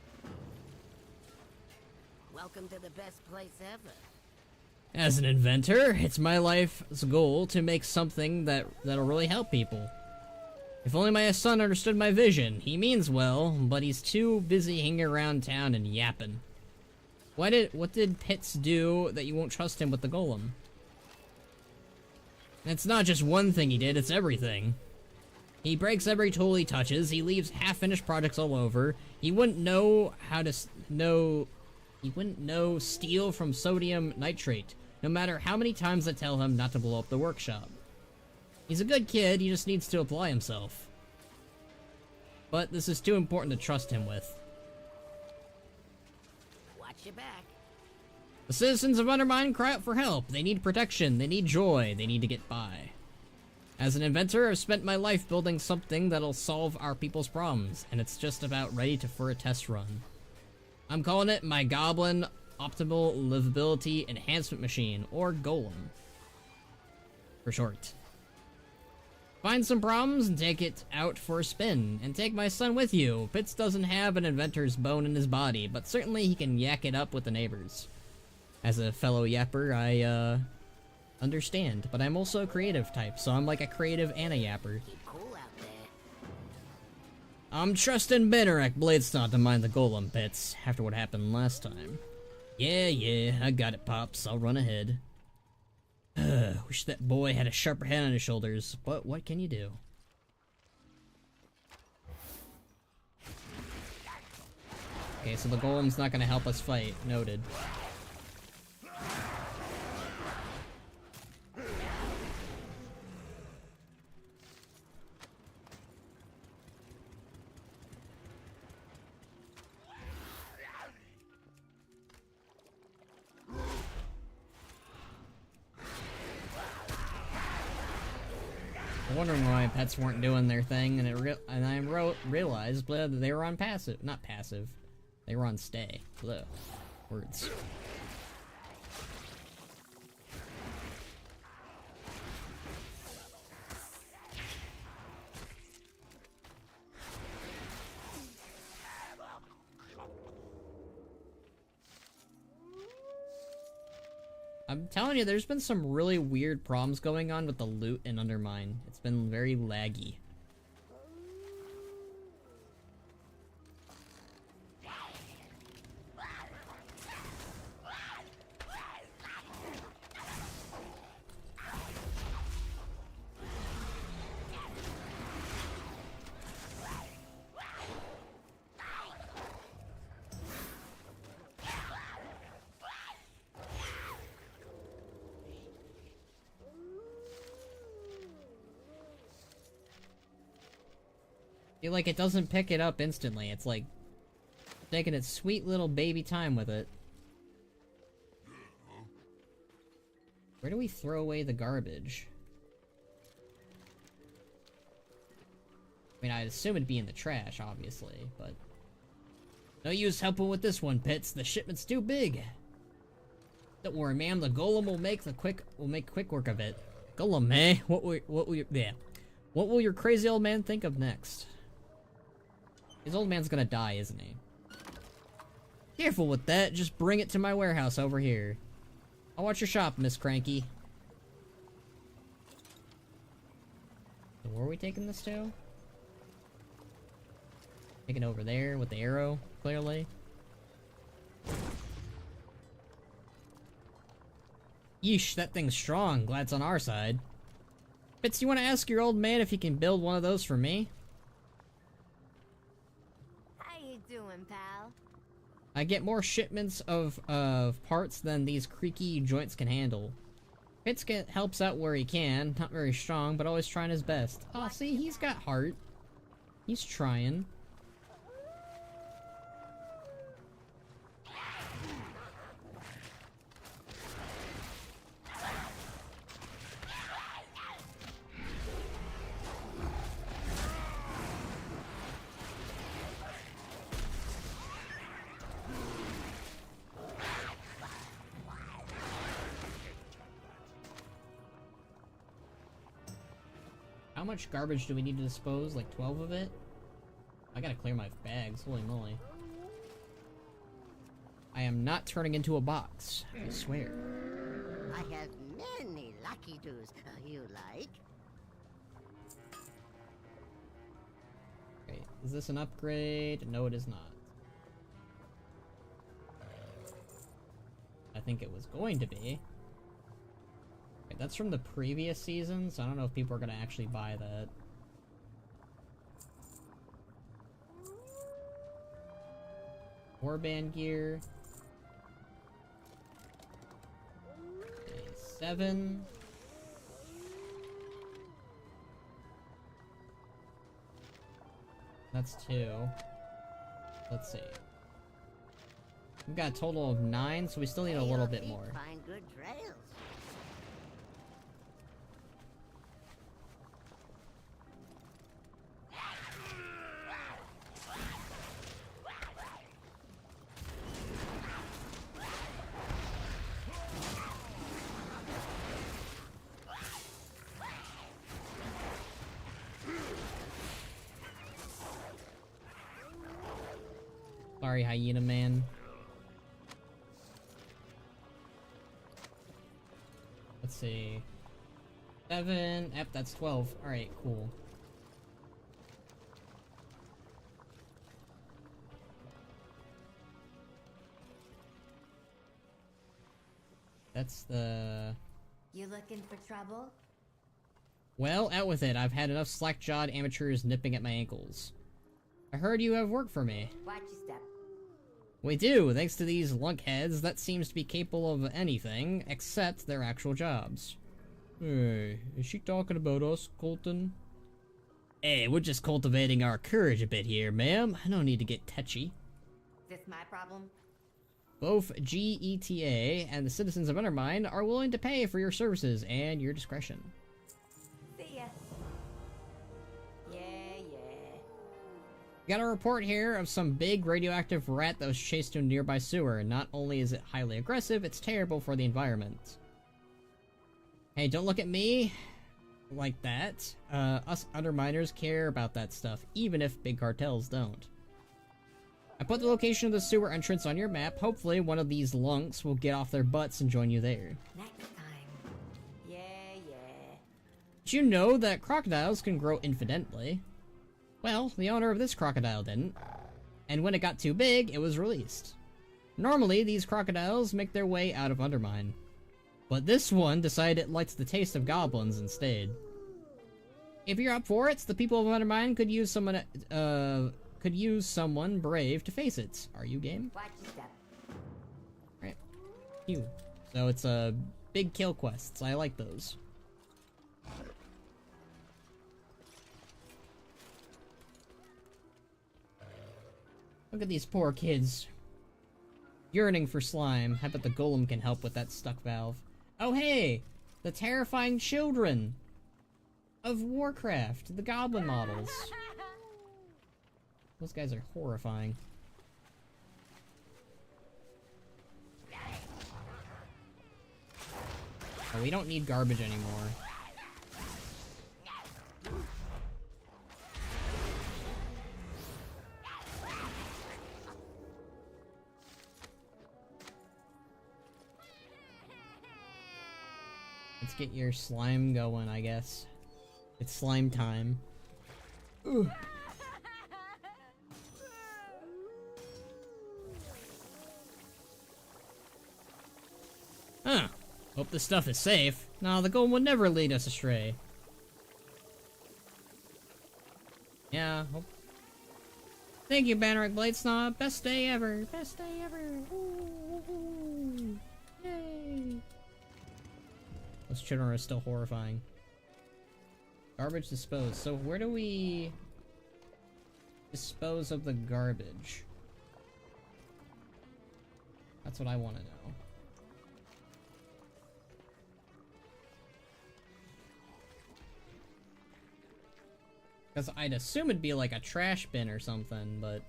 Welcome to the best place ever. As an inventor, it's my life's goal to make something that'll really help people. If only my son understood my vision. He means well, but he's too busy hanging around town and yapping. What did Pitts do that you won't trust him with the golem? It's not just one thing he did, it's everything. He breaks every tool he touches, he leaves half-finished projects all over, he wouldn't know steel from sodium nitrate, no matter how many times I tell him not to blow up the workshop. He's a good kid, he just needs to apply himself. But this is too important to trust him with. Watch your back. The citizens of Undermine cry out for help. They need protection, they need joy, they need to get by. As an inventor, I've spent my life building something that'll solve our people's problems, and it's just about ready for a test run. I'm calling it my Goblin Optimal Livability Enhancement Machine, or Golem, for short. Find some problems and take it out for a spin, and take my son with you. Pitts doesn't have an inventor's bone in his body, but certainly he can yak it up with the neighbors. As a fellow yapper, I, understand, but I'm also a creative type, so I'm like a creative and a yapper. Keep cool out there. I'm trusting Benarek Blades not to mind the golem, Pitts, after what happened last time. Yeah, I got it, Pops. I'll run ahead. Wish that boy had a sharper head on his shoulders, but what can you do? Okay, so the golem's not gonna help us fight. Noted. I'm wondering why pets weren't doing their thing, and I realized that they were on passive. Not passive. They were on stay. Ugh. Words. I'm telling you, there's been some really weird problems going on with the loot in Undermine. It's been very laggy. Like, it doesn't pick it up instantly. It's like taking its sweet little baby time with it. Where do we throw away the garbage? I mean, I'd assume it'd be in the trash, obviously, but no use helping with this one, Pitts. The shipment's too big. Don't worry, ma'am. The golem will make quick work of it. Golem, eh? What will your crazy old man think of next? His old man's gonna die, isn't he? Careful with that. Just bring it to my warehouse over here. I'll watch your shop, Miss Cranky. So where are we taking this to? Taking over there with the arrow, clearly. Yeesh, that thing's strong. Glad it's on our side. Fitz, you want to ask your old man if he can build one of those for me? How you doing, pal? I get more shipments of parts than these creaky joints can handle. Fitz helps out where he can. Not very strong, but always trying his best. Aw, see, he's got heart. He's trying. How much garbage do we need to dispose? Like 12 of it? I gotta clear my bags, holy moly. I am not turning into a box, I swear. I have many lucky doos you like. Okay, is this an upgrade? No, it is not. I think it was going to be. Okay, that's from the previous season, so I don't know if people are gonna actually buy that. Warband gear. Okay, 7. That's 2. Let's see. We've got a total of 9, so we still need a little bit more. Find good trails. Sorry, Hyena Man. Let's see. 7. Yep, that's 12. Alright, cool. That's the... You looking for trouble? Well, out with it. I've had enough slack-jawed amateurs nipping at my ankles. I heard you have work for me. Watch your step. We do, thanks to these lunkheads that seems to be capable of anything except their actual jobs. Hey, is she talking about us, Colton? Hey, we're just cultivating our courage a bit here, ma'am. No need to get touchy. Is this my problem? Both GETA and the citizens of Undermine are willing to pay for your services and your discretion. See ya. Yeah. Got a report here of some big radioactive rat that was chased to a nearby sewer. Not only is it highly aggressive, it's terrible for the environment. Hey, don't look at me like that. Us Underminers care about that stuff, even if big cartels don't. I put the location of the sewer entrance on your map. Hopefully one of these lunks will get off their butts and join you there. Next time. Yeah. Did you know that crocodiles can grow infinitely? Well, the owner of this crocodile didn't. And when it got too big, it was released. Normally, these crocodiles make their way out of Undermine. But this one decided it likes the taste of goblins instead. If you're up for it, the people of Undermine could use someone brave to face it. Are you game? Watch your step. Right. You. So it's a big kill quests. I like those. Look at these poor kids. Yearning for slime. I bet the golem can help with that stuck valve. Oh hey! The terrifying children of Warcraft. The goblin models. Those guys are horrifying. Oh, we don't need garbage anymore. Let's get your slime going, I guess. It's slime time. Ugh. Huh. Hope this stuff is safe. No, the golem would never lead us astray. Yeah, hope. Thank you, Bannerik Bladesnaw. Best day ever. Best day ever. Ooh. Yay. Those children are still horrifying. Garbage disposed. So where do we dispose of the garbage? That's what I want to know. Because I'd assume it'd be like a trash bin or something, but...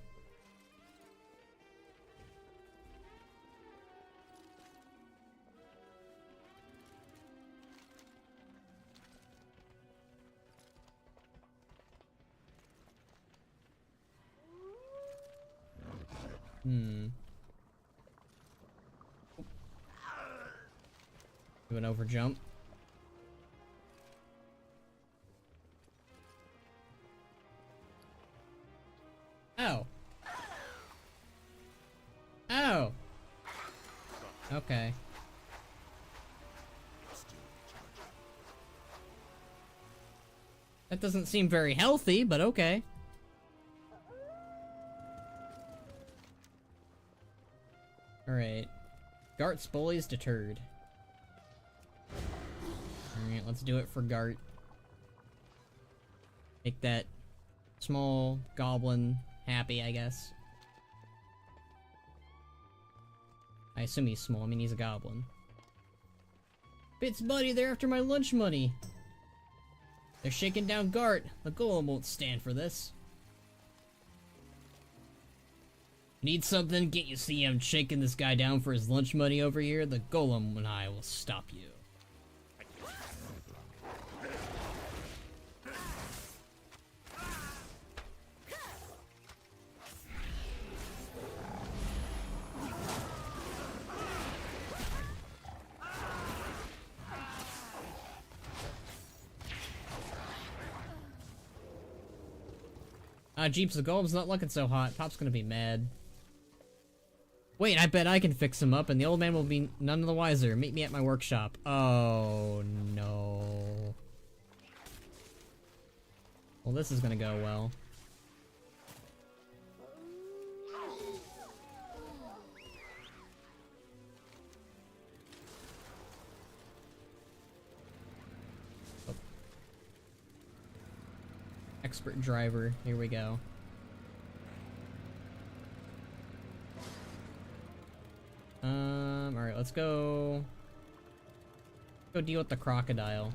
Do an over jump. Oh. Oh. Okay. That doesn't seem very healthy, but okay. Alright. Gart's bullies deterred. Alright, let's do it for Gart. Make that small goblin happy, I guess. I assume he's small. I mean, he's a goblin. Bits buddy, they're after my lunch money. They're shaking down Gart. The golem won't stand for this. Need something? Can't you see I'm shaking this guy down for his lunch money over here? The golem and I will stop you. Jeeps, the golem's not looking so hot. Pop's gonna be mad. Wait, I bet I can fix him up and the old man will be none the wiser. Meet me at my workshop. Oh, no. Well, this is gonna go well. Expert driver, here we go. Alright, let's go deal with the crocodile.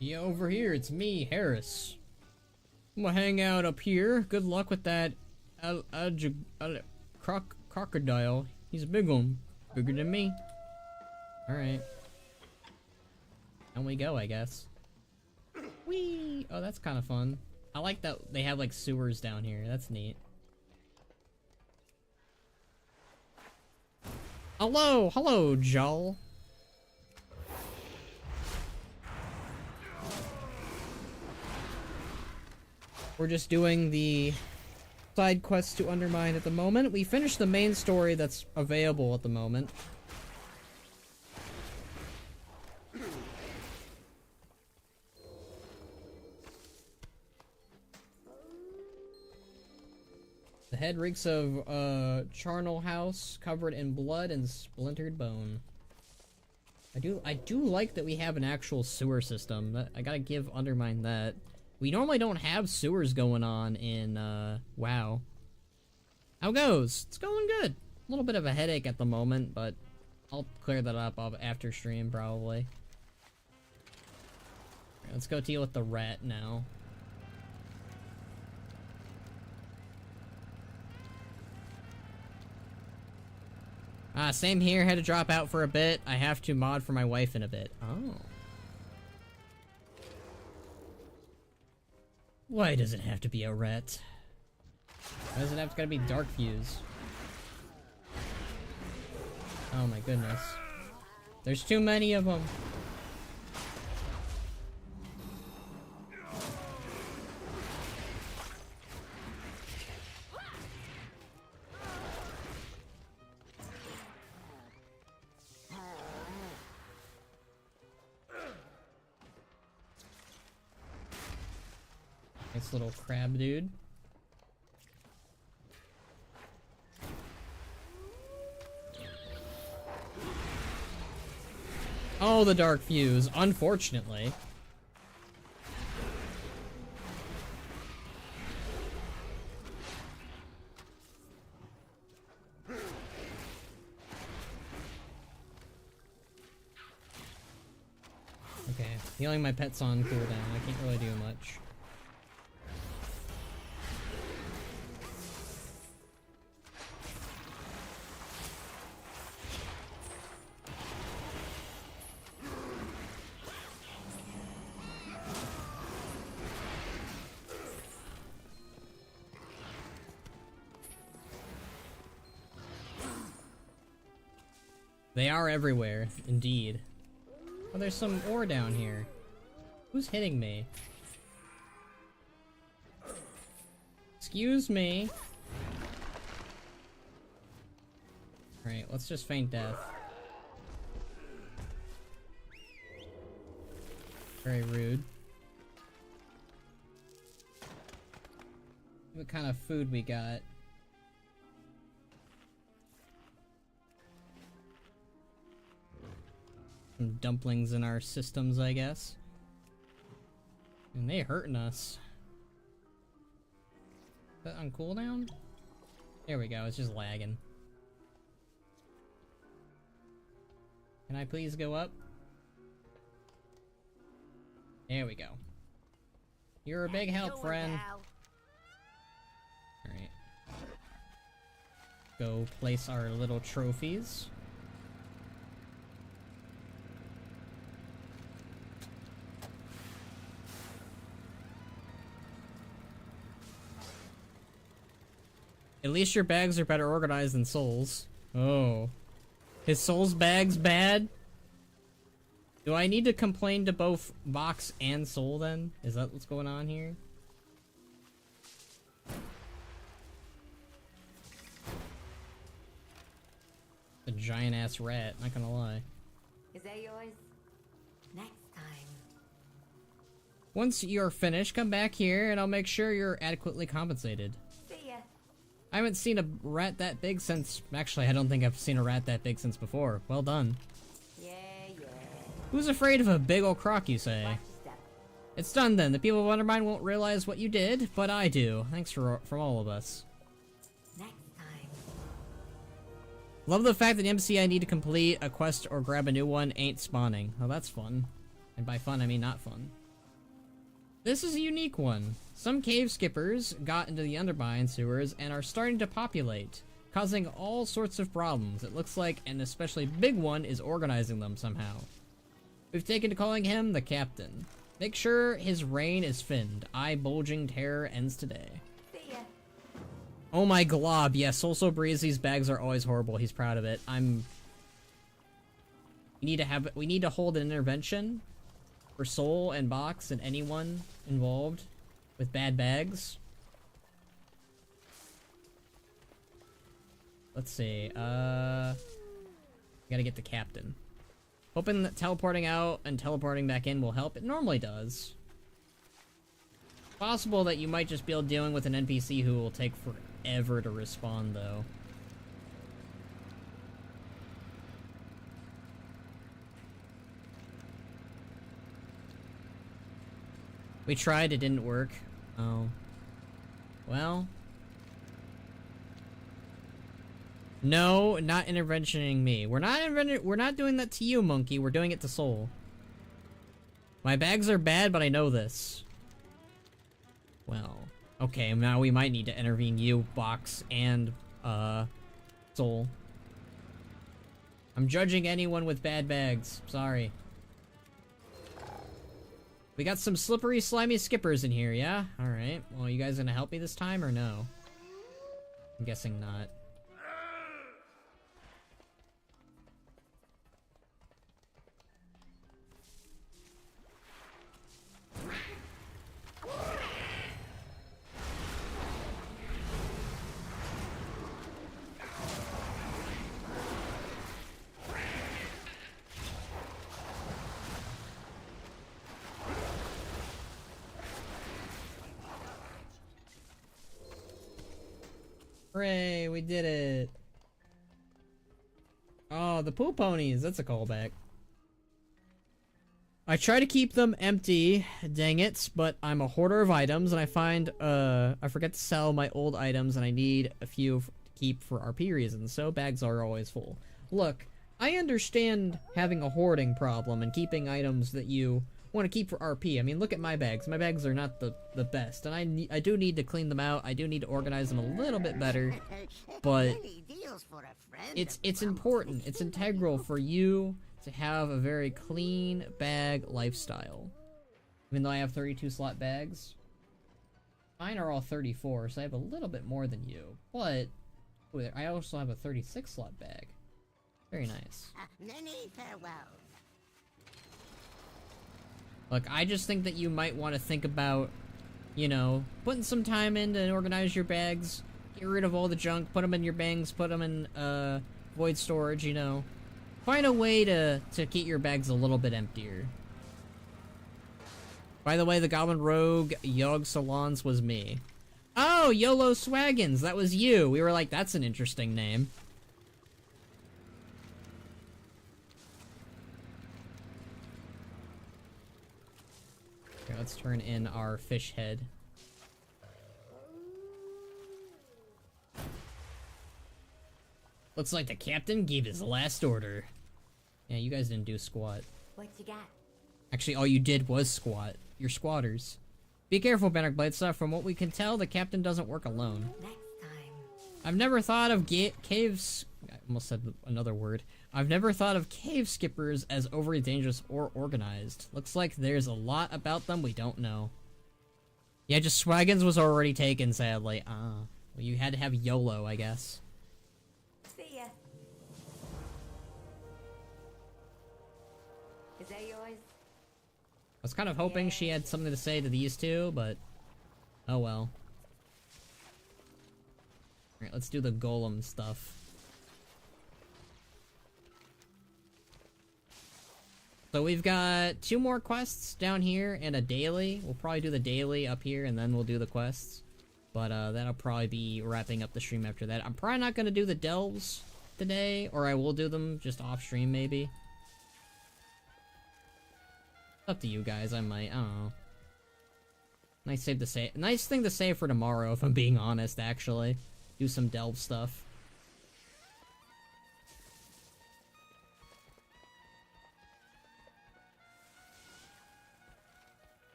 Yeah, over here, it's me, Harris. I'm gonna hang out up here. Good luck with that crocodile. He's a big one. Bigger than me. Alright. And we go, I guess. Whee! Oh, that's kind of fun. I like that they have, like, sewers down here. That's neat. Hello! Hello, Joel. We're just doing the side quests to Undermine at the moment. We finished the main story that's available at the moment. The head reeks of charnel house covered in blood and splintered bone. I do like that we have an actual sewer system. I gotta give Undermine that. We normally don't have sewers going on in WoW. How goes? It's going good. A little bit of a headache at the moment, but I'll clear that up after stream probably. Right, let's go deal with the rat now. Same here. Had to drop out for a bit. I have to mod for my wife in a bit. Oh. Why does it have to be a rat? Why does it have to be dark fuse? Oh my goodness. There's too many of them. Nice little crab dude. Oh, the dark fuse, unfortunately. Okay, healing my pets on cooldown. I can't really do much. They are everywhere, indeed. Oh, there's some ore down here. Who's hitting me? Excuse me. Alright, let's just feint death. Very rude. What kind of food we got? Some dumplings in our systems, I guess. And they hurting us. Is that on cooldown? There we go, it's just lagging. Can I please go up? There we go. You're a big help, friend. Alright. Go place our little trophies. At least your bags are better organized than Soul's. Oh. His Soul's bag's bad? Do I need to complain to both Vox and Soul then? Is that what's going on here? A giant ass rat, not gonna lie. Is that yours? Next time. Once you're finished, come back here and I'll make sure you're adequately compensated. See ya. I haven't seen a rat that big since... Actually, I don't think I've seen a rat that big since before. Well done. Yeah. Who's afraid of a big ol' croc, you say? Watch your step. It's done then. The people of Undermine won't realize what you did, but I do. Thanks from all of us. Next time. Love the fact that the MC I need to complete a quest or grab a new one ain't spawning. Oh, that's fun. And by fun, I mean not fun. This is a unique one. Some cave skippers got into the Undermine sewers and are starting to populate, causing all sorts of problems. It looks like an especially big one is organizing them somehow. We've taken to calling him the Captain. Make sure his reign is finned. Eye-bulging terror ends today. See ya. Oh my glob, yes, Soulso Breezy's bags are always horrible. He's proud of it. We need to hold an intervention for Soul and Box and anyone involved with bad bags. Let's see, gotta get the Captain. Hoping that teleporting out and teleporting back in will help. It normally does. Possible that you might just be dealing with an NPC who will take forever to respond, though. We tried, it didn't work. Oh. Well. No, not interventioning me. We're not doing that to you, Monkey. We're doing it to Soul. My bags are bad, but I know this. Well, okay, now we might need to intervene you, Box, and, Soul. I'm judging anyone with bad bags. Sorry. We got some slippery, slimy skippers in here, yeah? Alright. Well, you guys gonna help me this time, or no? I'm guessing not. Hooray, we did it. Oh, the pool ponies. That's a callback. I try to keep them empty, dang it, but I'm a hoarder of items and I find, I forget to sell my old items and I need a few to keep for RP reasons, so bags are always full. Look, I understand having a hoarding problem and keeping items that you want to keep for RP. I mean, look at my bags. My bags are not the best, and I do need to clean them out. I do need to organize them a little bit better, but it's important. It's integral for you to have a very clean bag lifestyle. Even though I have 32 slot bags, mine are all 34, so I have a little bit more than you. But ooh, I also have a 36 slot bag. Very nice. Many farewells. Look, I just think that you might want to think about, you know, putting some time in to organize your bags, get rid of all the junk, put them in your bangs, put them in, void storage, you know. Find a way to keep your bags a little bit emptier. By the way, the Goblin Rogue Yogg Salons was me. Oh, YOLO Swaggins, that was you. We were like, that's an interesting name. Okay, let's turn in our fish head. Looks like the captain gave his last order. Yeah, you guys didn't do squat. What you got? Actually, all you did was squat. You're squatters. Be careful, Bannock Blightstaff. From what we can tell, the captain doesn't work alone. Next time. I've never thought of caves... I almost said another word. I've never thought of cave skippers as overly dangerous or organized. Looks like there's a lot about them we don't know. Yeah, just Swaggins was already taken, sadly. Well, you had to have YOLO, I guess. See ya. Is that yours? I was kind of hoping she had something to say to these two, but... oh well. Alright, let's do the golem stuff. So we've got 2 more quests down here and a daily. We'll probably do the daily up here and then we'll do the quests. But that'll probably be wrapping up the stream after that. I'm probably not going to do the delves today, or I will do them just off stream maybe. Up to you guys, I might, I don't know. Nice thing to say for tomorrow, if I'm being honest, actually. Do some delve stuff.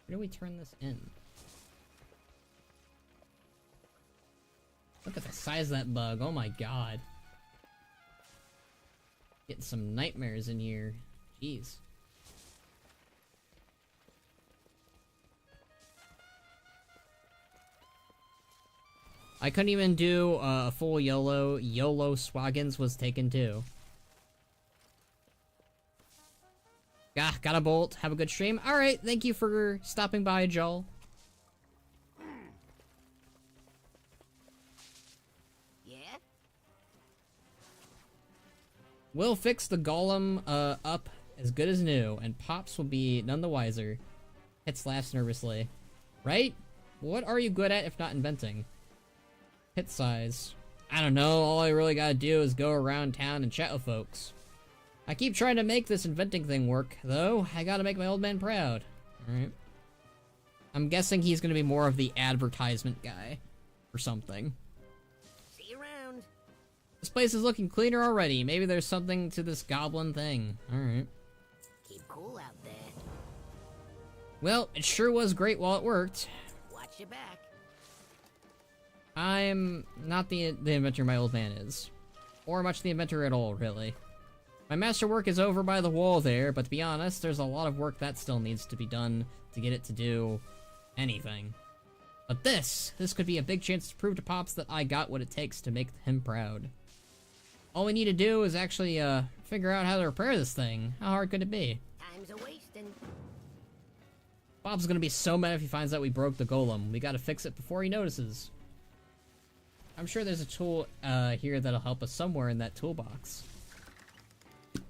Where do we turn this in? Look at the size of that bug. Oh my god. Getting some nightmares in here. Jeez. I couldn't even do a full YOLO. YOLO Swaggins was taken too. Got a bolt. Have a good stream. Alright, thank you for stopping by, Joel. Yeah? We'll fix the golem up as good as new, and Pops will be none the wiser. Hits laughs nervously. Right? What are you good at if not inventing? Hit size. I don't know, all I really gotta do is go around town and chat with folks. I keep trying to make this inventing thing work, though. I gotta make my old man proud. Alright. I'm guessing he's gonna be more of the advertisement guy. Or something. See you around. This place is looking cleaner already. Maybe there's something to this goblin thing. Alright. Keep cool out there. Well, it sure was great while it worked. Watch your back. I'm not the inventor my old man is. Or much the inventor at all, really. My masterwork is over by the wall there, but to be honest, there's a lot of work that still needs to be done to get it to do anything. But this could be a big chance to prove to Pops that I got what it takes to make him proud. All we need to do is actually, figure out how to repair this thing. How hard could it be? Time's a-wasting. Bob's gonna be so mad if he finds out we broke the golem. We gotta fix it before he notices. I'm sure there's a tool, here that'll help us somewhere in that toolbox.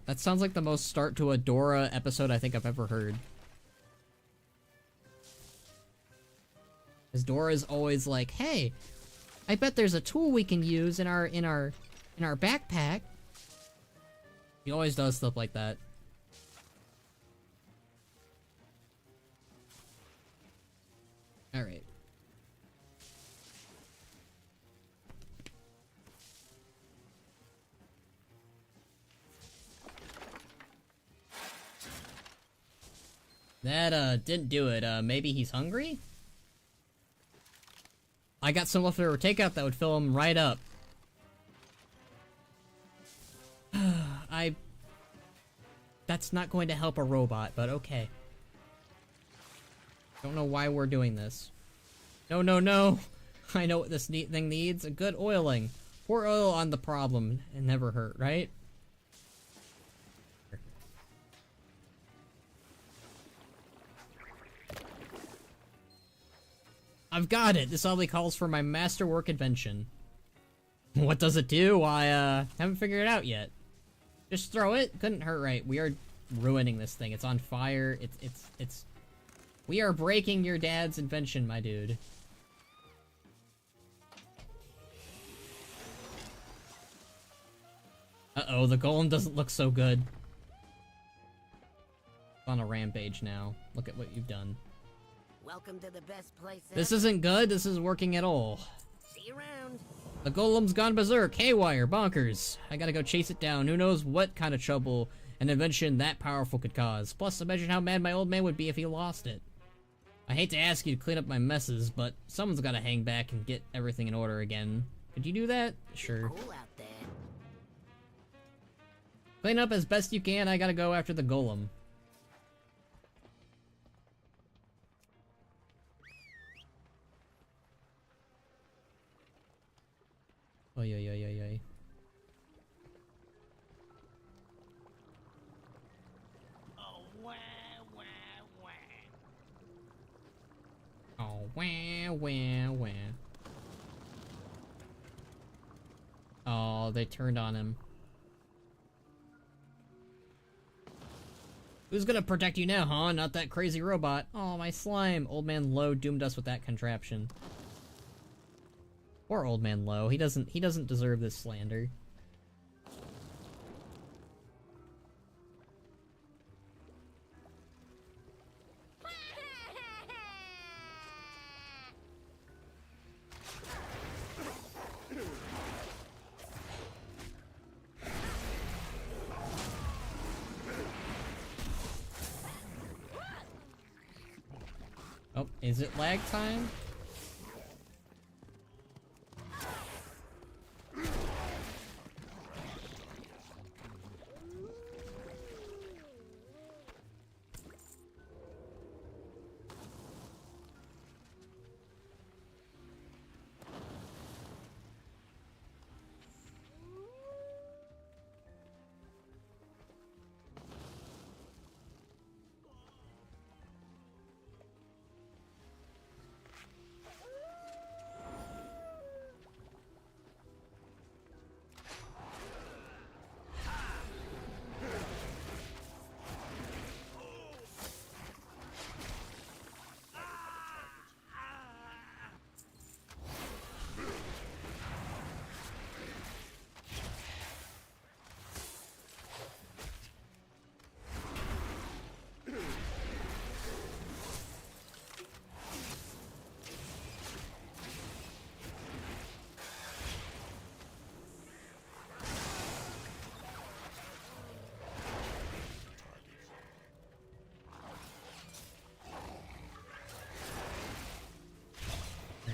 That sounds like the most start to a Dora episode I think I've ever heard. As Dora's always like, hey, I bet there's a tool we can use in our backpack. He always does stuff like that. Alright. That, didn't do it. Maybe he's hungry? I got some leftover takeout that would fill him right up. That's not going to help a robot, but okay. Don't know why we're doing this. No, no, no! I know what this thing needs. A good oiling. Pour oil on the problem. It never hurt, right? I've got it! This only calls for my masterwork invention. What does it do? I, haven't figured it out yet. Just throw it? Couldn't hurt, right? We are ruining this thing. It's on fire. It's... We are breaking your dad's invention, my dude. Uh-oh, the golem doesn't look so good. It's on a rampage now. Look at what you've done. Welcome to the best place ever. This isn't good. This isn't working at all. See you around. The golem's gone berserk, haywire, bonkers. I gotta go chase it down. Who knows what kind of trouble an invention that powerful could cause. Plus, imagine how mad my old man would be if he lost it. I hate to ask you to clean up my messes, but someone's gotta hang back and get everything in order again. Could you do that? Sure. Cool out there. Clean up as best you can. I gotta go after the golem. Oy, oy, oy, oy, oy. Oh, wah, wah, wah. Oh, wah, wah, wah. Oh, they turned on him. Who's gonna protect you now, huh? Not that crazy robot. Oh, my slime. Old man Low doomed us with that contraption. Poor Old Man Low. He doesn't deserve this slander. Is it lag time?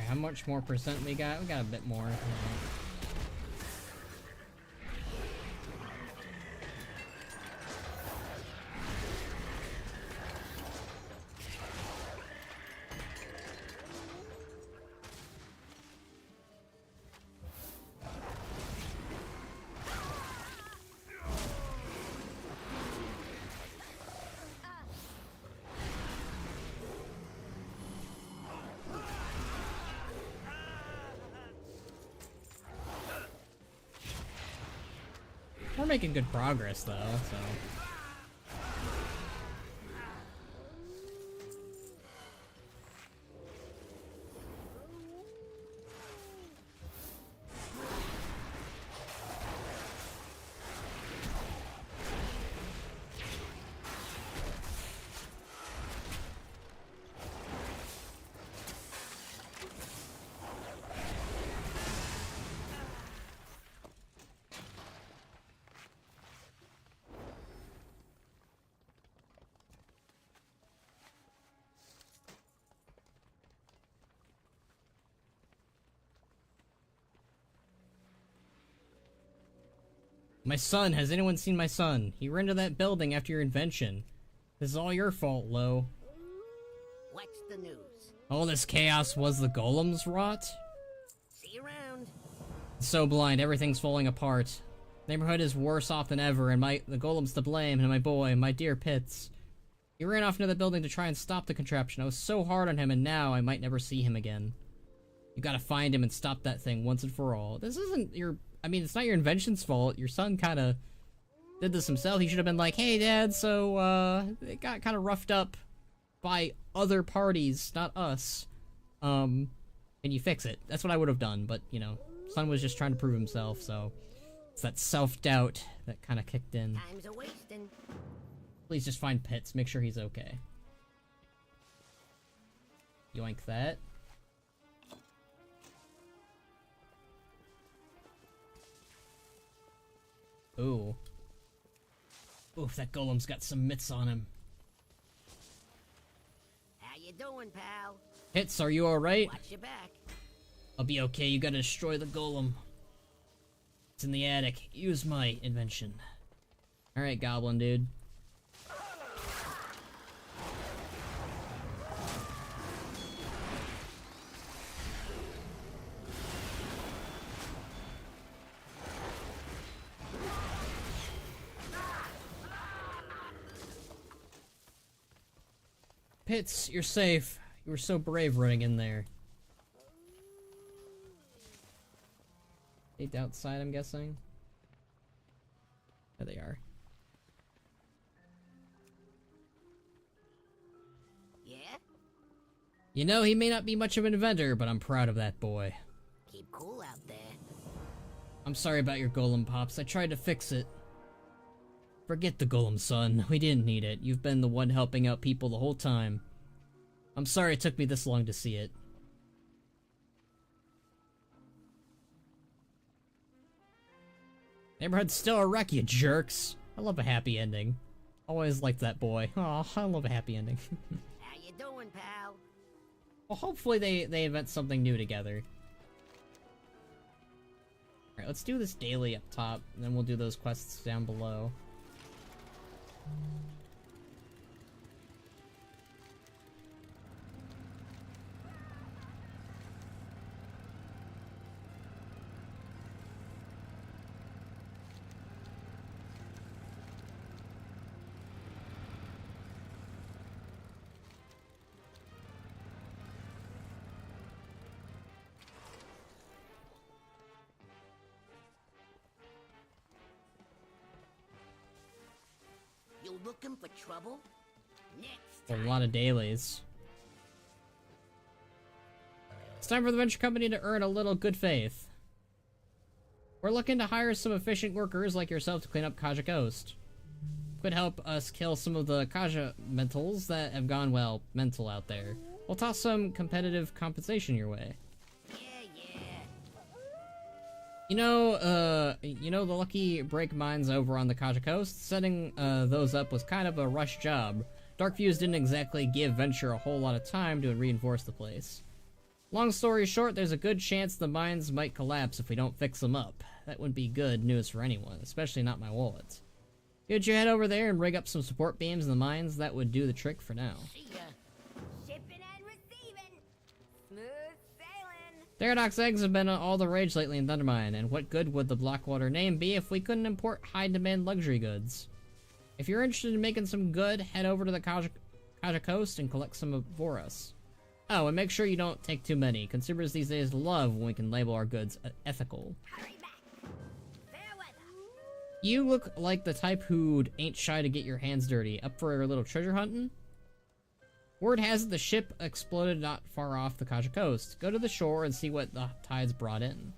How much more percent we got? We got a bit more. We're making good progress though, so. My son, has anyone seen my son? He ran to that building after your invention. This is all your fault, Lo. What's the news? All this chaos was the golem's rot? See you around. So blind, everything's falling apart. Neighborhood is worse off than ever, and the golem's to blame, and my boy, my dear Pitts. He ran off into the building to try and stop the contraption. I was so hard on him, and now I might never see him again. You gotta find him and stop that thing once and for all. This isn't your... I mean, it's not your invention's fault. Your son kinda did this himself. He should have been like, hey, Dad, so, it got kinda roughed up by other parties, not us. Can you fix it? That's what I would have done, but, you know, son was just trying to prove himself, so... It's that self-doubt that kinda kicked in. Time's a-wasting. Please just find Pitts, make sure he's okay. Yoink that. Ooh. Oof, that golem's got some mitts on him. How you doing, pal? Pitts, are you alright? Watch your back. I'll be okay, you gotta destroy the golem. It's in the attic. Use my invention. Alright, goblin dude. Pitts, you're safe. You were so brave running in there. Eight outside, I'm guessing. There they are. Yeah? You know, he may not be much of an inventor, but I'm proud of that boy. Keep cool out there. I'm sorry about your golem, Pops. I tried to fix it. Forget the golem, son. We didn't need it. You've been the one helping out people the whole time. I'm sorry it took me this long to see it. Neighborhood's still a wreck, you jerks. I love a happy ending. Always liked that boy. Aw, I love a happy ending. How you doing, pal? Well, hopefully they invent something new together. Alright, let's do this daily up top, and then we'll do those quests down below. You looking for trouble? Next A time. lot of dailies. It's time for the venture company to earn a little good faith. We're looking to hire some efficient workers like yourself to clean up Kaja Coast. Could help us kill some of the Kaja mentals that have gone, well, mental out there. We'll toss some competitive compensation your way. You know the lucky break mines over on the Kaja Coast? Setting those up was kind of a rush job. Darkviews didn't exactly give Venture a whole lot of time to reinforce the place. Long story short, there's a good chance the mines might collapse if we don't fix them up. That wouldn't be good news for anyone, especially not my wallet. Could you head over there and rig up some support beams in the mines? That would do the trick for now. See ya. Shipping and receiving. Smooth sailing. Therodox eggs have been all the rage lately in Undermine, and what good would the Blackwater name be if we couldn't import high-demand luxury goods? If you're interested in making some good, head over to the Kaja Coast and collect some for us. Oh, and make sure you don't take too many. Consumers these days love when we can label our goods ethical. Hurry back. Fair weather. You look like the type who ain't shy to get your hands dirty. Up for a little treasure hunting? Word has it the ship exploded not far off the Kaja Coast. Go to the shore and see what the tides brought in.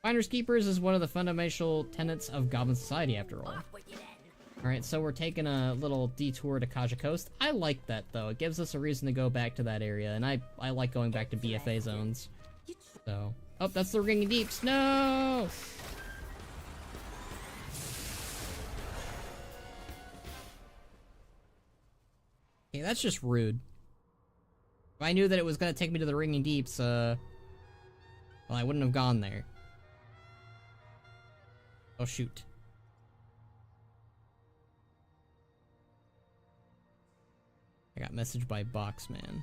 Finders Keepers is one of the fundamental tenets of Goblin Society, after all. Off with you then. Alright, so we're taking a little detour to Kaja Coast. I like that, though. It gives us a reason to go back to that area, and I like going back to BFA zones. So... Oh, that's the Ringing Deeps! No! Okay, that's just rude. If I knew that it was gonna take me to the Ringing Deeps, well, I wouldn't have gone there. Oh, shoot. I got messaged by Boxman.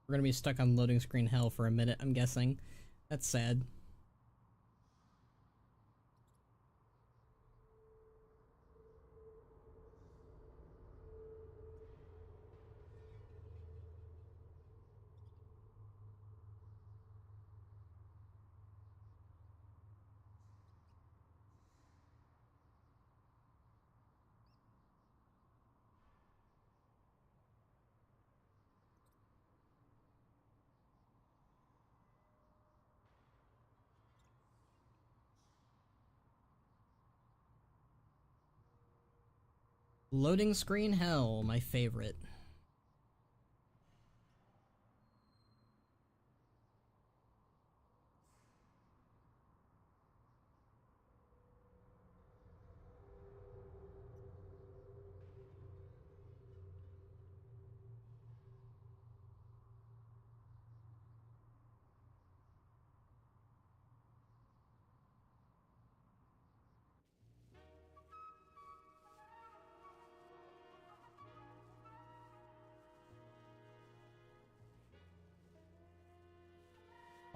We're gonna be stuck on loading screen hell for a minute, I'm guessing. That's sad. Loading screen hell, my favorite.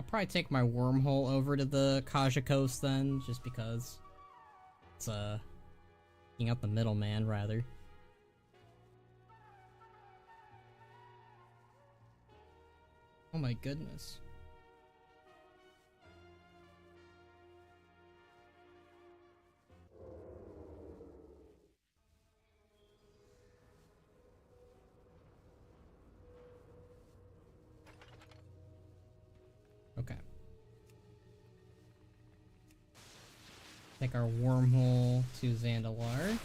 I'll probably take my wormhole over to the Kaja Coast then, just because it's taking out the middleman rather. Oh my goodness. Okay. Take our wormhole to Zandalar.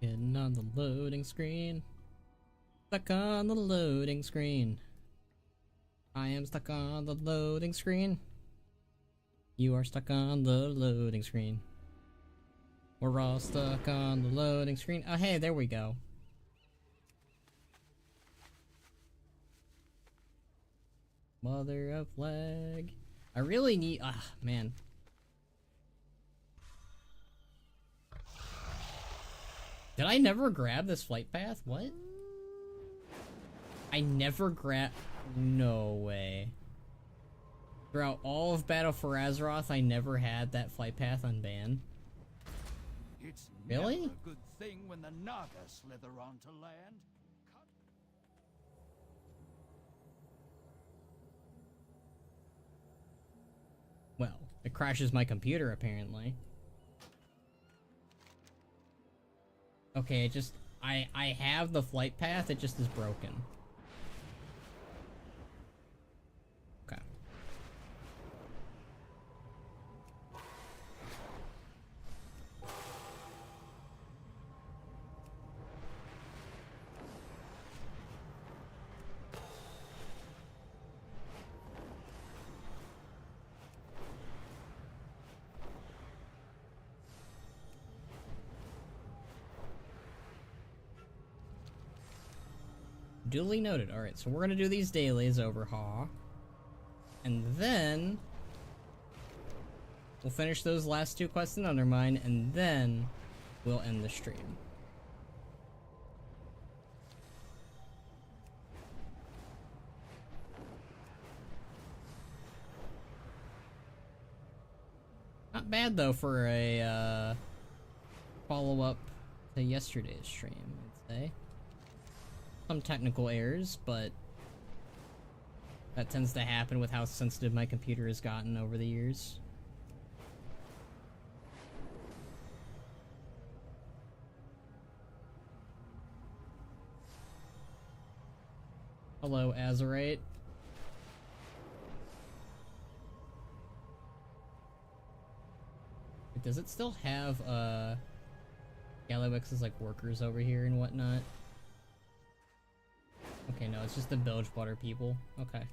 Getting on the loading screen. Stuck on the loading screen. I am stuck on the loading screen. You are stuck on the loading screen. We're all stuck on the loading screen. Oh hey, there we go. Mother of flag. I really need, man. Did I never grab this flight path? What? I never grabbed. No way. Throughout all of Battle for Azeroth, I never had that flight path unbanned. It's really? Never a good thing when the Naga slither onto land. Well, it crashes my computer apparently. Okay, it just I have the flight path, it just is broken. Okay. Duly noted. Alright, so we're gonna do these dailies overhaul. And then we'll finish those last two quests in Undermine, and then we'll end the stream. Not bad though for a follow-up to yesterday's stream, I'd say. Some technical errors, but that tends to happen with how sensitive my computer has gotten over the years. Hello, Azerite. Does it still have Gallywix's like workers over here and whatnot? Okay, no, it's just the Bilgewater people. Okay.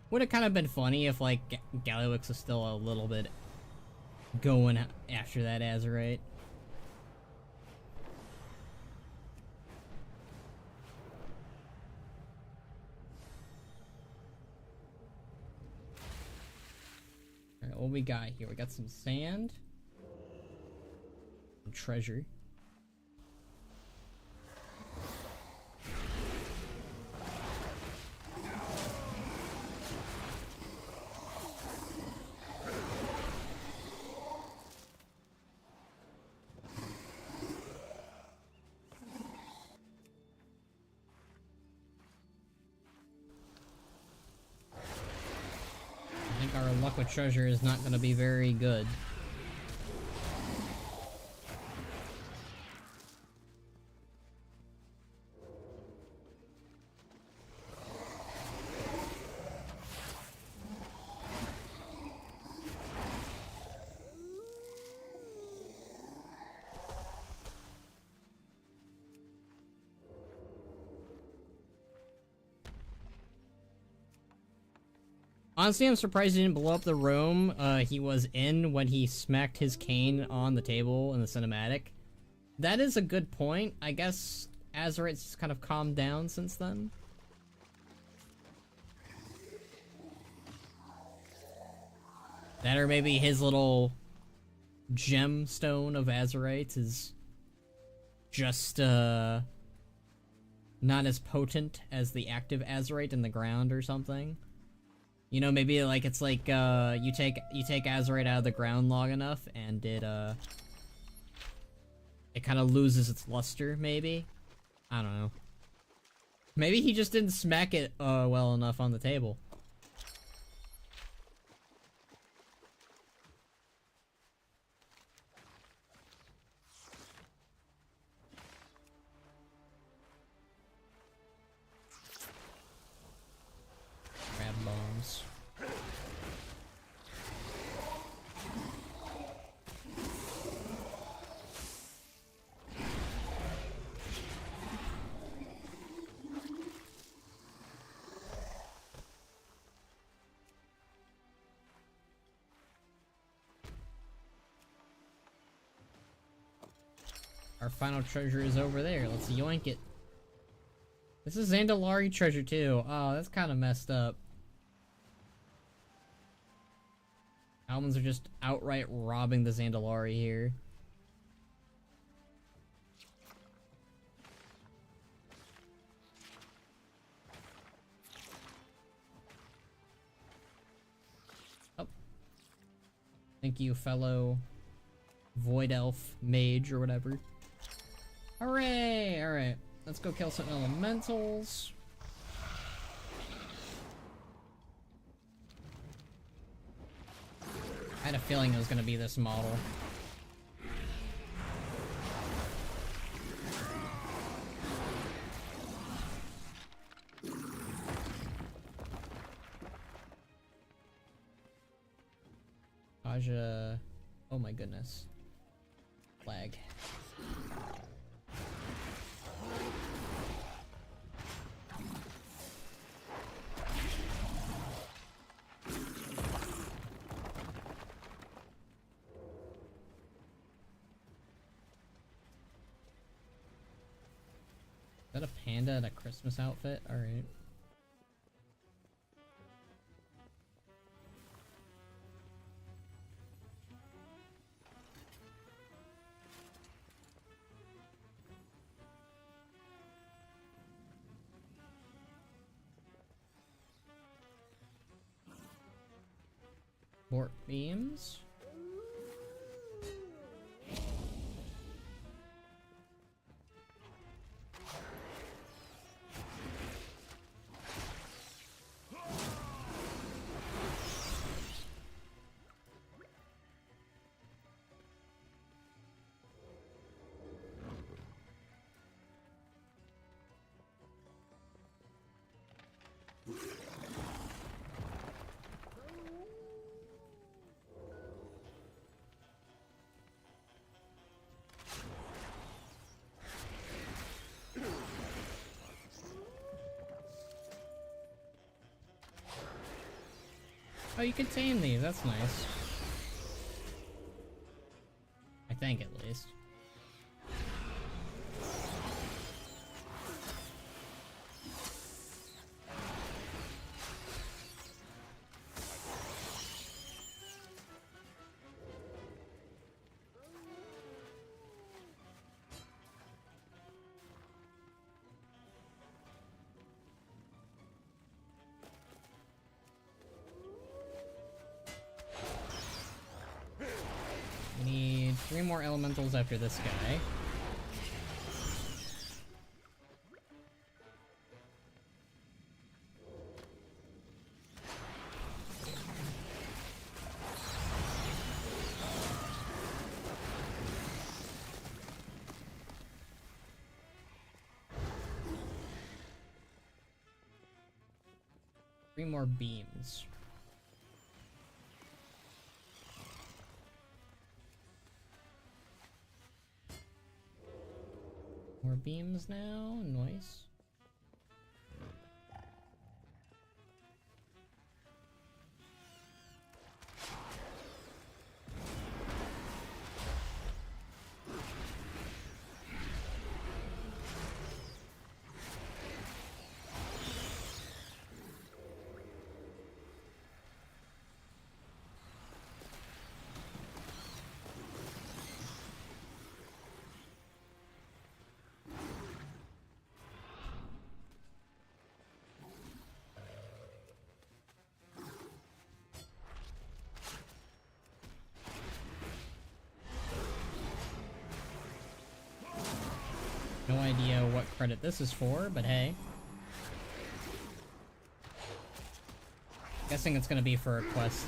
Would have kind of been funny if, like, Gallywix was still a little bit going after that Azerite. Alright, what we got here? We got some sand. Some treasure. luck with treasure is not gonna be very good. Honestly, I'm surprised he didn't blow up the room he was in when he smacked his cane on the table in the cinematic. That is a good point. I guess Azerite's kind of calmed down since then. That or maybe his little gemstone of Azerite is just not as potent as the active Azerite in the ground or something. You know, maybe like it's like you take Azerite out of the ground long enough and it kind of loses its luster, maybe. I don't know. Maybe he just didn't smack it well enough on the table. Crab bombs. Our final treasure is over there. Let's yoink it. This is Zandalari treasure too. Oh, that's kind of messed up. Almans are just outright robbing the Zandalari here. Oh. Thank you, fellow Void Elf Mage or whatever. Hooray! Alright, let's go kill some elementals. I had a feeling it was gonna be this model. Aja... Oh my goodness. Lag. Is that a panda in a Christmas outfit? Alright. Warp beams. Oh, you can tame these, that's nice. I think, at least. We need 3 more elementals after this guy. 3 more beams. More beams now, nice. No idea what credit this is for, but hey. Guessing it's gonna be for a quest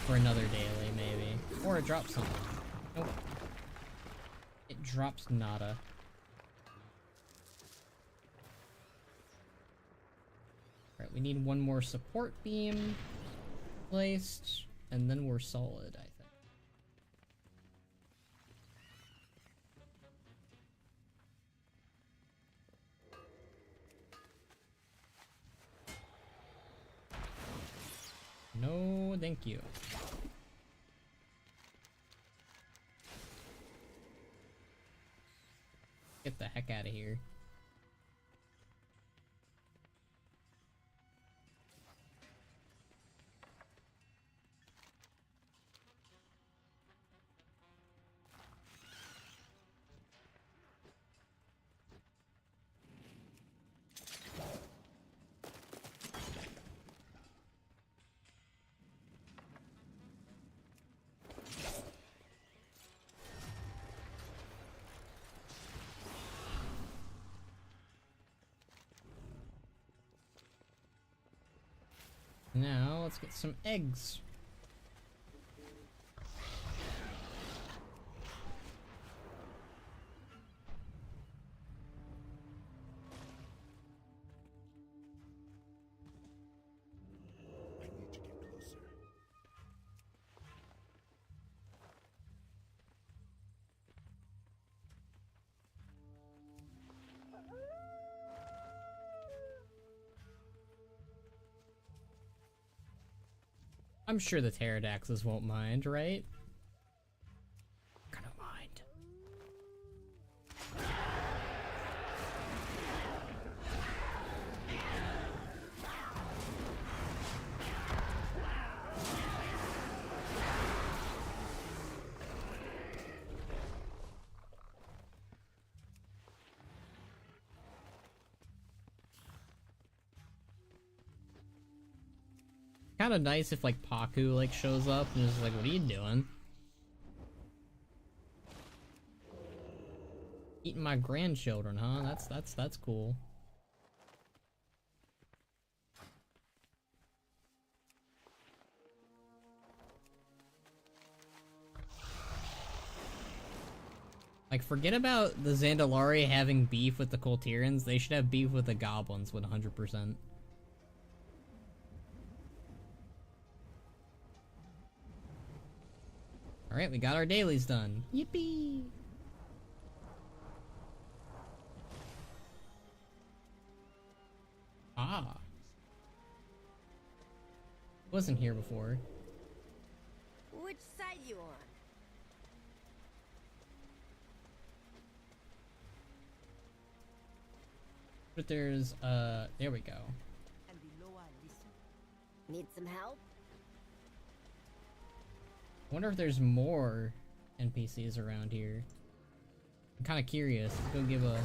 for another daily, maybe. Or it drops something. Nope. It drops nada. Alright, we need one more support beam placed, and then we're solid, I think. No, thank you. Get the heck out of here. Now, let's get some eggs. I need to get closer. I'm sure the pterodaxes won't mind, right? Gonna mind. Kind of nice if like Paku like shows up and is like, "What are you doing?" Eating my grandchildren, huh? That's cool. Like, forget about the Zandalari having beef with the Colterians. They should have beef with the goblins 100%. Alright, we got our dailies done. Yippee! Ah. Wasn't here before. Which side you on? But there's, there we go. And below I listen. Need some help? I wonder if there's more NPCs around here. I'm kind of curious. Let's go give a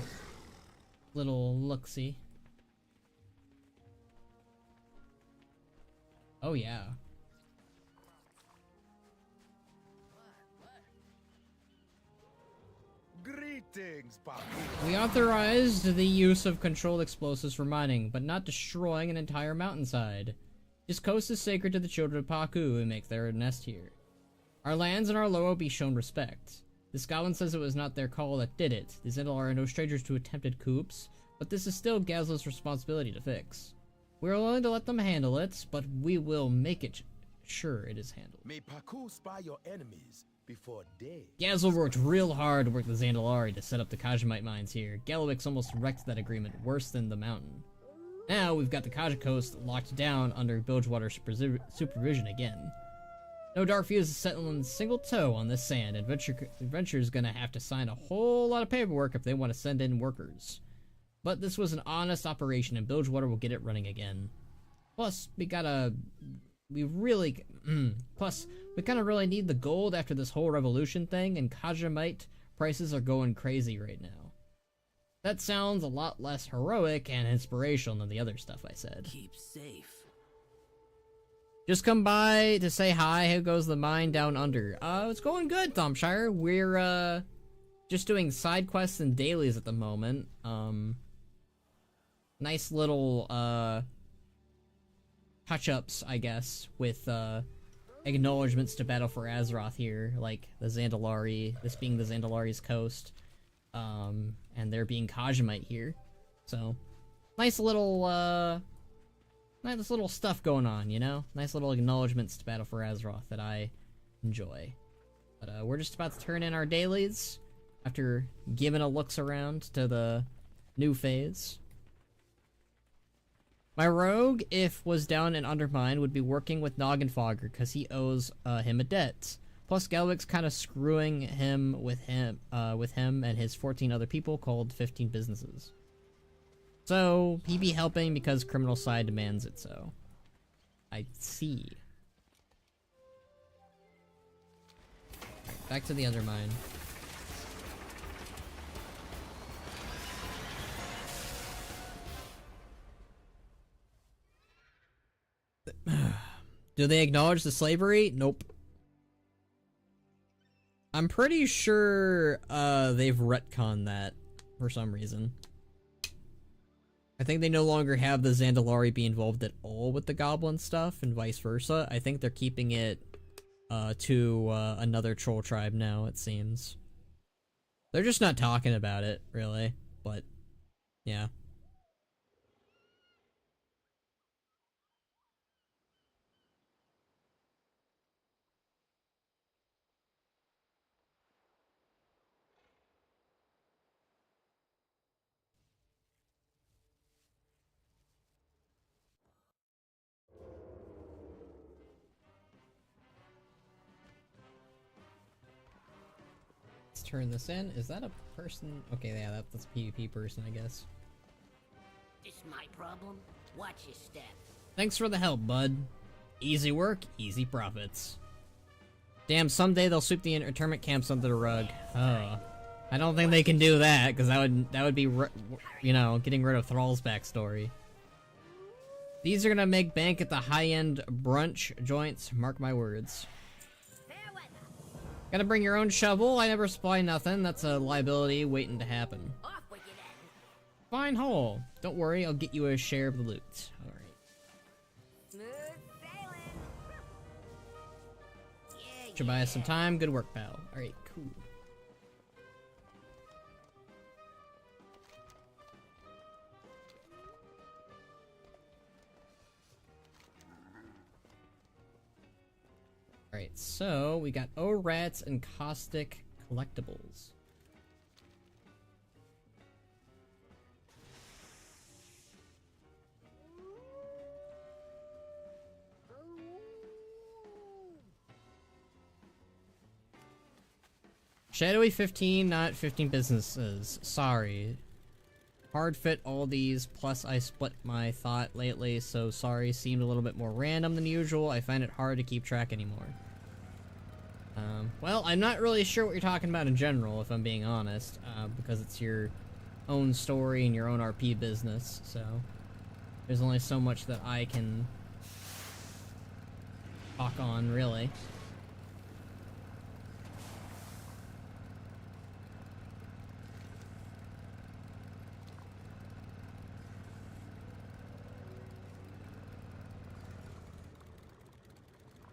little look-see. Oh yeah. Greetings, Papu. We authorized the use of controlled explosives for mining, but not destroying an entire mountainside. This coast is sacred to the children of Paku who make their nest here. Our lands and our Loa be shown respect. This goblin says it was not their call that did it. The Zendal are no strangers to attempted coups, but this is still Gazlo's responsibility to fix. We're willing to let them handle it, but we will make it sure it is handled. May Paku spy your enemies before day. Gazel worked real hard to work the Zandalari to set up the Kajamite mines here. Galawix almost wrecked that agreement worse than the mountain. Now we've got the Kaja Coast locked down under Bilgewater supervision again. No Dark Fuse is settling a single toe on this sand. Adventure's gonna have to sign a whole lot of paperwork if they want to send in workers. But this was an honest operation and Bilgewater will get it running again. Plus, we kinda really need the gold after this whole revolution thing, and Kajamite prices are going crazy right now. That sounds a lot less heroic and inspirational than the other stuff I said. Keep safe. Just come by to say hi. How goes the mine down under? It's going good, Thomshire. We're, just doing side quests and dailies at the moment. Nice little, touch-ups, I guess, with, acknowledgements to Battle for Azeroth here, like the Zandalari, this being the Zandalari's coast, and there being Kajamite here. So, nice little stuff going on, you know? Nice little acknowledgements to Battle for Azeroth that I enjoy. But, we're just about to turn in our dailies after giving a looks around to the new phase. My rogue, if was down in Undermined, would be working with Noggenfogger because he owes him a debt. Plus, Galwix kind of screwing him with him and his 14 other people called 15 businesses. So he be helping because criminal side demands it. So I see. Back to the Undermine. Do they acknowledge the slavery? Nope. I'm pretty sure they've retconned that for some reason. I think they no longer have the Zandalari be involved at all with the goblin stuff and vice versa. I think they're keeping it to another troll tribe now, it seems. They're just not talking about it, really, but yeah. Let's turn this in. Is that a person? Okay, yeah, that's a PvP person, I guess. This my problem? Watch your step. Thanks for the help, bud. Easy work, easy profits. Damn, someday they'll sweep the internment camps under the rug. Oh. I don't think they can do that, because that would be, you know, getting rid of Thrall's backstory. These are gonna make bank at the high-end brunch joints, mark my words. Gotta bring your own shovel, I never supply nothing, that's a liability waiting to happen. Off with you then. Fine hole. Don't worry, I'll get you a share of the loot. Alright. Smooth sailing. Should buy us some time, good work, pal. Alright, cool. Alright, so we got O-Rats and Caustic collectibles. Shadowy 15, not 15 businesses. Sorry. Hard fit all these, plus I split my thought lately, so sorry, seemed a little bit more random than usual. I find it hard to keep track anymore. Well, I'm not really sure what you're talking about in general, if I'm being honest, because it's your own story and your own RP business, so there's only so much that I can talk on, really.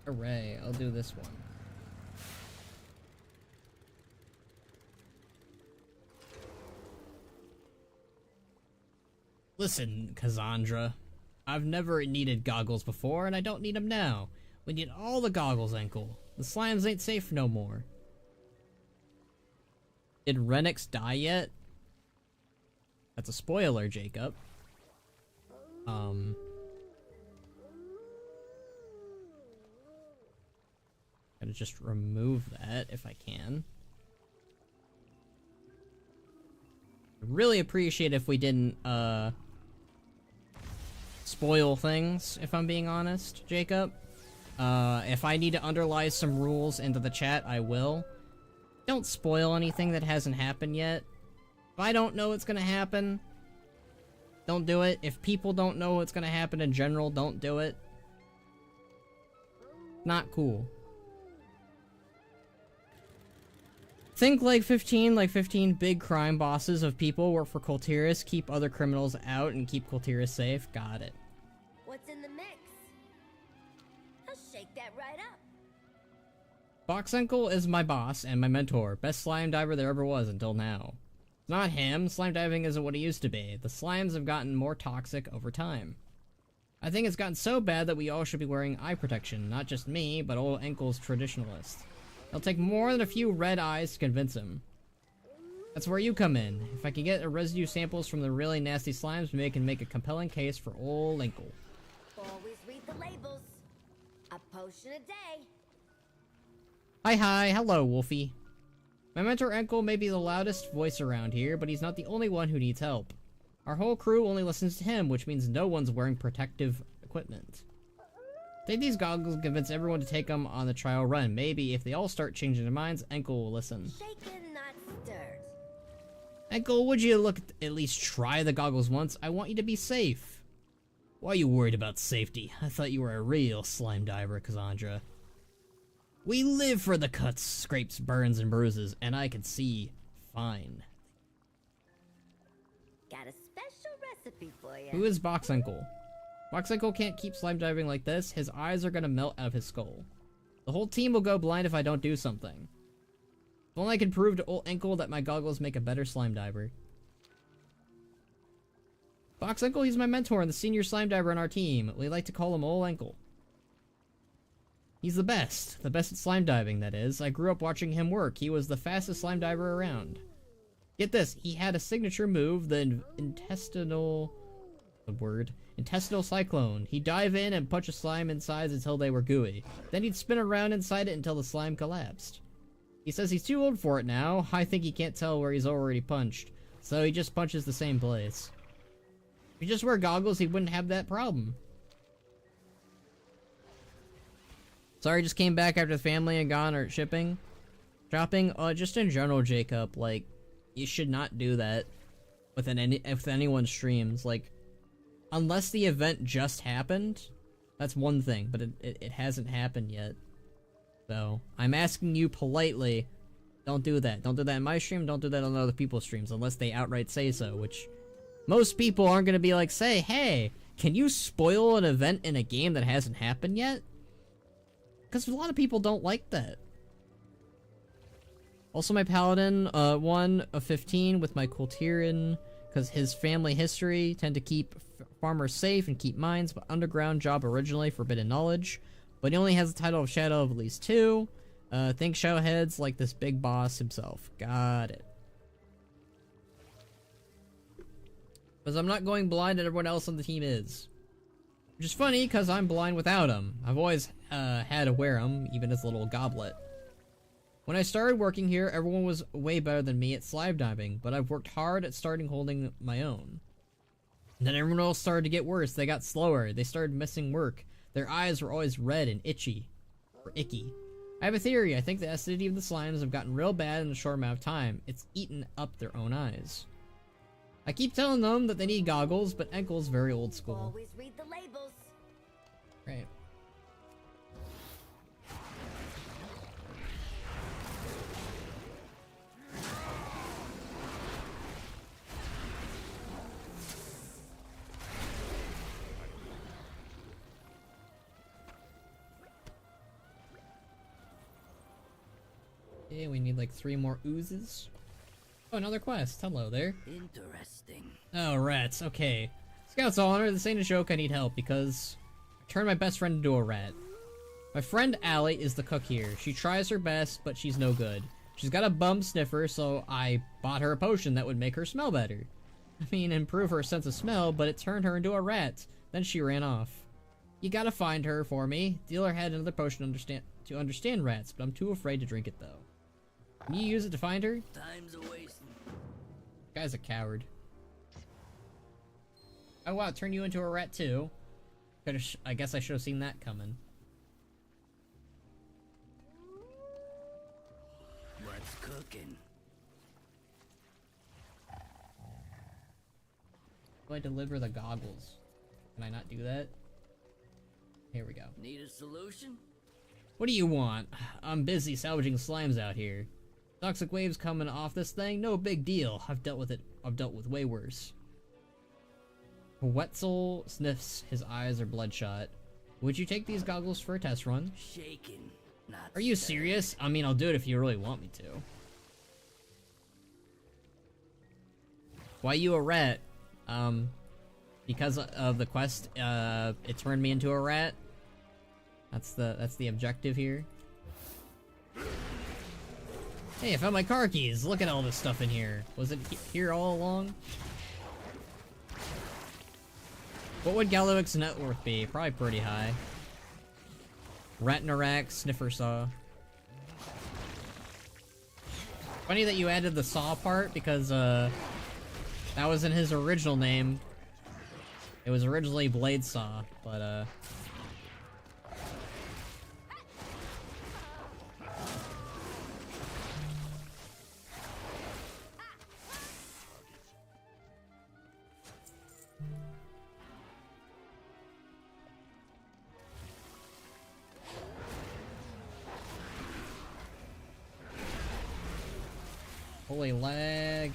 Hooray, I'll do this one. Listen, Cassandra. I've never needed goggles before, and I don't need them now. We need all the goggles, Uncle. The slimes ain't safe no more. Did Renix die yet? That's a spoiler, Jacob. Gotta just remove that if I can. I'd really appreciate if we didn't, spoil things, if I'm being honest, Jacob. If I need to underlie some rules into the chat, I will. Don't spoil anything that hasn't happened yet. If I don't know what's gonna happen, don't do it. If people don't know what's gonna happen in general, don't do it. Not cool. Think like 15 big crime bosses of people work for Kultiris, keep other criminals out, and keep Kultiris safe. Got it. What's in the mix? I'll shake that right up. Box Uncle is my boss and my mentor. Best slime diver there ever was until now. It's not him. Slime diving isn't what it used to be. The slimes have gotten more toxic over time. I think it's gotten so bad that we all should be wearing eye protection. Not just me, but old Uncle's traditionalist. It'll take more than a few red eyes to convince him. That's where you come in. If I can get residue samples from the really nasty slimes, maybe I can make a compelling case for old Uncle. Always read the labels. A potion a day. Hi, hello, Wolfie. My mentor Uncle may be the loudest voice around here, but he's not the only one who needs help. Our whole crew only listens to him, which means no one's wearing protective equipment. Take these goggles and convince everyone to take them on the trial run. Maybe if they all start changing their minds, Uncle will listen. Shaken, not stirred. Uncle, would you at least try the goggles once? I want you to be safe. Why are you worried about safety? I thought you were a real slime diver, Cassandra. We live for the cuts, scrapes, burns, and bruises, and I can see fine. Got a special recipe for you. Who is Box Uncle? Box Uncle can't keep slime diving like this. His eyes are gonna melt out of his skull. The whole team will go blind if I don't do something. If only I can prove to old Uncle that my goggles make a better slime diver. Box Uncle, he's my mentor and the senior slime diver on our team. We like to call him old Uncle. He's the best at slime diving, that is. I grew up watching him work. He was the fastest slime diver around. Get this, he had a signature move, the intestinal cyclone. He'd dive in and punch a slime inside until they were gooey. Then he'd spin around inside it until the slime collapsed. He says he's too old for it now. I think he can't tell where he's already punched, so he just punches the same place. If he just wear goggles, he wouldn't have that problem. Sorry, just came back after the family and gone or shopping. Just in general, Jacob, like, you should not do that with anyone's streams. Like, unless the event just happened, that's one thing, but it hasn't happened yet. So, I'm asking you politely, don't do that. Don't do that in my stream, don't do that on other people's streams, unless they outright say so, which most people aren't gonna be like, say, hey, can you spoil an event in a game that hasn't happened yet? Because a lot of people don't like that. Also, my paladin, 1 of 15 with my Kultirin, because his family history tend to keep farmers safe and keep mines, but underground job originally forbidden knowledge. But he only has the title of Shadow of at least 2. Think Shadowhead's like this big boss himself. Got it. Because I'm not going blind and everyone else on the team is. Which is funny, because I'm blind without him. I've always had to wear him, even as a little goblet. When I started working here, everyone was way better than me at slime diving, but I've worked hard at holding my own. And then everyone else started to get worse. They got slower. They started missing work. Their eyes were always red and itchy. Or icky. I have a theory. I think the acidity of the slimes have gotten real bad in a short amount of time. It's eaten up their own eyes. I keep telling them that they need goggles, but Uncle's very old school. Always read the labels. Right. Okay, we need like 3 more oozes. Oh, another quest. Hello there. Interesting. Oh, rats. Okay. Scouts all honor, this ain't a joke, I need help, because I turned my best friend into a rat. My friend Allie is the cook here. She tries her best, but she's no good. She's got a bum sniffer, so I bought her a potion that would make her smell better. I mean, improve her sense of smell, but it turned her into a rat. Then she ran off. You gotta find her for me. Dealer had another potion to understand rats, but I'm too afraid to drink it, though. Can you use it to find her? Time's a wasting. Guy's a coward. Oh wow, turn you into a rat too. I guess I should have seen that coming. What's cooking? Do I deliver the goggles? Can I not do that? Here we go. Need a solution? What do you want? I'm busy salvaging slimes out here. Toxic waves coming off this thing? No big deal. I've dealt with way worse. Wetzel sniffs. His eyes are bloodshot. Would you take these goggles for a test run? Shaking, not Are you stirring. serious? I mean, I'll do it if you really want me to. Why you a rat? Because of the quest, it turned me into a rat. That's the objective here. Hey, I found my car keys. Look at all this stuff in here. Was it here all along? What would Galoic's net worth be? Probably pretty high. Ratinarak, Sniffer Saw. Funny that you added the saw part, because that wasn't his original name. It was originally Blade Saw, but holy lag.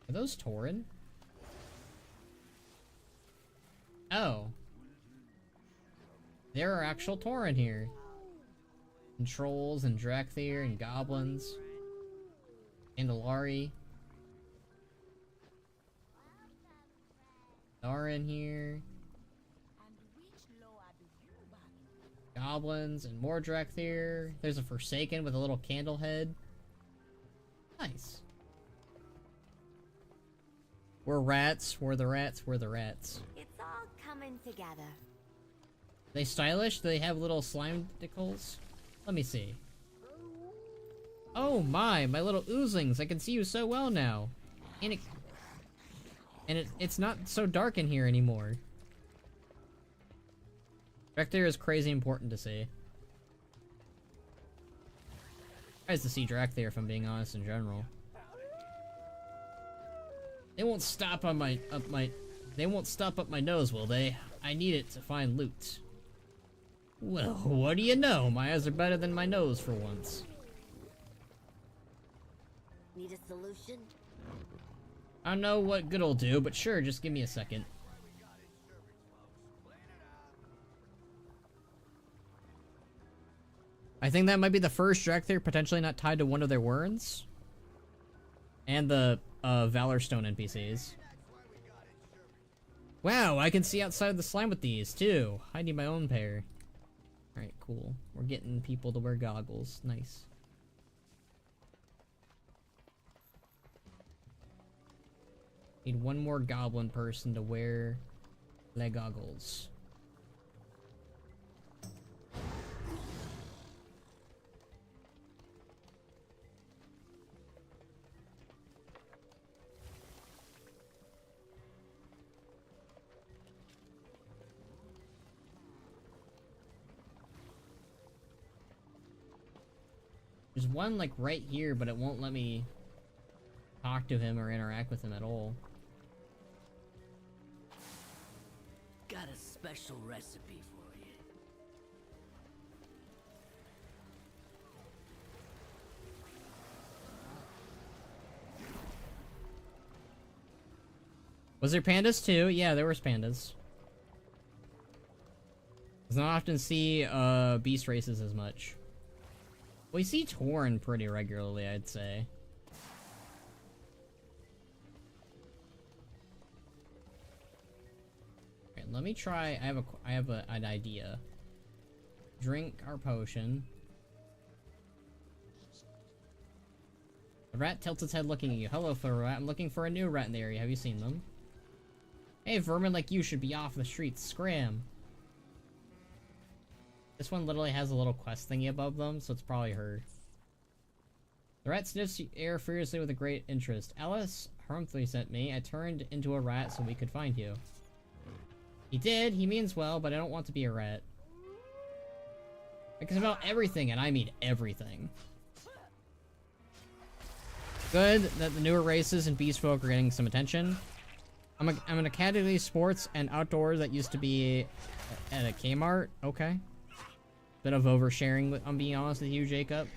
Are those Tauren? Oh. There are actual Tauren here. And trolls and Drakthir and goblins. Andalari. Tauren here. Goblins and more Drakthir. There's a Forsaken with a little candle head. Nice. We're rats, we're the rats, we're the rats. It's all coming together. Are they stylish? Do they have little slime dickles? Let me see. Oh my little oozlings, I can see you so well now. And it's not so dark in here anymore. Drakthir is crazy important to see. Nice to see Drakthir, if I'm being honest, in general. They won't stop on they won't stop up my nose, will they? I need it to find loot. Well, what do you know? My eyes are better than my nose for once. Need a solution? I don't know what good'll do, but sure, just give me a second. I think that might be the first Drakthir potentially not tied to one of their Wurns. And the Valorstone NPCs. Wow, I can see outside the slime with these, too. I need my own pair. Alright, cool. We're getting people to wear goggles. Nice. Need one more goblin person to wear leg goggles. There's one, like, right here, but it won't let me talk to him or interact with him at all. Got a special recipe for you. Was there pandas too? Yeah, there was pandas. Does not often see beast races as much. We see Torn pretty regularly, I'd say. Okay, let me try. I have an idea. Drink our potion. The rat tilts its head looking at you. Hello, fellow rat. I'm looking for a new rat in the area. Have you seen them? Hey, vermin like you should be off the streets. Scram. This one literally has a little quest thingy above them, so it's probably her. The rat sniffs the air furiously with a great interest. Alice Harmfully sent me. I turned into a rat so we could find you. He did. He means well, but I don't want to be a rat. Because about everything, and I mean everything. Good that the newer races and beast folk are getting some attention. I'm an Academy Sports and Outdoors that used to be at a Kmart. Okay. Bit of oversharing, I'm being honest with you, Jacob.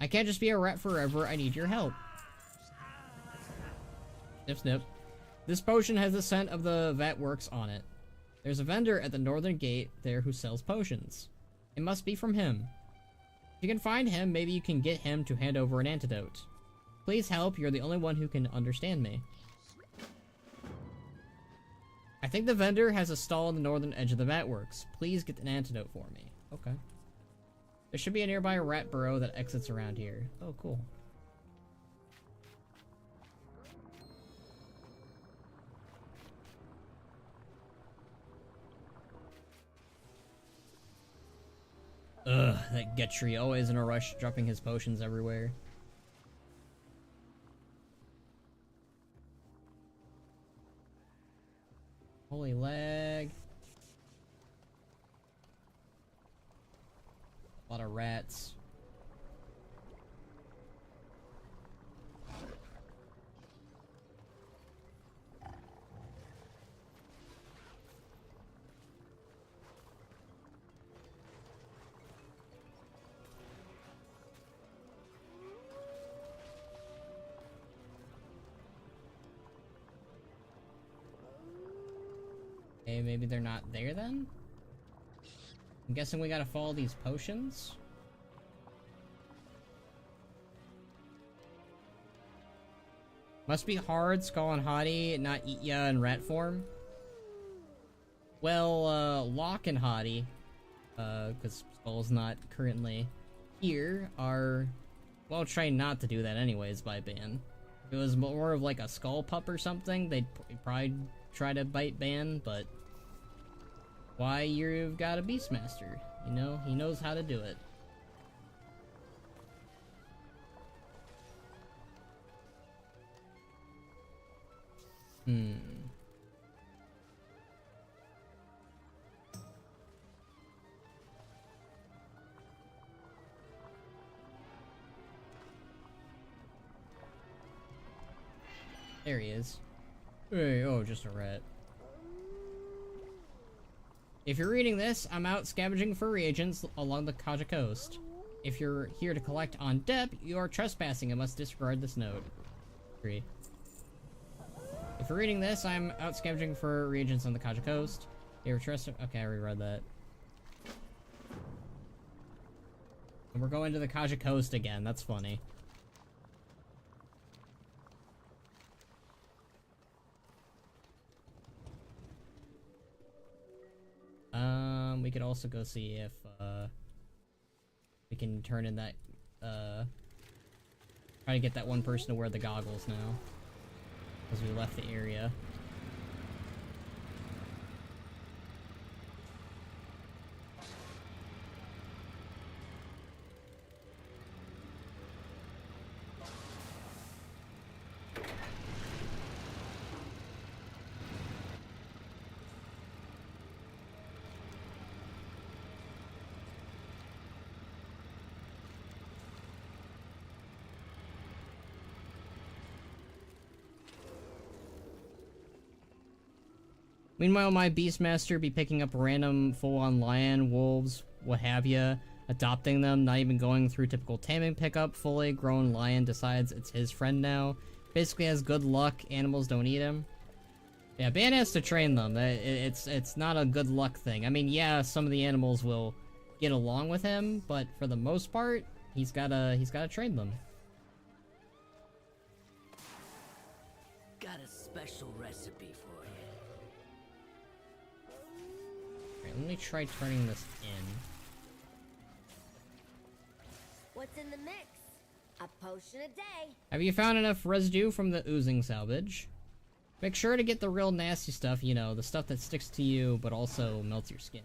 I can't just be a rat forever. I need your help. Snip, snip. This potion has the scent of the vat works on it. There's a vendor at the northern gate there who sells potions. It must be from him. If you can find him, maybe you can get him to hand over an antidote. Please help. You're the only one who can understand me. I think the vendor has a stall on the northern edge of the vatworks. Please get an antidote for me. Okay. There should be a nearby rat burrow that exits around here. Oh, cool. Ugh, that Getry, always in a rush, dropping his potions everywhere. Holy lag. A lot of rats. Okay, maybe they're not there then? I'm guessing we gotta follow these potions? Must be hard, Skull and Hottie, not eat ya in rat form. Well, Locke and Hottie, because Skull's not currently here, are well trained not to do that anyways by Ban. If it was more of like a Skull pup or something, they'd probably try to bite Ban, but why, you've got a Beastmaster, you know? He knows how to do it. There he is. Hey, oh, just a rat. If you're reading this, I'm out scavenging for reagents along the Kaja coast. If you're here to collect on Dep, you are trespassing and must disregard this note. 3. If you're reading this, I'm out scavenging for reagents on the Kaja coast. You're okay, I reread that. And we're going to the Kaja coast again, that's funny. We could also go see if, we can turn in that, try to get that one person to wear the goggles now. Because we left the area. Meanwhile, my Beastmaster be picking up random full-on lion, wolves, what have ya, adopting them, not even going through typical taming pickup. Fully grown lion decides it's his friend now. Basically has good luck, animals don't eat him. Yeah, Ban has to train them. It's not a good luck thing. I mean, yeah, some of the animals will get along with him, but for the most part, he's gotta train them. Got a special recipe for you. Alright, let me try turning this in. What's in the mix? A potion a day. Have you found enough residue from the oozing salvage? Make sure to get the real nasty stuff, you know, the stuff that sticks to you but also melts your skin.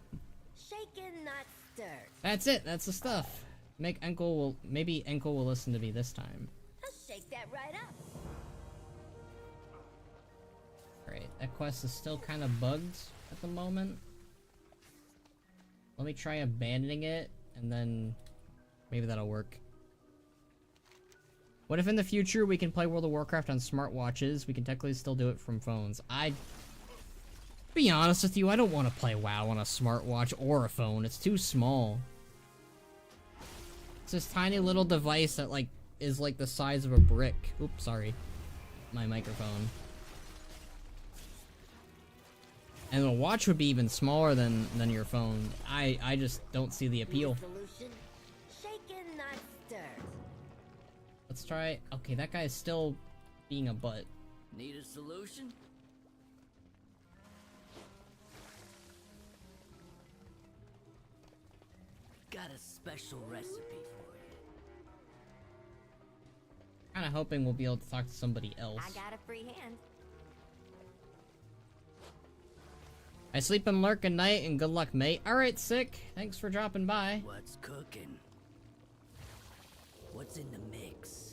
Shaken, not stirred. That's it, that's the stuff. Maybe Enkel will listen to me this time. I'll shake that right up. Alright, that quest is still kind of bugged at the moment. Let me try abandoning it, and then maybe that'll work. What if in the future we can play World of Warcraft on smartwatches? We can technically still do it from phones. Be honest with you, I don't want to play WoW on a smartwatch or a phone. It's too small. It's this tiny little device that is like the size of a brick. Oops, sorry. My microphone. And the watch would be even smaller than your phone. I just don't see the appeal. Solution? Shaken, not stirred. Let's try. Okay, that guy is still being a butt. Need a solution? Got a special recipe for you. Kinda hoping we'll be able to talk to somebody else. I got a free hand. I sleep and lurk at night, and good luck, mate. Alright, sick. Thanks for dropping by. What's cooking? What's in the mix?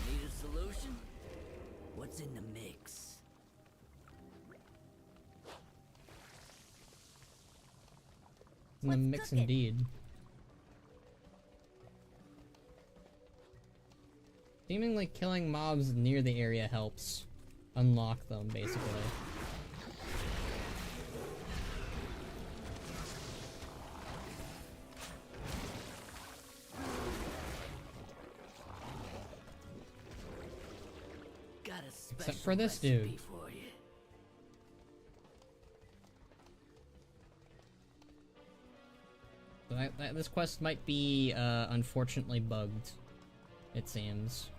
Need a solution? What's in the mix? In the mix, indeed. Seemingly killing mobs near the area helps unlock them, basically. Got a Except for this dude. for you. So this quest might be, unfortunately bugged, it seems.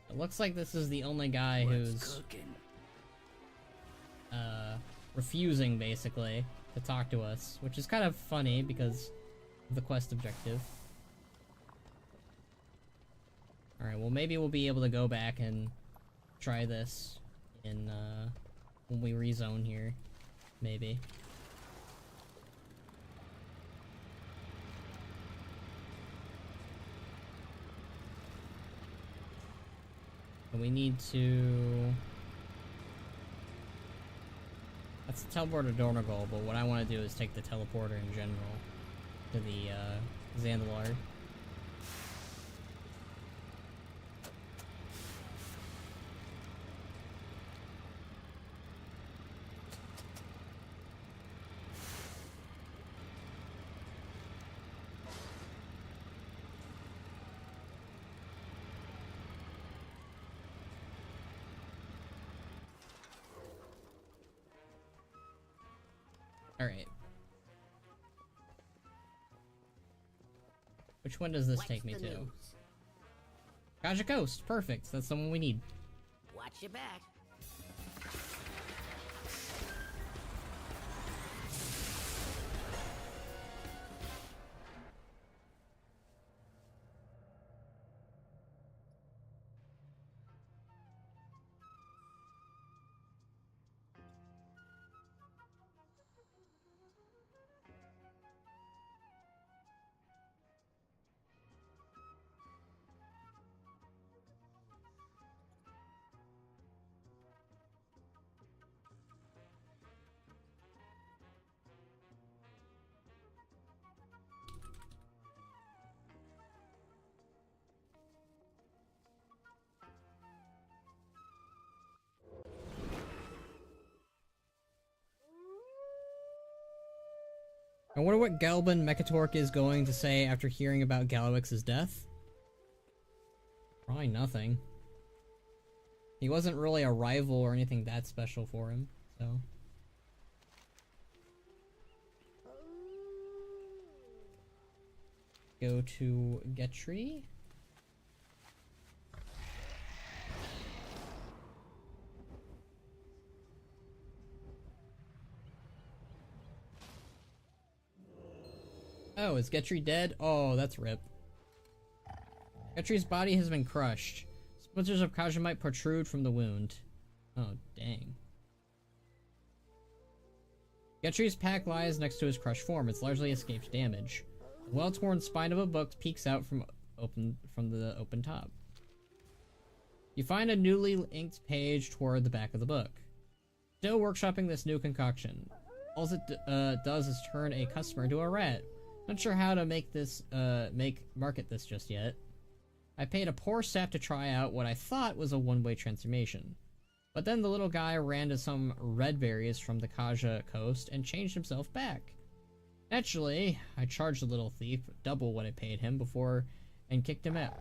It looks like this is the only guy who's refusing, basically, to talk to us, which is kind of funny because of the quest objective. Alright, well maybe we'll be able to go back and try this in, when we rezone here. Maybe. We need to... That's the teleporter to Dornogal, but what I want to do is take the teleporter in general to the Zandalar. Alright. Which one does this take me to? Kaja Coast! Perfect! That's the one we need. Watch your back. I wonder what Galban Mekatork is going to say after hearing about Galawix's death. Probably nothing. He wasn't really a rival or anything that special for him, so... Go to Getry. Oh, is Getry dead? Oh, that's rip. Getry's body has been crushed. Splinters of Kajamite protrude from the wound. Oh, dang. Getry's pack lies next to his crushed form. It's largely escaped damage. The well-torn spine of a book peeks out from the open top. You find a newly inked page toward the back of the book. Still workshopping this new concoction. All it does is turn a customer into a rat. Not sure how to market this just yet. I paid a poor sap to try out what I thought was a one-way transformation. But then the little guy ran to some red berries from the Kaja coast and changed himself back. Naturally, I charged the little thief double what I paid him and kicked him out.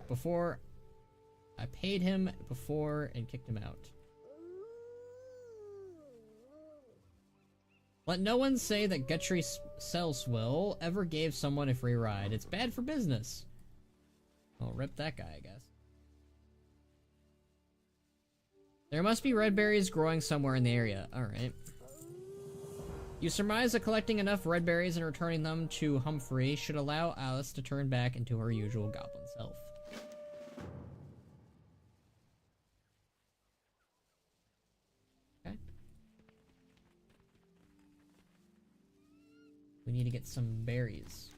Let no one say that Getry Sellswill ever gave someone a free ride. It's bad for business. Well, rip that guy, I guess. There must be red berries growing somewhere in the area. Alright. You surmise that collecting enough red berries and returning them to Humphrey should allow Alice to turn back into her usual goblin self. Okay. We need to get some berries.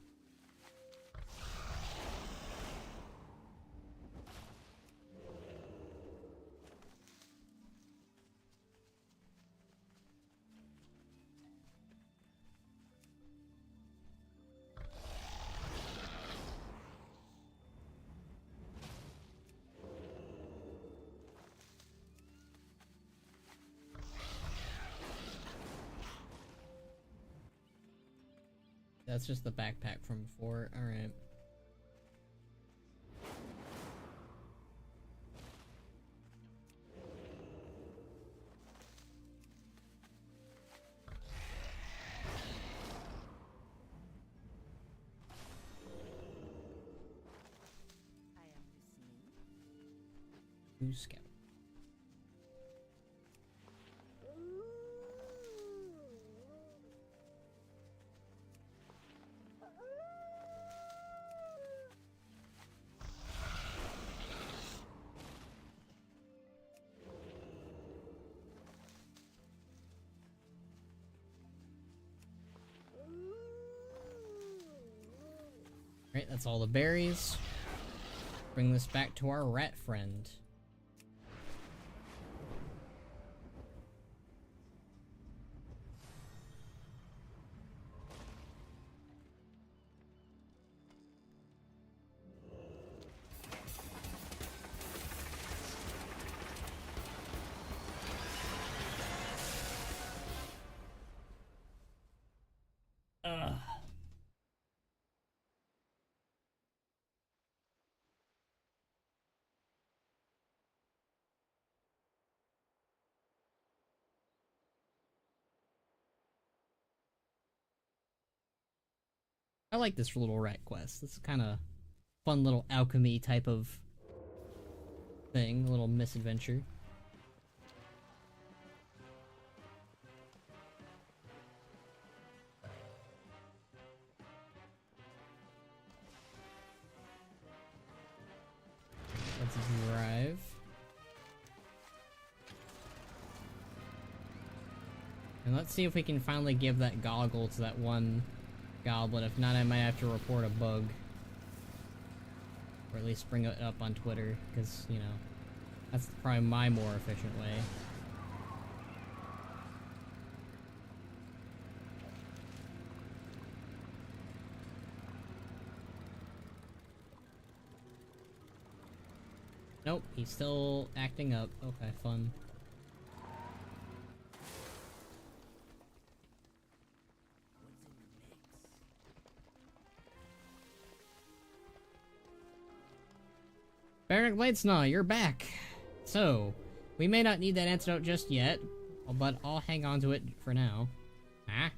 That's just the backpack from before. Alright. Who's scout? Right, that's all the berries. Bring this back to our rat friend. I like this little rat quest. This is kind of fun little alchemy type of thing, a little misadventure. Let's drive. And let's see if we can finally give that goggle to that one goblin. If not, I might have to report a bug. Or at least bring it up on Twitter, because, you know, that's probably my more efficient way. Nope, he's still acting up. Okay, fun. Baron Bladesnaw, you're back. So, we may not need that antidote just yet, but I'll hang on to it for now. Huh?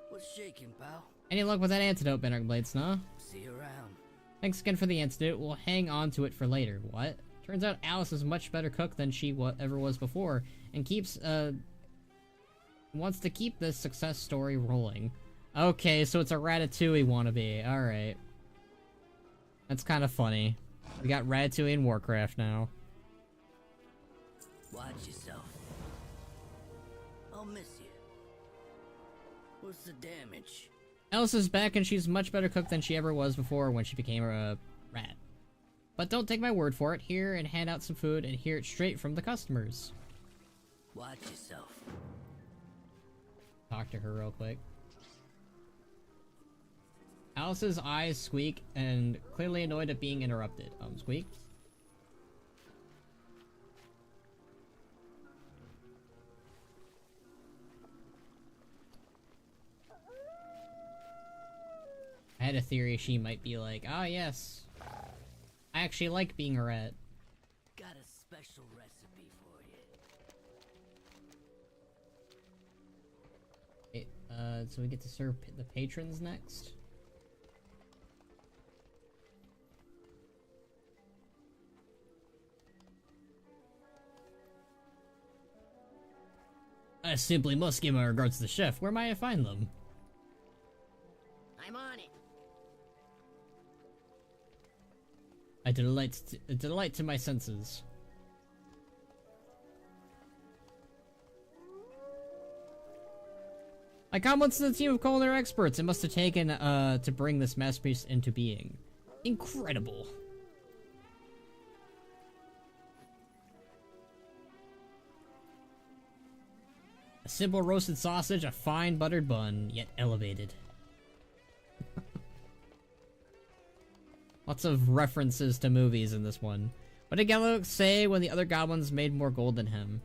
What's shaking, pal? Any luck with that antidote, Baron Bladesnaw? See you around. Thanks again for the antidote. We'll hang on to it for later. What? Turns out Alice is a much better cook than she ever was before, and wants to keep this success story rolling. Okay, so it's a Ratatouille wannabe. Alright. That's kind of funny. We got Ratatouille in Warcraft now. Watch yourself. I'll miss you. What's the damage? Alice is back and she's a much better cook than she ever was before when she became a rat. But don't take my word for it. Here and hand out some food and hear it straight from the customers. Watch yourself. Talk to her real quick. Alice's eyes squeak and clearly annoyed at being interrupted. Squeak? I had a theory she might be like, ah yes, I actually like being a rat. Got a special recipe for you. Okay, so we get to serve the patrons next. I simply must give my regards to the chef. Where might I find them? I'm on it. A delight to my senses. My compliments to the team of culinary experts. It must have taken to bring this masterpiece into being. Incredible. A simple roasted sausage, a fine buttered bun, yet elevated. Lots of references to movies in this one. What did Gallowix say when the other goblins made more gold than him?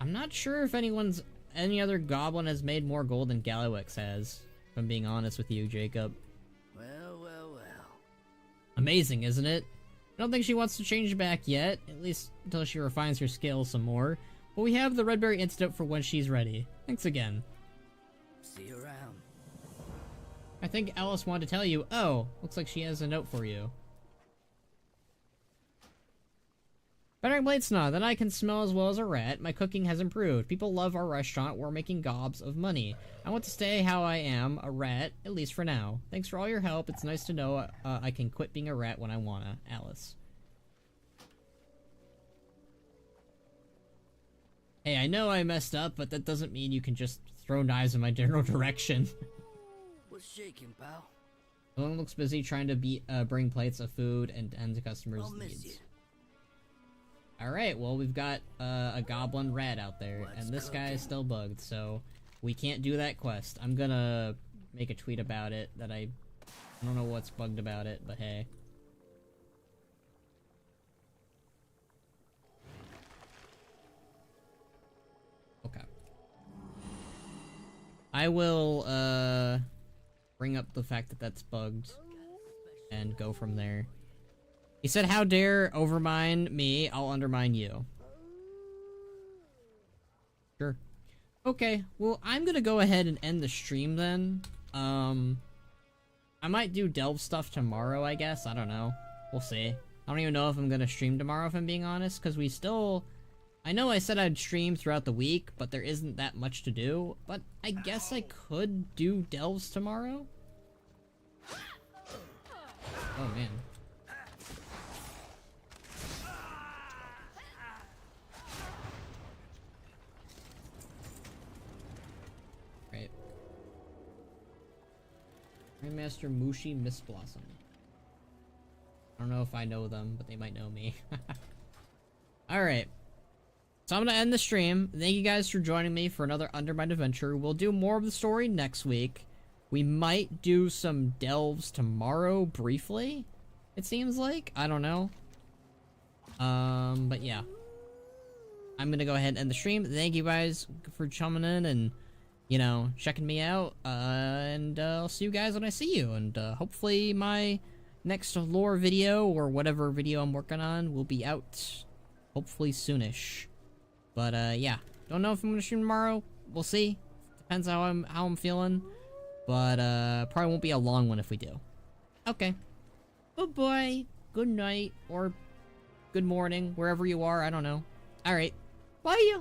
I'm not sure if any other goblin has made more gold than Gallowix has, if I'm being honest with you, Jacob. Well, well, well. Amazing, isn't it? I don't think she wants to change back yet, at least until she refines her skills some more. But we have the Redberry antidote for when she's ready. Thanks again. See you around. I think Alice wanted to tell you, oh, looks like she has a note for you. Better Bladesnaw, then I can smell as well as a rat. My cooking has improved. People love our restaurant. We're making gobs of money. I want to stay how I am, a rat, at least for now. Thanks for all your help. It's nice to know I can quit being a rat when I wanna. Alice. Hey, I know I messed up, but that doesn't mean you can just throw knives in my general direction. What's shaking, pal? Someone looks busy trying to bring plates of food and tend to customers' needs. Alright, well, we've got a goblin rat out there, and this guy is still bugged, so we can't do that quest. I'm gonna make a tweet about it that I don't know what's bugged about it, but hey. Okay. I will, bring up the fact that that's bugged and go from there. He said, how dare overmine me, I'll undermine you. Sure. Okay, well, I'm gonna go ahead and end the stream then. I might do delve stuff tomorrow, I guess. I don't know. We'll see. I don't even know if I'm gonna stream tomorrow, if I'm being honest, because we still... I know I said I'd stream throughout the week, but there isn't that much to do. But I guess I could do delves tomorrow? Oh, man. Right. Grandmaster Mushi Miss Blossom. I don't know if I know them, but they might know me. Alright. So I'm gonna end the stream. Thank you guys for joining me for another Undermined adventure. We'll do more of the story next week. We might do some delves tomorrow, briefly. It seems like. I don't know. But yeah. I'm gonna go ahead and end the stream. Thank you guys for chumming in and, you know, checking me out. And I'll see you guys when I see you. And hopefully my next lore video, or whatever video I'm working on, will be out hopefully soonish. But, yeah. Don't know if I'm gonna stream tomorrow. We'll see. Depends how I'm feeling. But, probably won't be a long one if we do. Okay. Bye-bye. Good night, or good morning, wherever you are, I don't know. Alright. Bye!